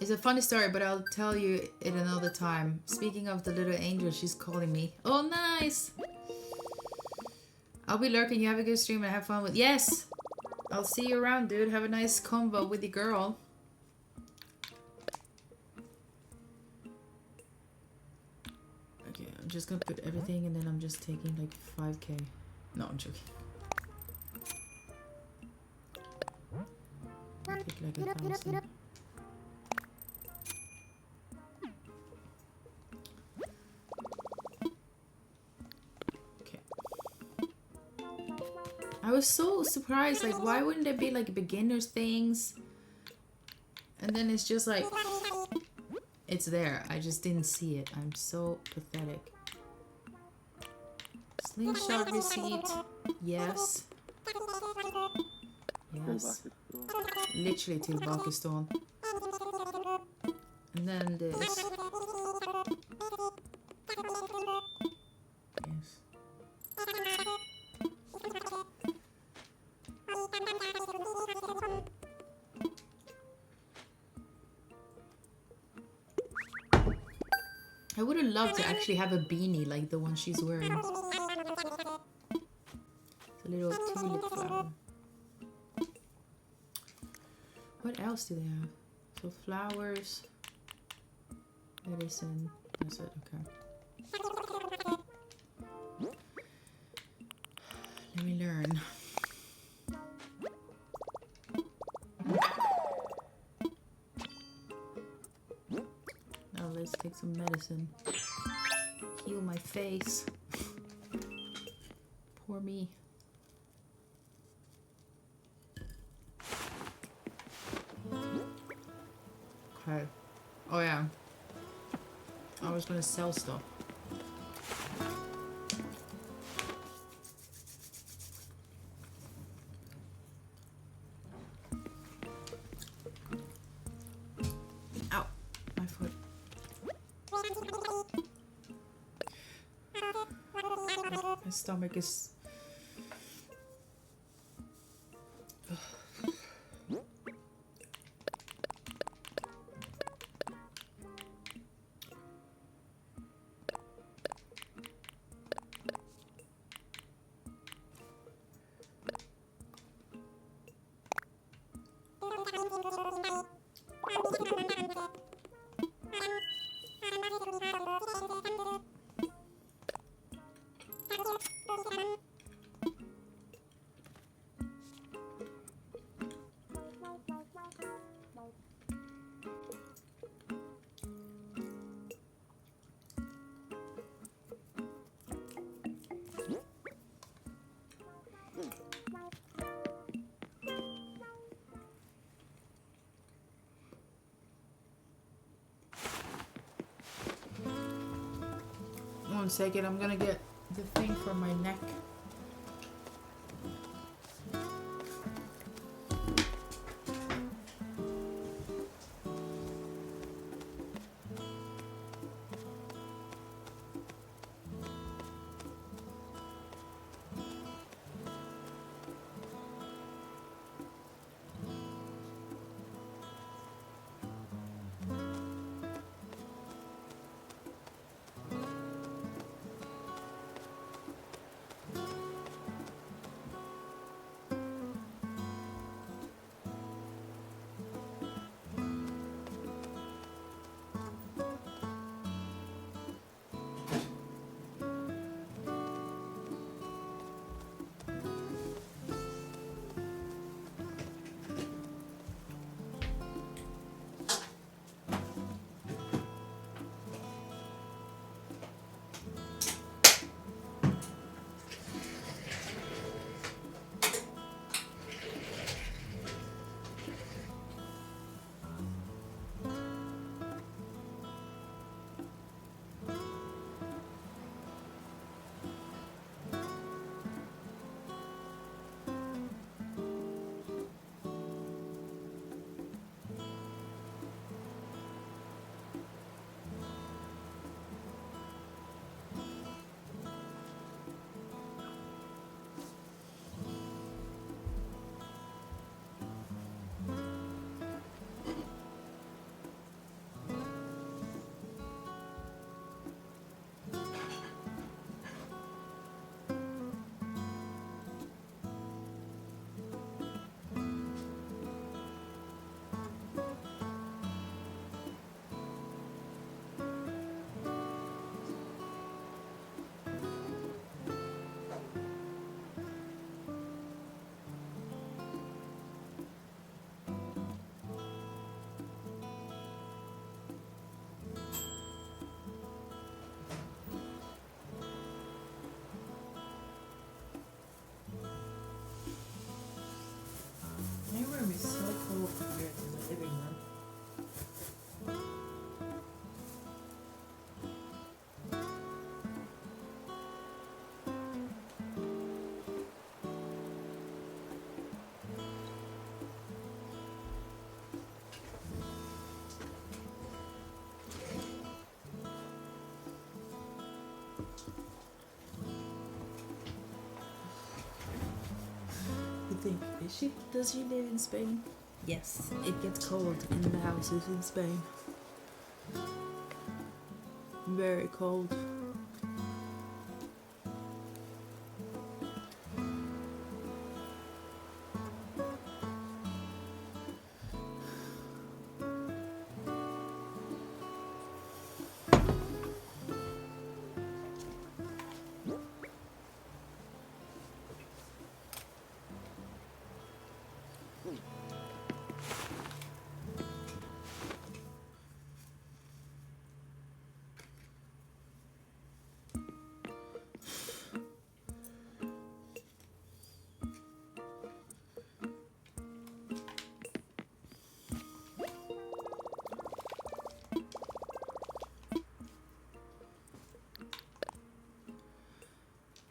It's a funny story, but I'll tell you it another time. Speaking of the little angel, she's calling me. Oh, nice! I'll be lurking. You have a good stream and have fun with... Yes! I'll see you around, dude. Have a nice combo with your girl. Okay, I'm just gonna put everything and then I'm just taking like 5k. No, I'm joking. I'll take like 1,000. Okay. I was so surprised, like why wouldn't there be like beginners things? And then it's just like it's there. I just didn't see it. I'm so pathetic. Slingshot receipt. Yes. Yes. Literally till Pakistan. And then this. Yes. I would have loved to actually have a beanie like the one she's wearing. It's a little tulip flower. What else do they have? So flowers, medicine, that's it, okay. Let me learn. Now let's take some medicine. Heal my face. Poor me. Okay. Oh yeah. I was gonna sell stuff. Ow. My foot. My stomach is... One second, I'm gonna get the thing for my neck. think, does she live in Spain? Yes, it gets cold in the houses in Spain. Very cold.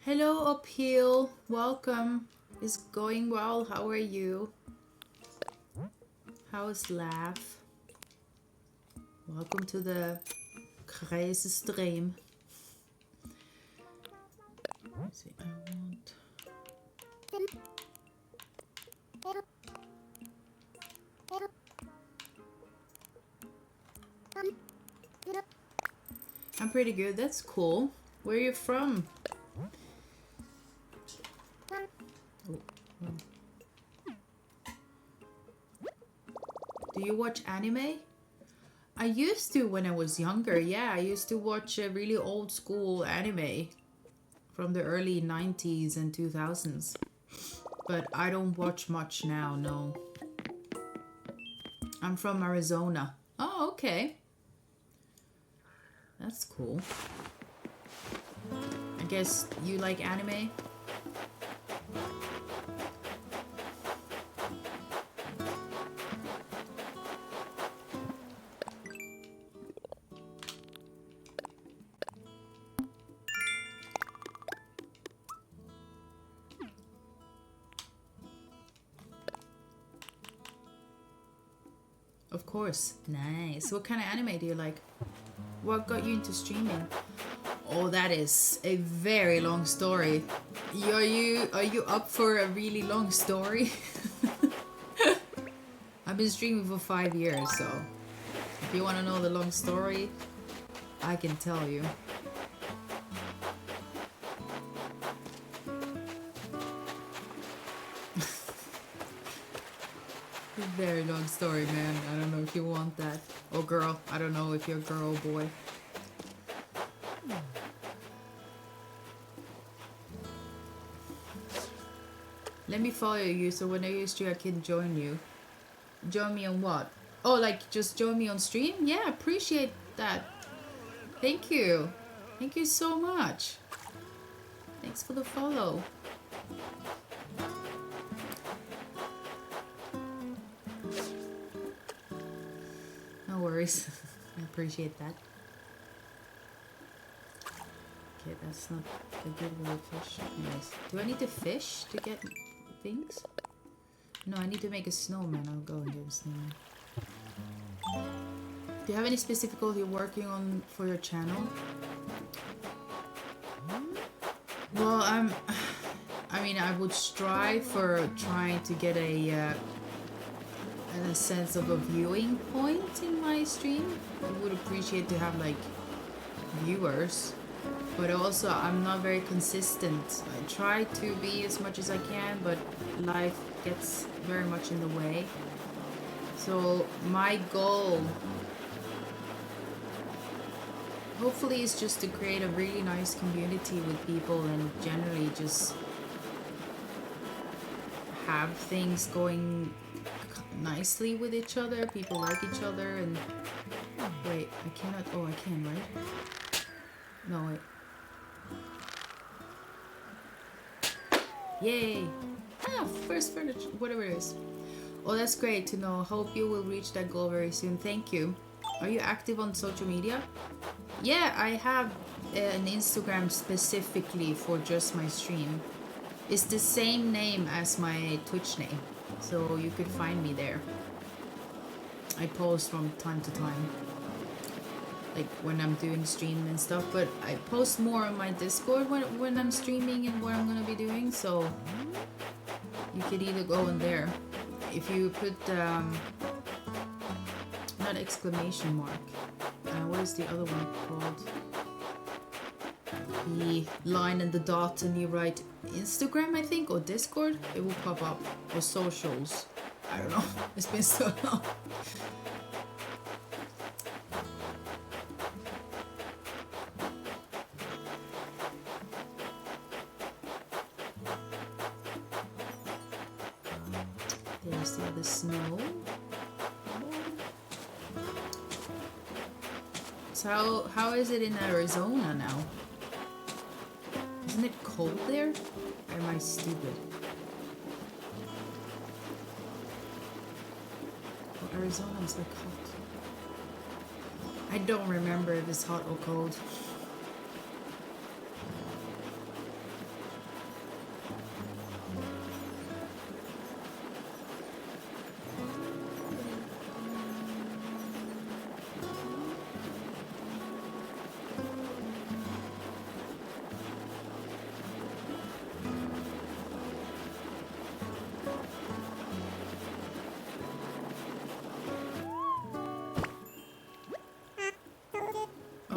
Hello, Uphill. Welcome. It's going well. How are you? How's Laugh? Welcome to the crazy stream. Let's see, I want. I'm pretty good. That's cool. Where are you from? Do you watch anime? I used to when I was younger. Yeah, I used to watch a really old school anime from the early 90s and 2000s. But I don't watch much now, no. I'm from Arizona. Oh, okay. That's cool. I guess you like anime? Of course. Nice. What kind of anime do you like? What got you into streaming? Oh, that is a very long story. Are you up for a really long story? I've been streaming for 5 years, so if you want to know the long story, I can tell you. Very long story, man. I don't know if you want that. Or girl. I don't know if you're a girl or boy. Let me follow you so when I used to I can join you. Join me on what? Oh, like just join me on stream? Yeah, appreciate that. Thank you. Thank you so much. Thanks for the follow. No worries. I appreciate that. Okay, that's not a good way to fish. Anyways, do I need to fish to get things? No, I need to make a snowman. I'll go and do a snowman. Do you have any specific goal you're working on for your channel? Well, I mean, I would strive for trying to get a sense of a viewing point in my stream. I would appreciate to have like viewers, but also I'm not very consistent. I try to be as much as I can, but life gets very much in the way. So my goal hopefully is just to create a really nice community with people and generally just have things going nicely with each other. People like each other and wait, I cannot. Oh, I can, right? No, wait. Yay! Ah, first furniture, whatever it is. Oh, that's great to know. Hope you will reach that goal very soon. Thank you. Are you active on social media? Yeah, I have an Instagram specifically for just my stream. It's the same name as my Twitch name, so you could find me there. I post from time to time, like when I'm doing stream and stuff, but I post more on my Discord when I'm streaming and what I'm gonna be doing, so You could either go in there. If you put not exclamation mark. What is the other one called? The line and the dot, and you write Instagram, I think, or Discord. It will pop up, or socials. I don't know. It's been so long. There's the other snow. So how is it in Arizona now? Isn't it cold there? Or am I stupid? Well, Arizona is like hot. I don't remember if it's hot or cold.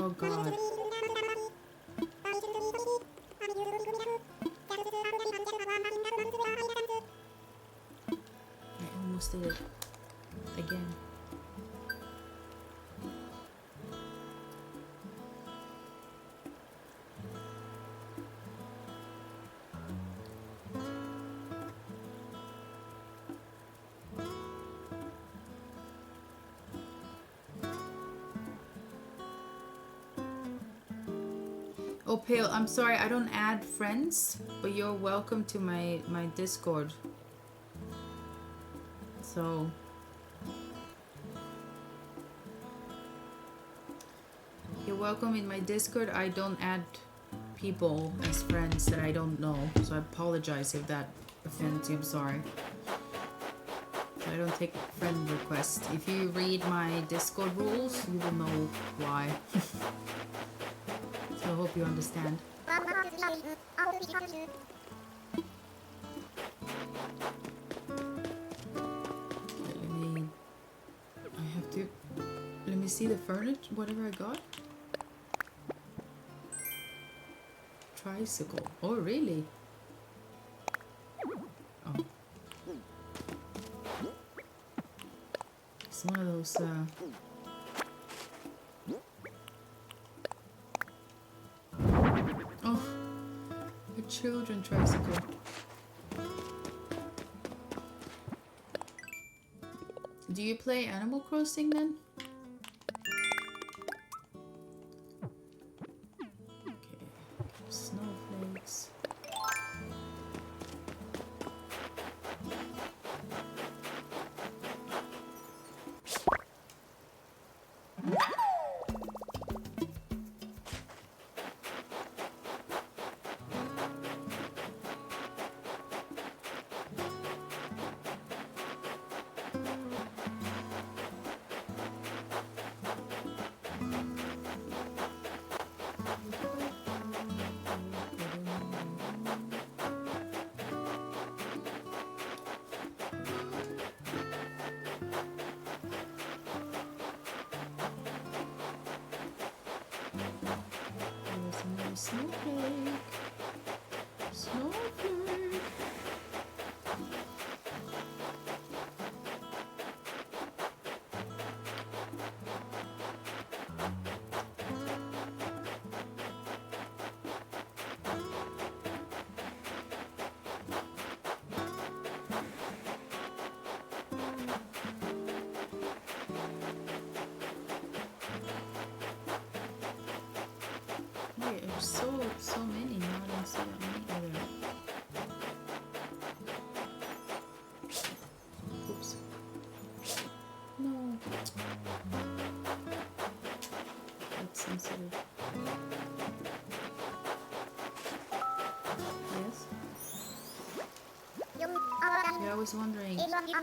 Oh god. I almost did it. Again. Oh, Pale, I'm sorry, I don't add friends, but you're welcome to my Discord. So... You're welcome in my Discord. I don't add people as friends that I don't know, so I apologize if that offends you, I'm sorry. So I don't take friend requests. If you read my Discord rules, you will know why. So I hope you understand. Let me see the furniture, whatever I got. Tricycle. Oh, really? Oh. It's one of those, Oh, a children tricycle. Do you play Animal Crossing then? Okay, snowflakes. Snowflake. Snowflake. Wait, there's so many now. I don't see that many other. Oops. No. That's sensitive. Yes? Yeah, I was wondering,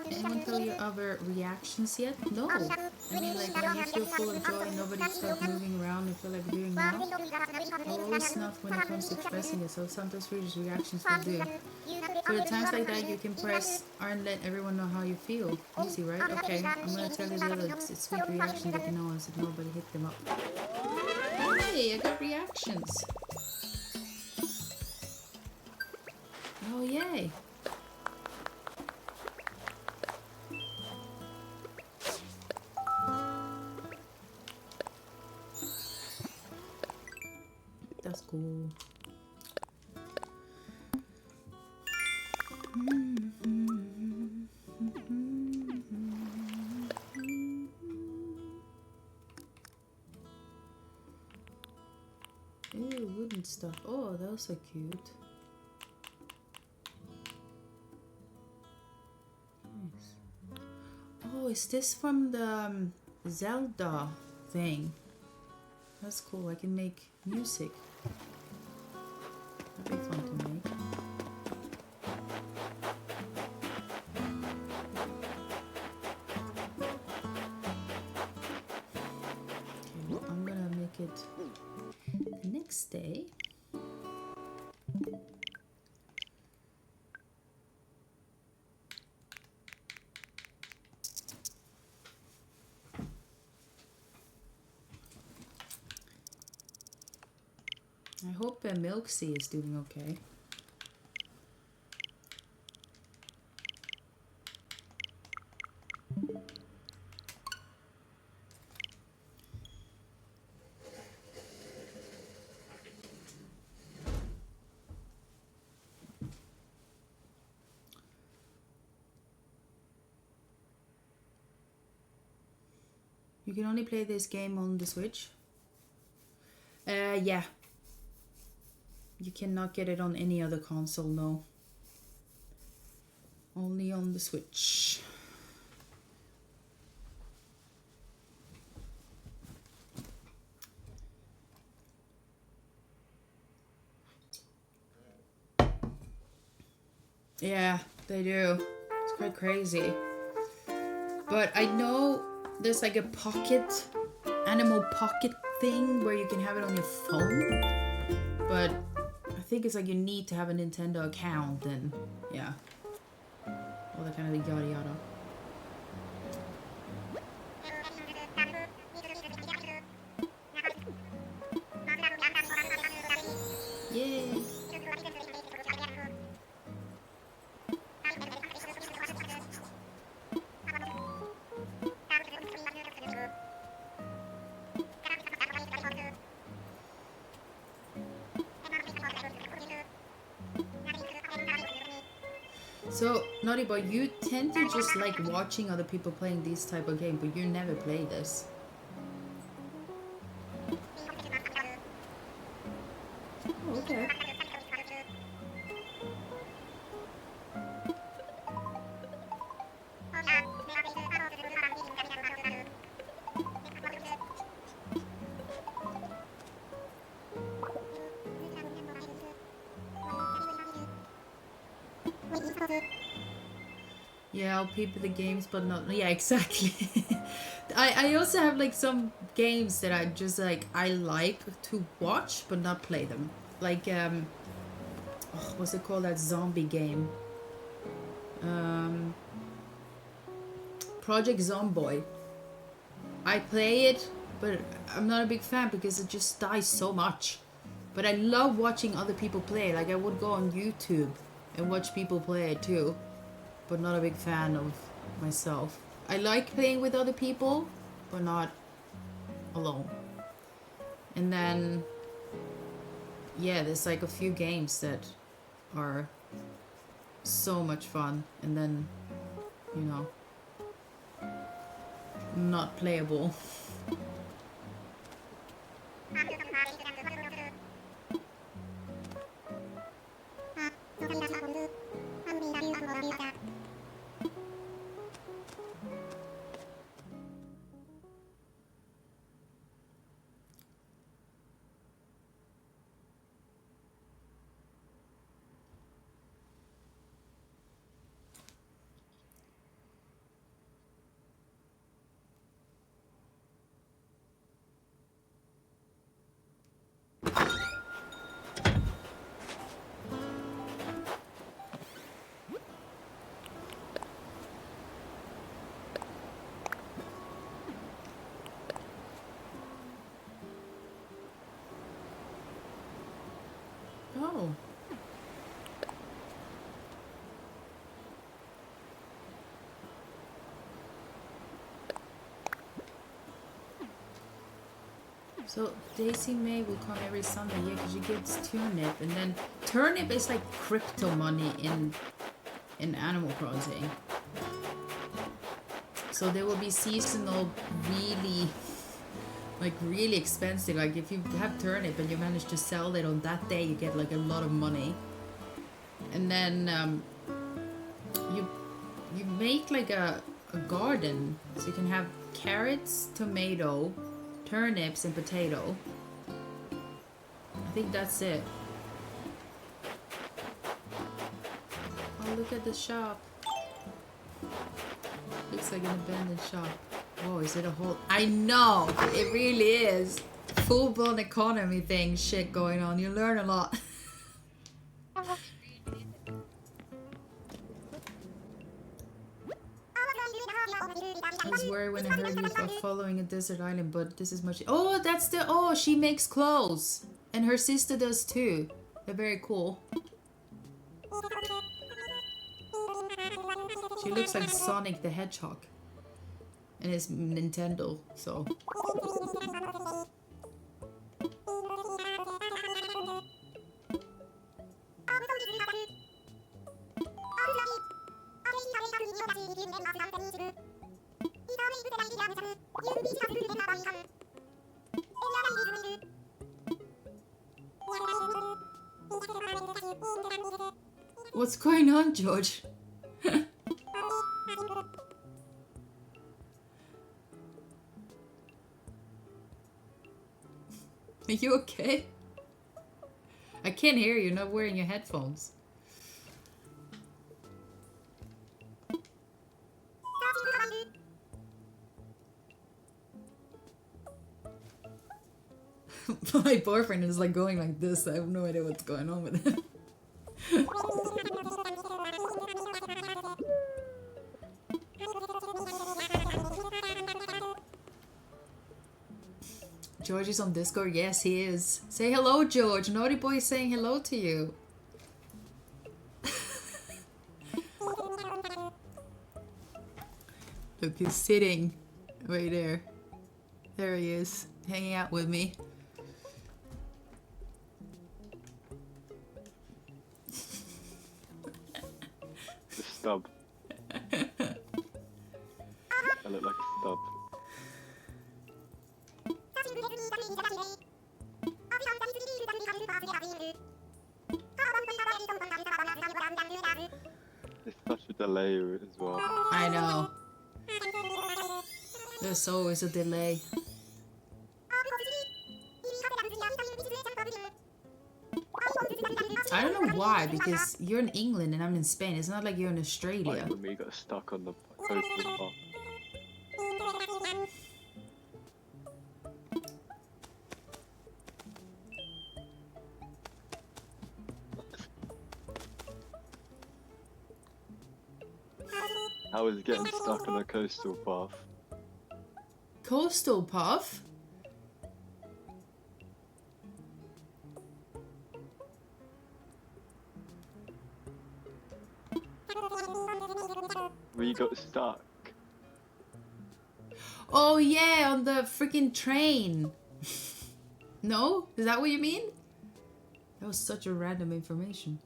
anyone tell you other reactions yet? No. I mean, like, when you feel full of joy, no nobody start moving around and feel like doing now. Always not when it comes to expressing it, so sometimes readers' reactions will do. For the times like that, you can press R and let everyone know how you feel. Easy, right? Okay, I'm gonna tell you the other sweet reaction that you know is if nobody hit them up. Hey, I got reactions. Oh, yay. That's cool. Ooh, wooden stuff. Oh, those are cute. Nice. Oh, is this from the Zelda thing? That's cool. I can make music. That'd be fun to make. Okay, well, I'm gonna make it the next day. I hope Milksy is doing okay. You can only play this game on the Switch. Yeah. You cannot get it on any other console, no. Only on the Switch. Yeah, they do. It's quite crazy. But I know there's like a pocket, animal pocket thing where you can have it on your phone. But I think it's like you need to have a Nintendo account and yeah. All that kind of yada yada. Yay! So, Naughty Boy, you tend to just like watching other people playing these type of games, but you never play this. Oh, okay. Yeah, I'll pay for the games, but not. Yeah, exactly. I also have like some games that I just like I like to watch but not play them. Like what's it called, that zombie game? Project Zomboid. I play it, but I'm not a big fan because it just dies so much. But I love watching other people play. Like I would go on YouTube and watch people play it too. But not a big fan of myself. I like playing with other people, but not alone. And then, yeah, there's like a few games that are so much fun, and then, you know, not playable. Oh. So Daisy May will come every Sunday, yeah, because she gets turnip, and then turnip is like crypto money in Animal Crossing. So there will be seasonal, really expensive. Like if you have turnip and you manage to sell it on that day, you get like a lot of money. And then you make like a garden, so you can have carrots, tomato, turnips, and potato. I think that's it. Oh, look at the shop. Looks like an abandoned shop. Oh, is it a whole... I know! It really is. Full-blown economy thing shit going on. You learn a lot. I was worried when I heard you were following a desert island, but this is much... Oh, that's the... Oh, she makes clothes. And her sister does too. They're very cool. She looks like Sonic the Hedgehog. And it's Nintendo, so... What's going on, George? Are you okay? I can't hear you, not wearing your headphones. My boyfriend is like going like this. I have no idea what's going on with him. George is on Discord. Yes, he is. Say hello, George. Naughty Boy is saying hello to you. Look, he's sitting right there. There he is, hanging out with me. The stub. I look like a stub. It's such a delay as well. I know. There's always a delay. I don't know why, because you're in England and I'm in Spain. It's not like you're in Australia. Like when we got stuck on the coastal path. I was getting stuck on a coastal path. Coastal Puff? We got stuck. Oh yeah, on the freaking train. No? Is that what you mean? That was such a random information.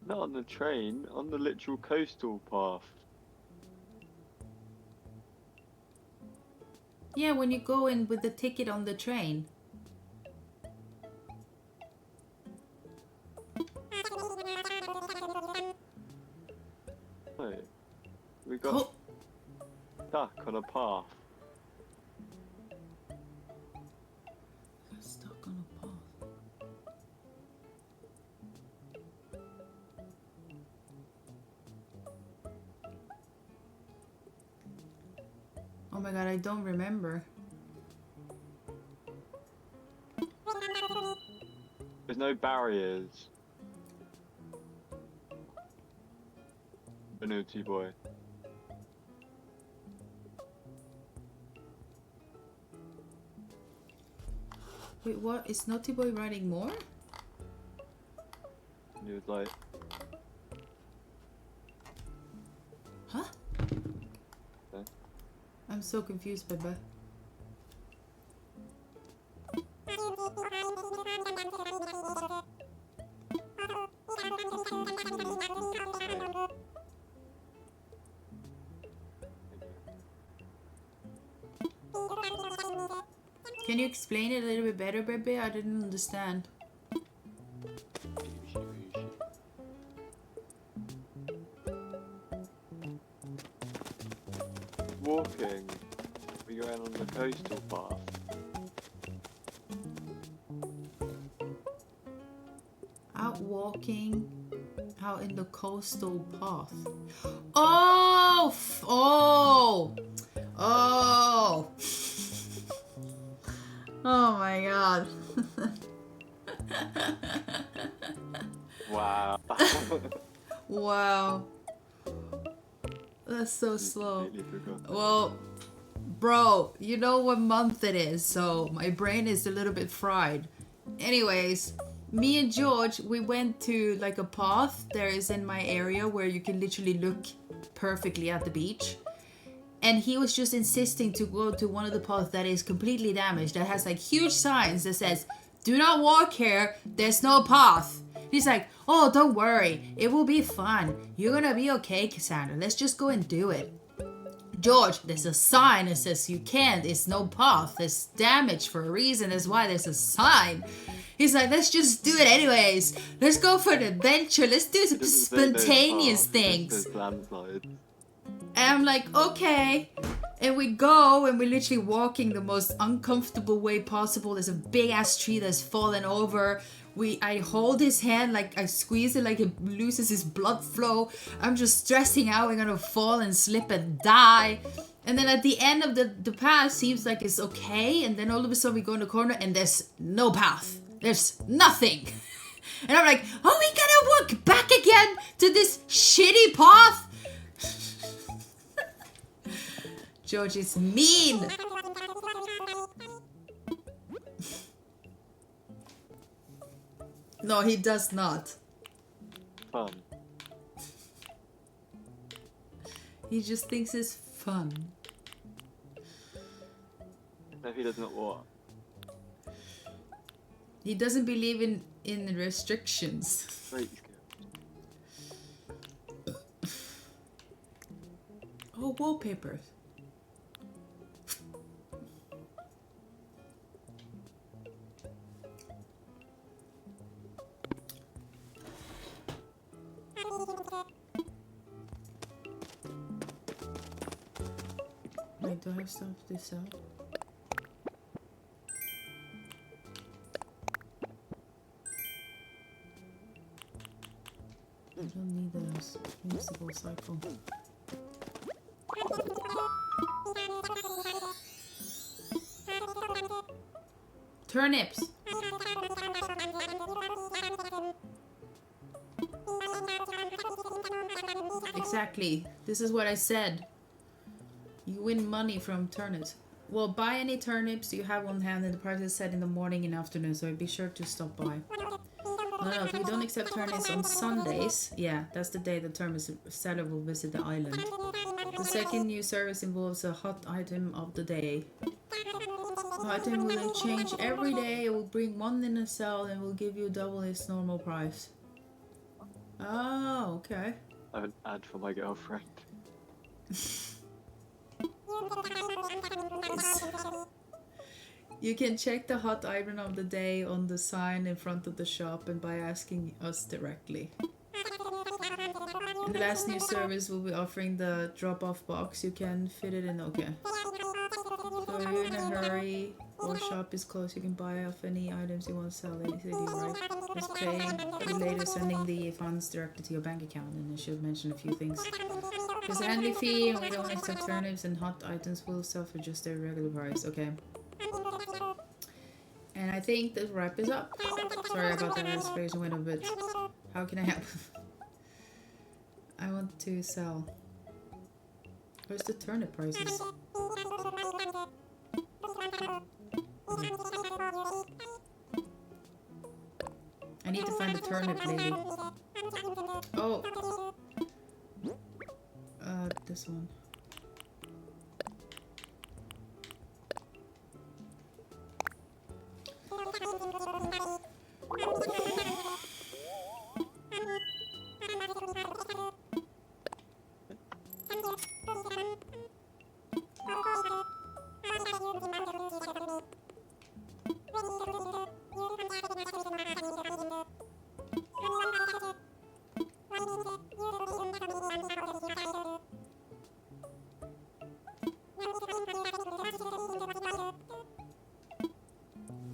Not on the train, on the literal coastal path. Yeah, when you go in with the ticket on the train. No. We got stuck on a path. Stuck on a path. Oh my god, I don't remember. There's no barriers. Naughty boy. Wait, what? Is Naughty Boy writing more? And he was like, Huh? Okay. I'm so confused, Bebe. Can you explain it a little bit better, Bebe? I didn't understand. walking. We're going on the coastal path. Out walking, out in the coastal path. Oh! Oh! Oh! Oh my god. Wow. Wow. That's so slow. Completely forgot. Well, bro, you know what month it is, so my brain is a little bit fried. Anyways, me and George, we went to like a path there is in my area where you can literally look perfectly at the beach. And he was just insisting to go to one of the paths that is completely damaged, that has like huge signs that says, "Do not walk here, there's no path." He's like, "Oh, don't worry, it will be fun. You're gonna be okay, Cassandra. Let's just go and do it." George, there's a sign that says you can't, it's no path, it's damaged for a reason, that's why there's a sign. He's like, "Let's just do it anyways. Let's go for an adventure, let's do some It doesn't say no spontaneous path, it just things." says landslides. And I'm like, okay. And we go and we're literally walking the most uncomfortable way possible. There's a big ass tree that's fallen over. I hold his hand, like I squeeze it like it loses his blood flow. I'm just stressing out we're gonna fall and slip and die. And then at the end of the path seems like it's okay. And then all of a sudden we go in the corner and there's no path. There's nothing. And I'm like, are we gonna walk back again to this shitty path? George is mean. No, he does not. Fun. He just thinks it's fun. No, he does not what? He doesn't believe in restrictions. Very scared. Oh, wallpapers. Wait, do I have stuff to sell? I don't need those. Municipal cycle. Turnips! Exactly. This is what I said. You win money from turnips. Well, buy any turnips you have on hand, and the price is set in the morning and afternoon, so be sure to stop by. No, if you don't accept turnips on Sundays, yeah, that's the day the turnip seller will visit the island. The second new service involves a hot item of the day. The item will change every day. It will bring one in a cell and will give you double its normal price. Oh, okay. I have an ad for my girlfriend. You can check the hot item of the day on the sign in front of the shop and by asking us directly. And the last new service will be offering the drop-off box. You can fit it in. Okay. So if you're in a hurry or shop is closed, you can buy off any items you want to sell. They right? Just paying you later, sending the funds directly to your bank account. And I should mention a few things. There's a handling fee, and we don't accept turnips, and hot items will sell for just their regular price. Okay. And I think the wrap is up. Sorry about that reservation went a bit. How can I help? I want to sell. Where's the turnip prices? need to find the turnip lady. Oh. This one.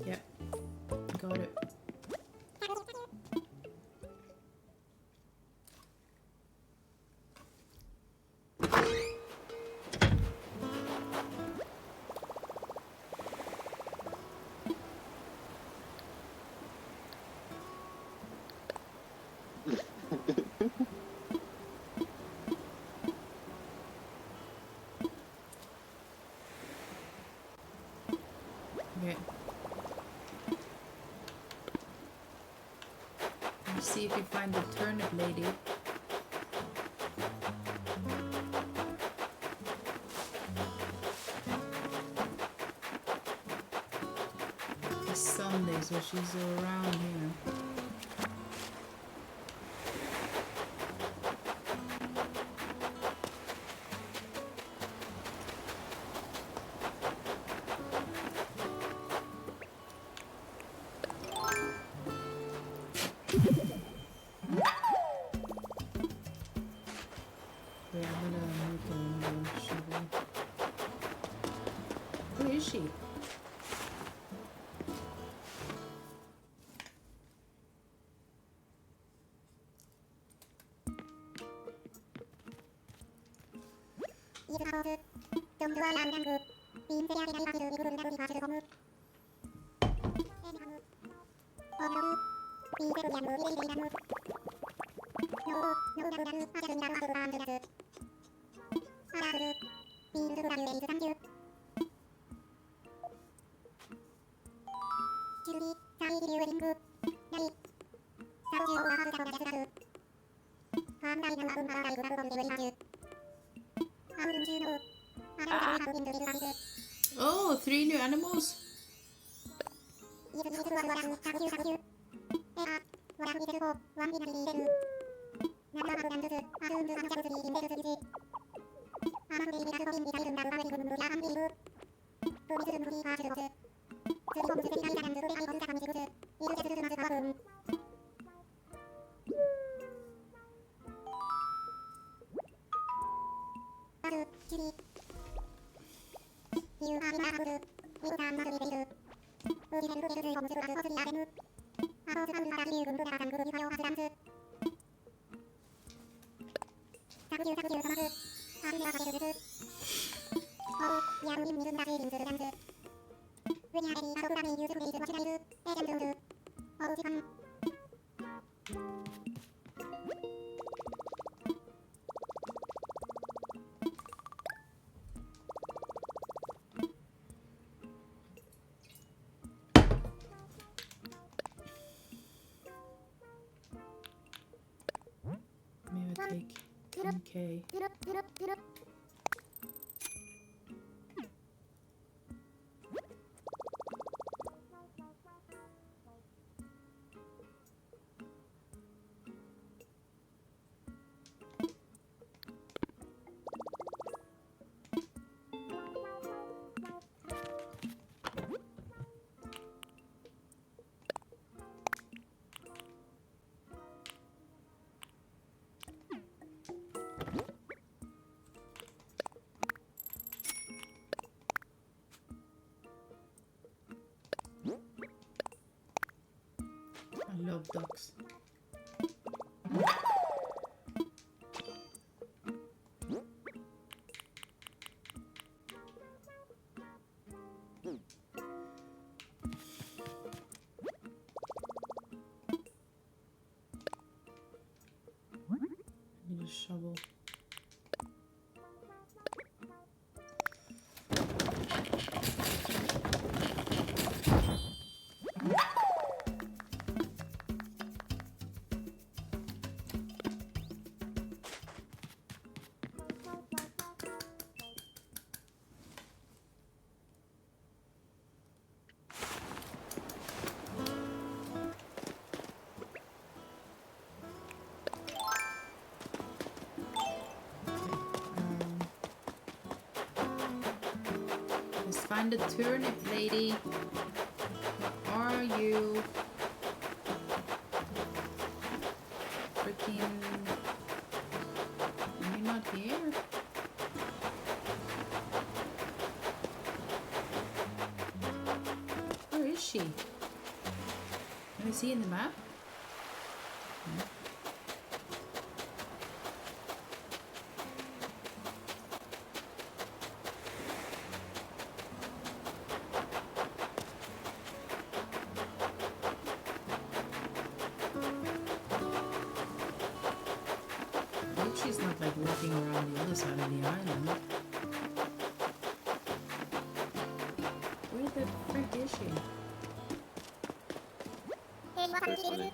Yep, got it. Okay. Let's see if you find the turnip lady. It's Sunday, so she's around here. Wait, I'm gonna make another shovel. Who is she? Oh, 3 new animals. Maybe I'll take 10k. I love ducks. I need a shovel. Let's find the turnip lady. Where are you? Freaking. Are you not here? Where is she? Can I see in the map? No. I hope she's not like walking around the other side of the island. Where the frick is she? So funny.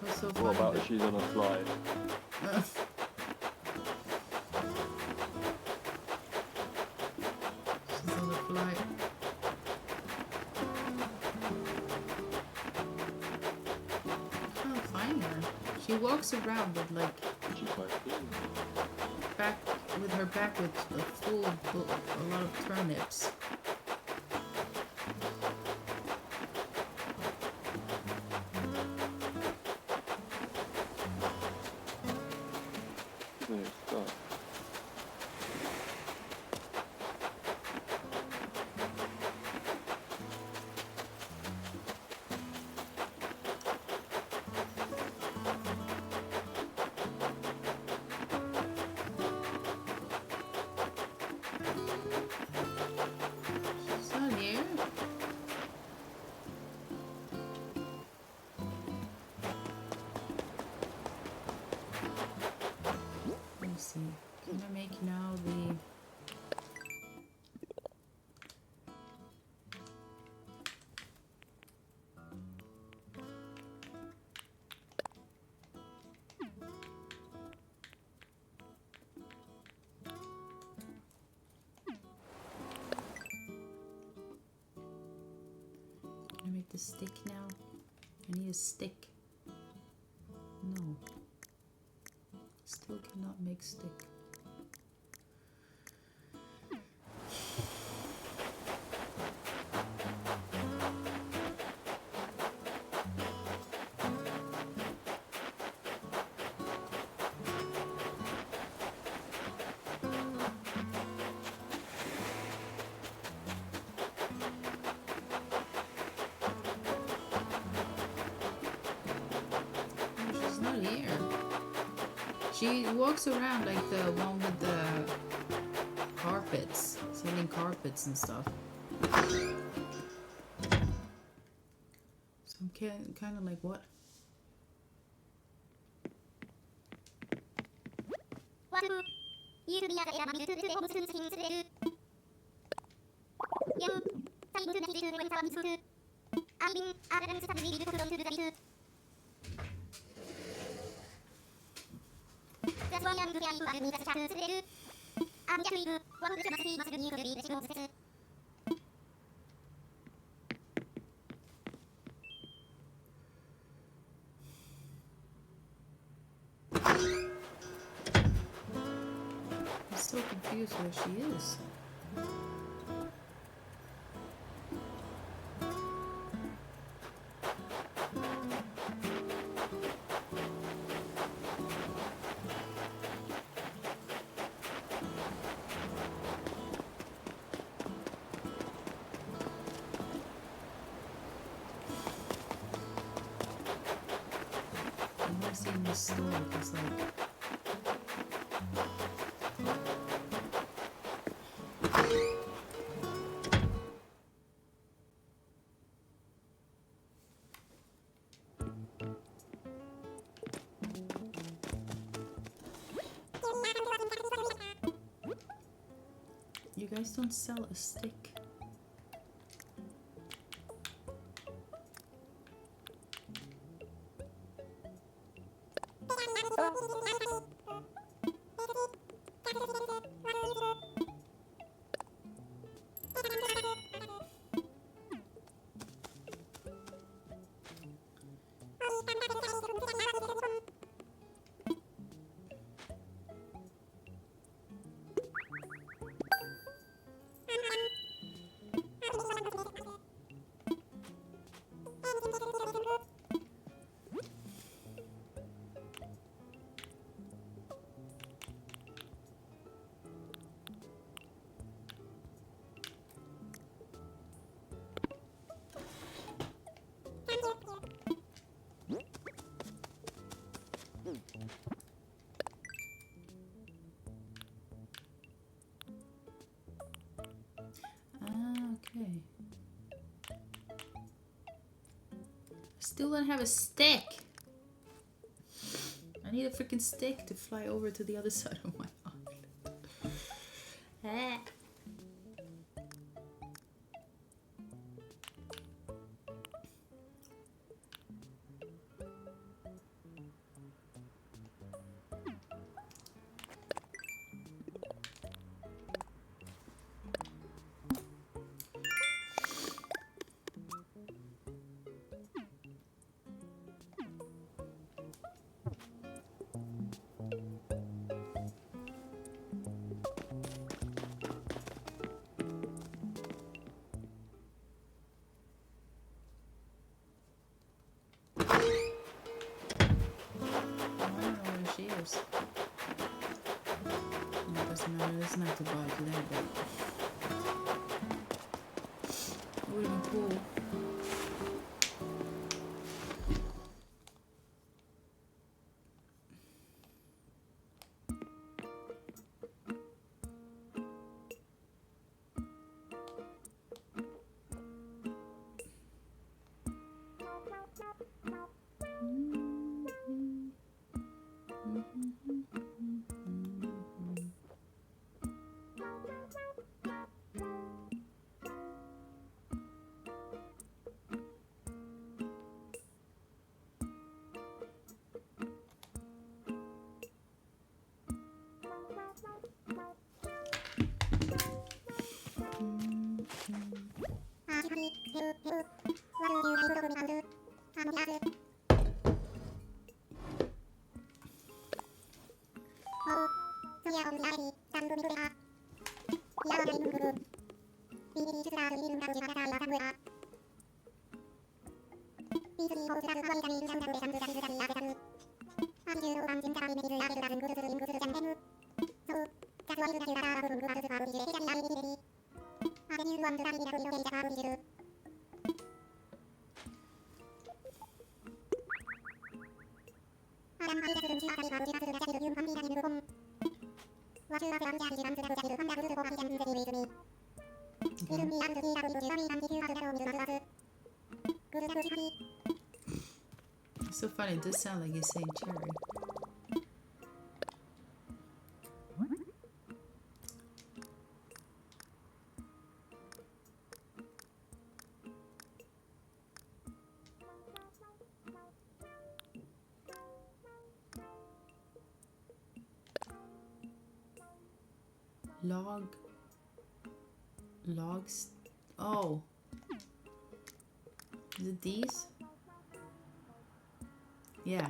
What's so What funny? about if she's on a flight? She's on the flight. I can't find her. She walks around with like She's quite cute. back with her back with a a lot of turnips. No, stop. She's not here. Let me see. Can I make now the Can I make the stick now? I need a stick. No. Still cannot make stick. Oh, she's not here. She walks around like the one with the carpets, selling carpets and stuff. So I'm kind of like, what? I'm so confused where she is. I'm not seeing this store. It's like. You guys don't sell a stick. Okay. Still don't have a stick. I need a freaking stick to fly over to the other side of my island. Ah. Cheers. No, doesn't matter. It's not too bad to that, but it would have been cool. It's so funny, it does sound like he's saying cherry. Logs. Oh. Is it these? Yeah.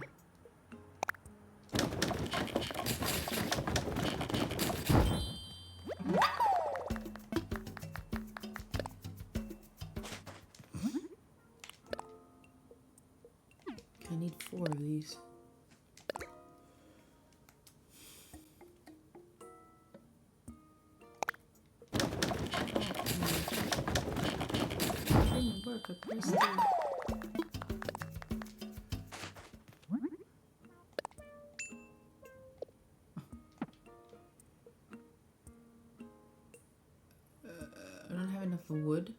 I need 4 of these. Didn't work. I pressed it. I don't have enough wood.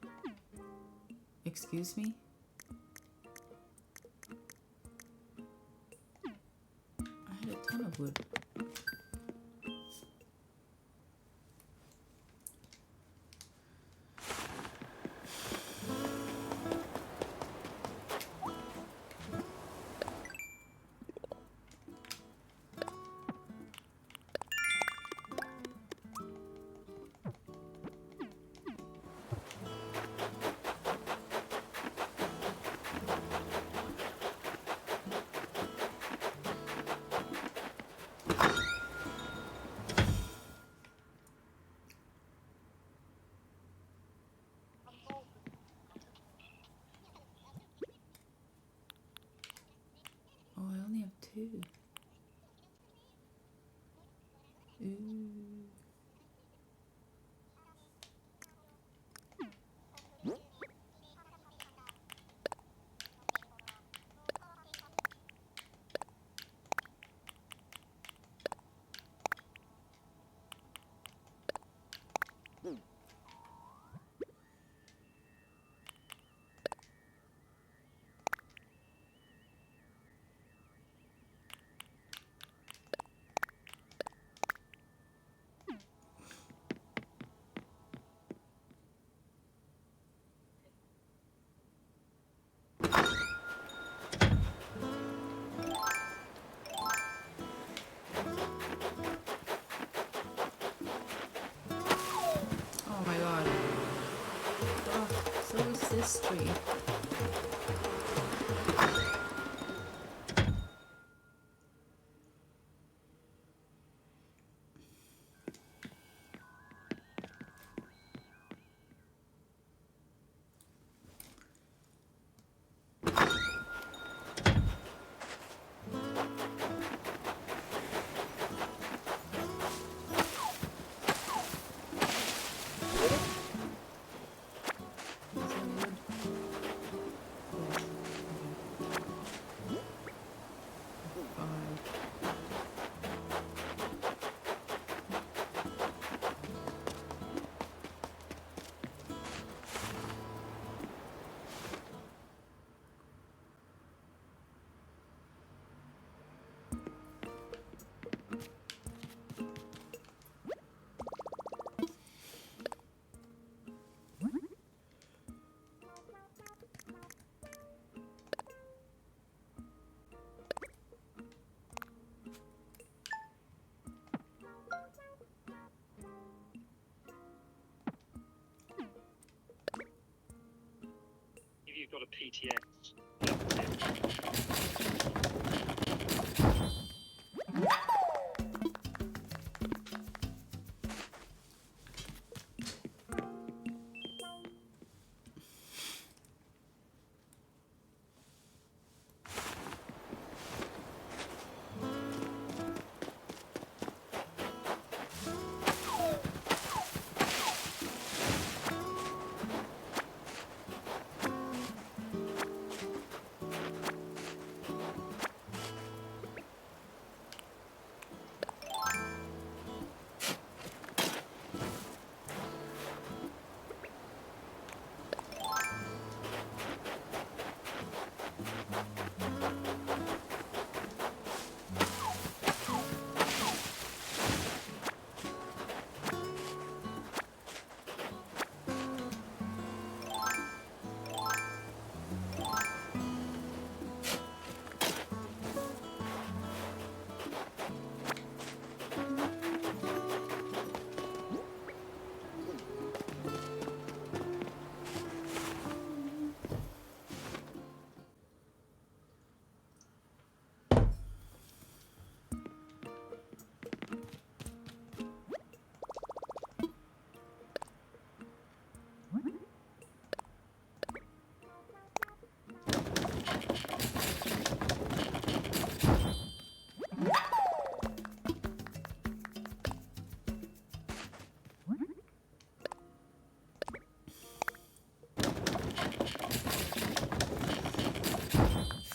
Excuse me? I had a ton of wood. too. Ooh. Oh my god. Oh, so is this tree. Is that wood? Yes. Five. If you've got a PTX.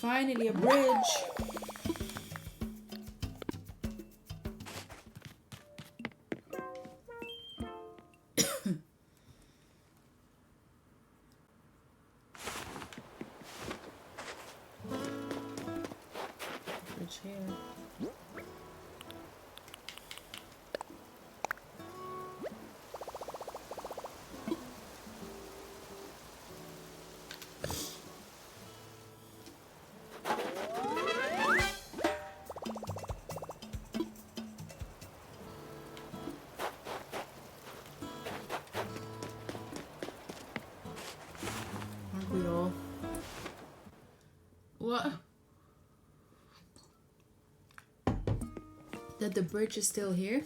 Finally, a bridge. Bridge here. Aren't we all? What? That the bridge is still here?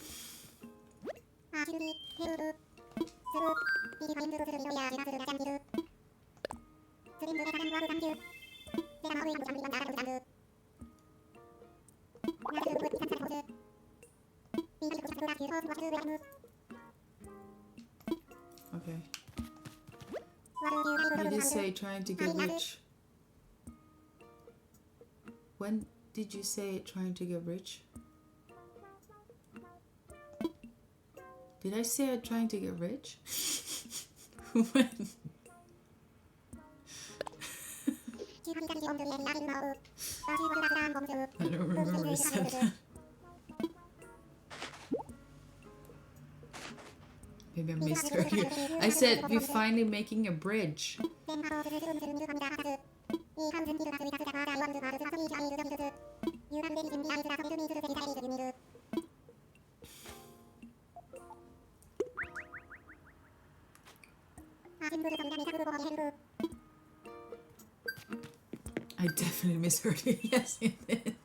Okay. You did say trying to get rich. When did you say trying to get rich? Did I say I'm trying to get rich? When? I don't remember I said that. Maybe I misheard you. I said we're finally making a bridge. I definitely misheard you. Yes, you did.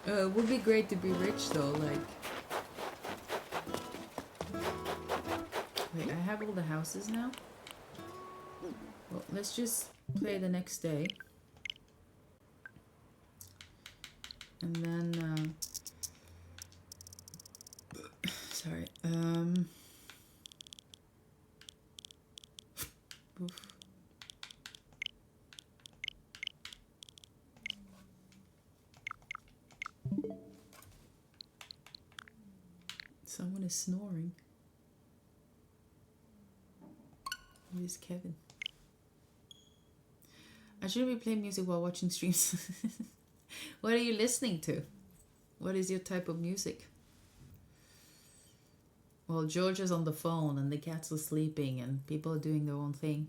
It would be great to be rich though, like... Wait, I have all the houses now? Well, let's just play the next day. And then, sorry, oof. Someone is snoring. Who is Kevin? I shouldn't be playing music while watching streams. What are you listening to? What is your type of music? Well, George is on the phone and the cats are sleeping and people are doing their own thing.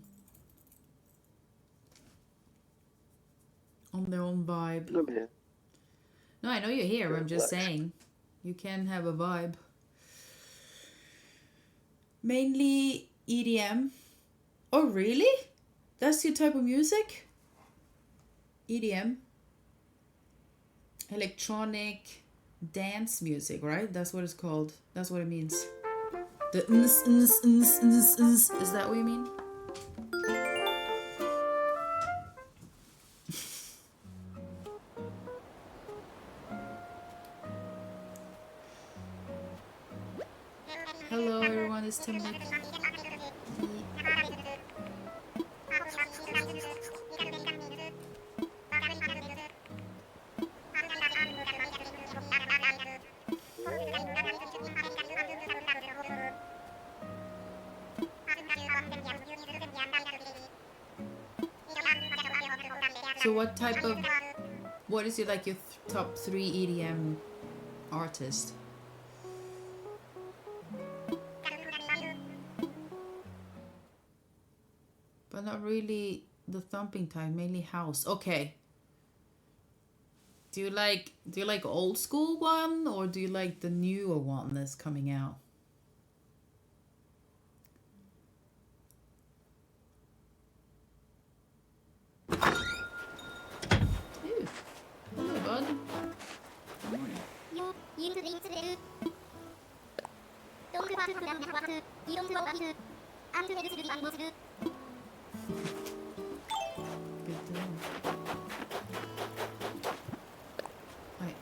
On their own vibe. I'm here. No, I know you're here. I'm just saying. You can have a vibe. Mainly EDM. Oh, really? That's your type of music? EDM? Electronic dance music, right? That's what it's called. That's what it means. The is that what you mean? Hello everyone, it's Timothy. So what type of, what is your like your top 3 EDM artist? But not really the thumping type, mainly house. Okay. Do you like old school one or do you like the newer one that's coming out? Ew. Hello, bud. Good morning. Good to know. Right.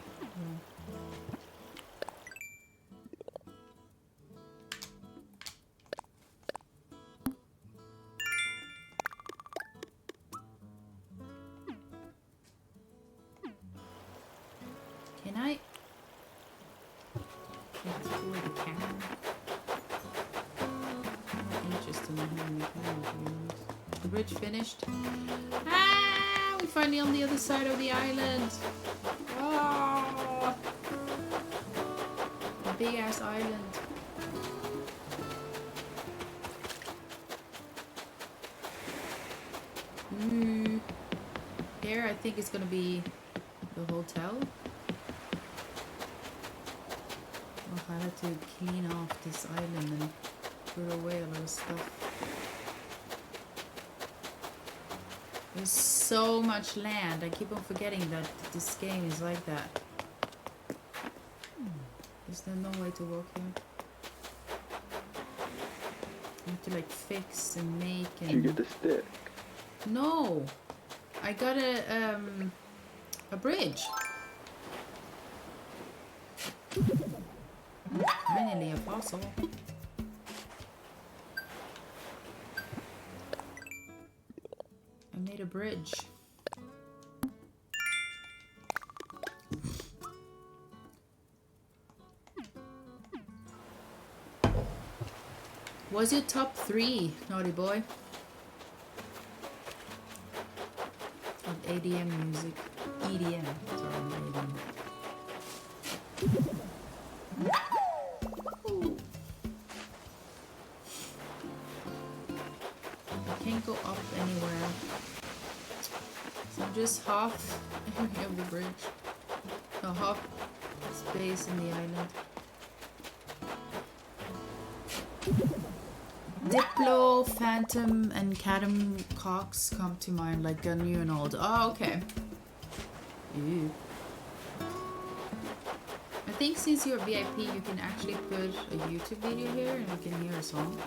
Can I destroy the camera? Interesting. The bridge finished. Ah, we're finally on the other side of the island. Oh, a big ass island. Here, I think it's gonna be the hotel. Oh, I had to clean off this island and put away a lot of stuff. There's so much land. I keep on forgetting that this game is like that. Is there no way to walk here? I have to like fix and make and... Did you get the stick? No! I got a bridge. Finally a fossil. I made a bridge. Was it top 3, naughty boy? Of ADM music. EDM. Sorry, EDM. I can't go up anywhere. So I'm just half area of the bridge. No, half space in the island. Diplo, Phantom, and Cadam Cox come to mind, like a new and old. Oh, okay. Ew. I think since you're VIP, you can actually put a YouTube video here and you can hear a song.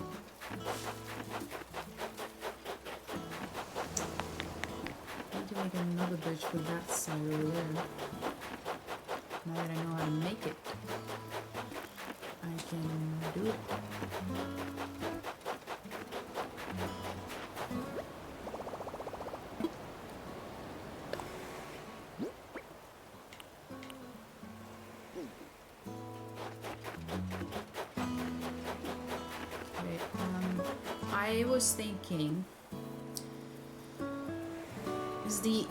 I need to make another bridge for that side over there. Now that I know how to make it, I can do it. I was thinking, is the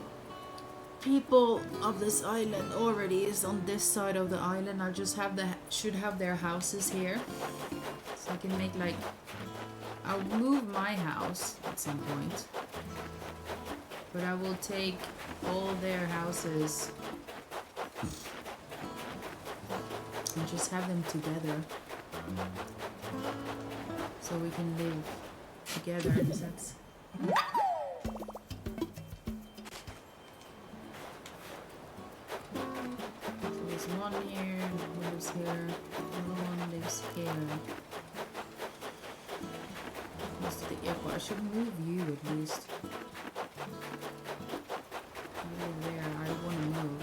people of this island already is on this side of the island? I just have should have their houses here, so I can make like, I'll move my house at some point, but I will take all their houses and just have them together, so we can live together in a sense. So there's one here, one lives here, one lives here. Close to the airport. I should move you at least. You live there, I want to move.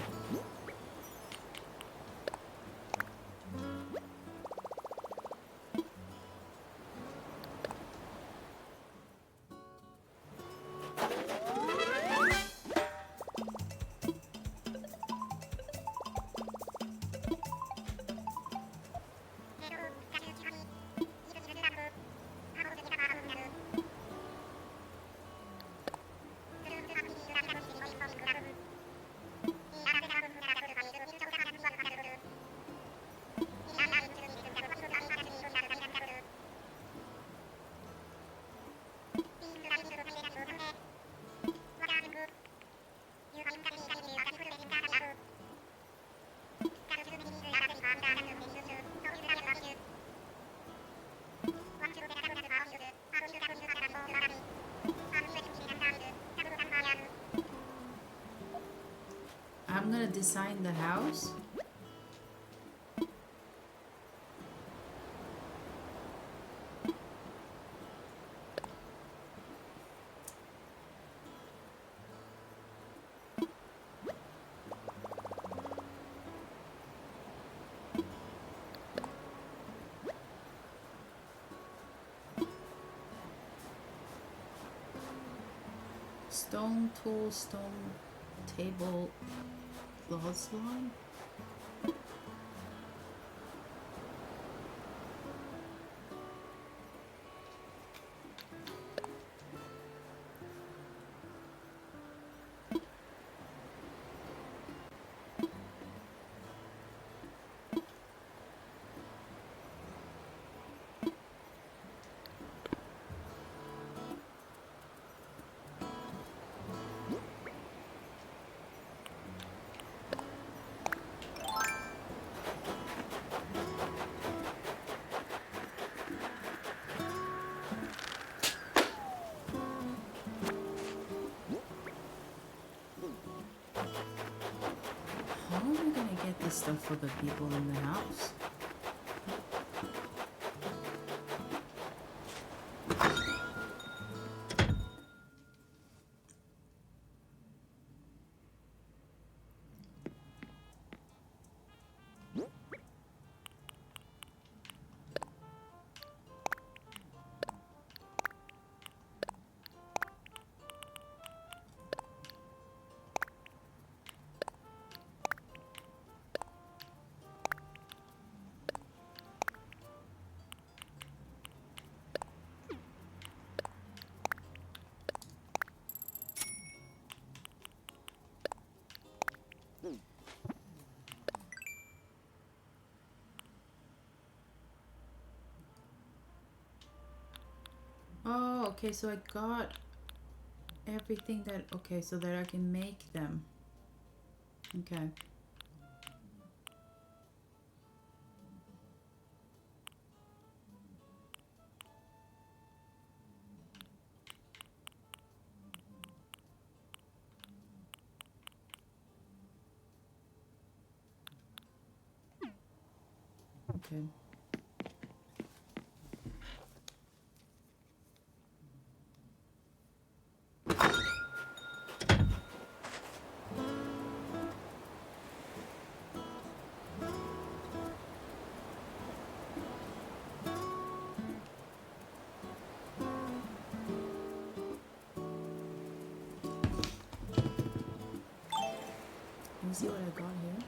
I'm gonna design the house. Stone tool, stone table, clothesline. How am I gonna get this stuff for the people in the house? okay, so I got everything that, okay, so that I can make them. Okay. Okay. Let me see what I got here.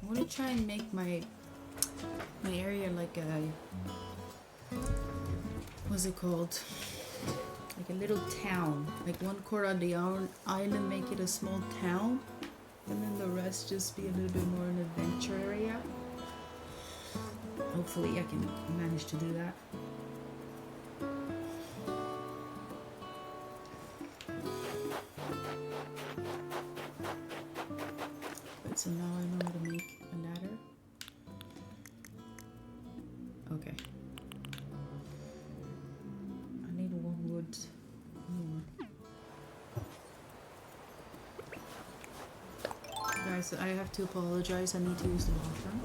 I want to try and make my area like a, what's it called? Like a little town. Like one corner of the island, make it a small town, and then the rest just be a little bit more an adventure area. Hopefully I can manage to do that. But so now I know how to make a ladder. Okay. I need one wood more. Guys, I have to apologize. I need to use the bathroom.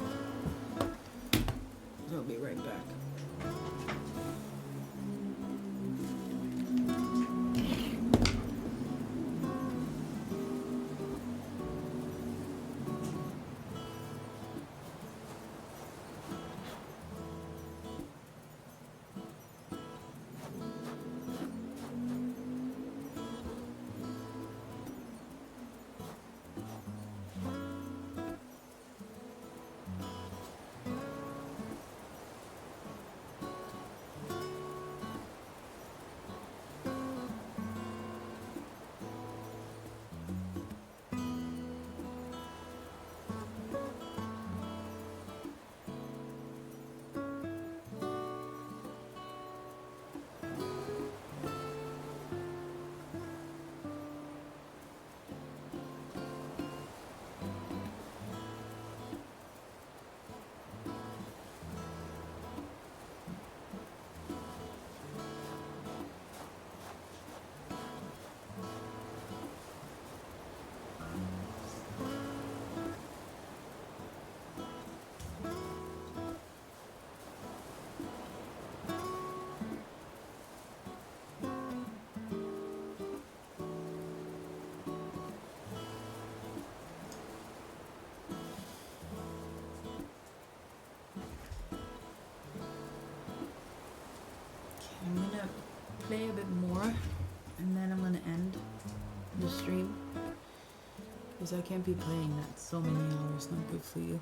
So I'll be right back. I'm gonna play a bit more and then I'm gonna end the stream because I can't be playing that so many hours, not good for you.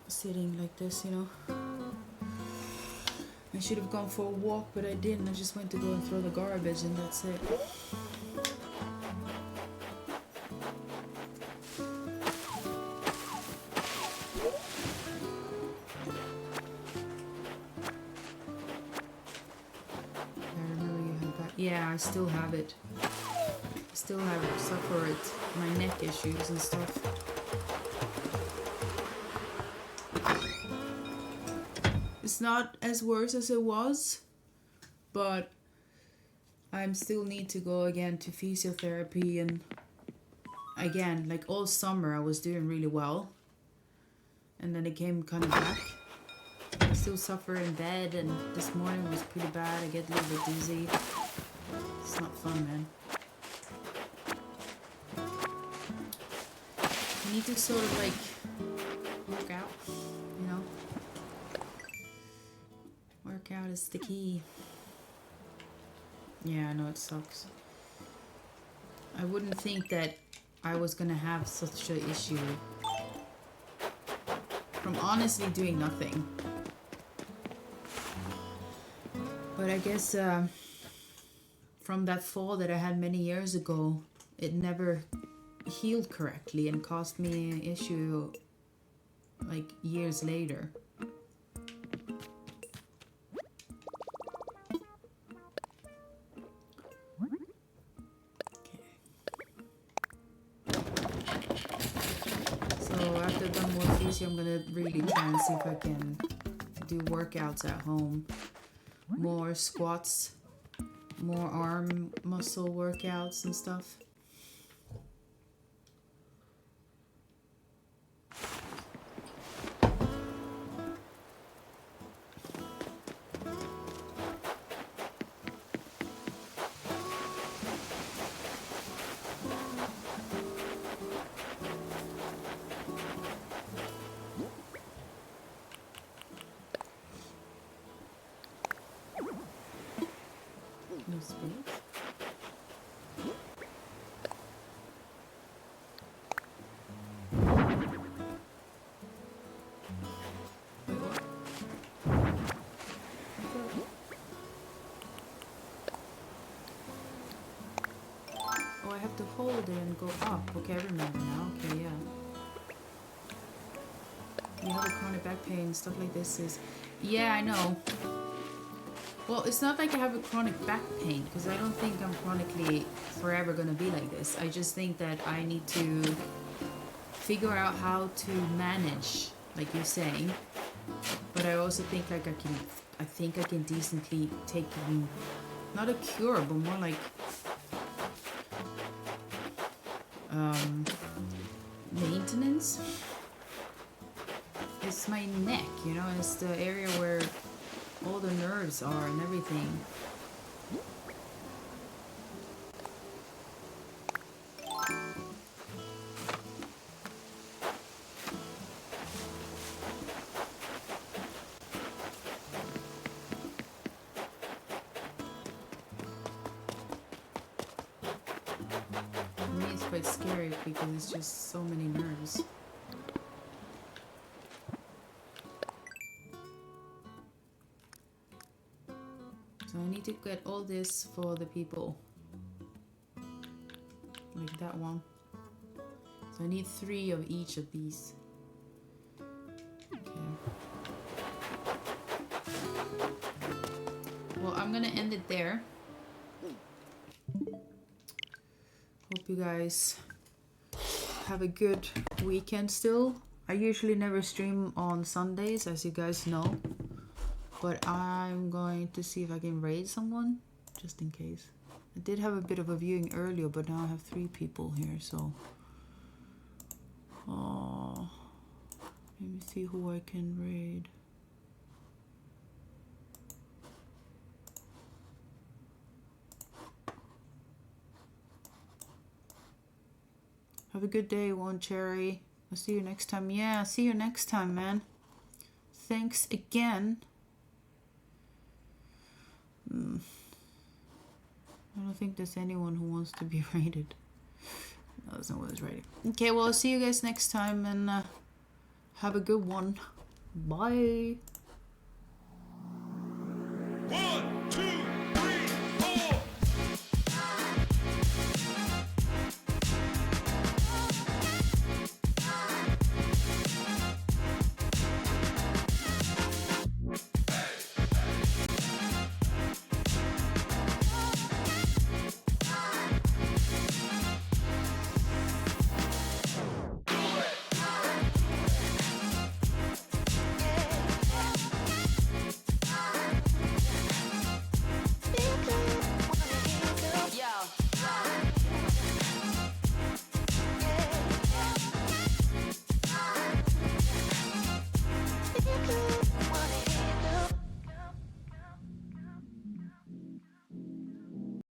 Sitting like this, you know. I should have gone for a walk, but I didn't. I just went to go and throw the garbage and that's it. I remember you had that. Yeah, I still have it. I still have it, suffer it. My neck issues and stuff. It's not as worse as it was, but I still need to go again to physiotherapy, and again, like all summer I was doing really well and then it came kind of back. I still suffer in bed, and this morning was pretty bad. I get a little bit dizzy. It's not fun, man. I need to sort of like work out, you know? Workout is the key. Yeah, I know it sucks. I wouldn't think that I was gonna have such an issue from honestly doing nothing. But I guess from that fall that I had many years ago, it never healed correctly and caused me an issue like years later. After I've done more physio, I'm gonna really try and see if I can do workouts at home. More squats, more arm muscle workouts and stuff. No space. Wait, what? Oh, I have to hold it and go up. Okay, I remember now. Okay, yeah. You have a chronic back pain, stuff like this is... Yeah, I know. Well, it's not like I have a chronic back pain, because I don't think I'm chronically forever gonna be like this. I just think that I need to figure out how to manage, like you're saying. But I also think like I think I can decently take, not a cure, but more like maintenance. It's my neck, you know, it's the area where all the nerves are and everything. For me it's quite scary because it's just so many nerves. So I need to get all this for the people. Like that one. So I need 3 of each of these. Okay. Well, I'm gonna end it there. Hope you guys have a good weekend still. I usually never stream on Sundays, as you guys know. But I'm going to see if I can raid someone, just in case. I did have a bit of a viewing earlier, but now I have 3 people here, so... Oh, let me see who I can raid. Have a good day, One Cherry. I'll see you next time. Yeah, see you next time, man. Thanks again I don't think there's anyone who wants to be raided. No, that's not what it's raiding. Okay, well, I'll see you guys next time and have a good one. Bye.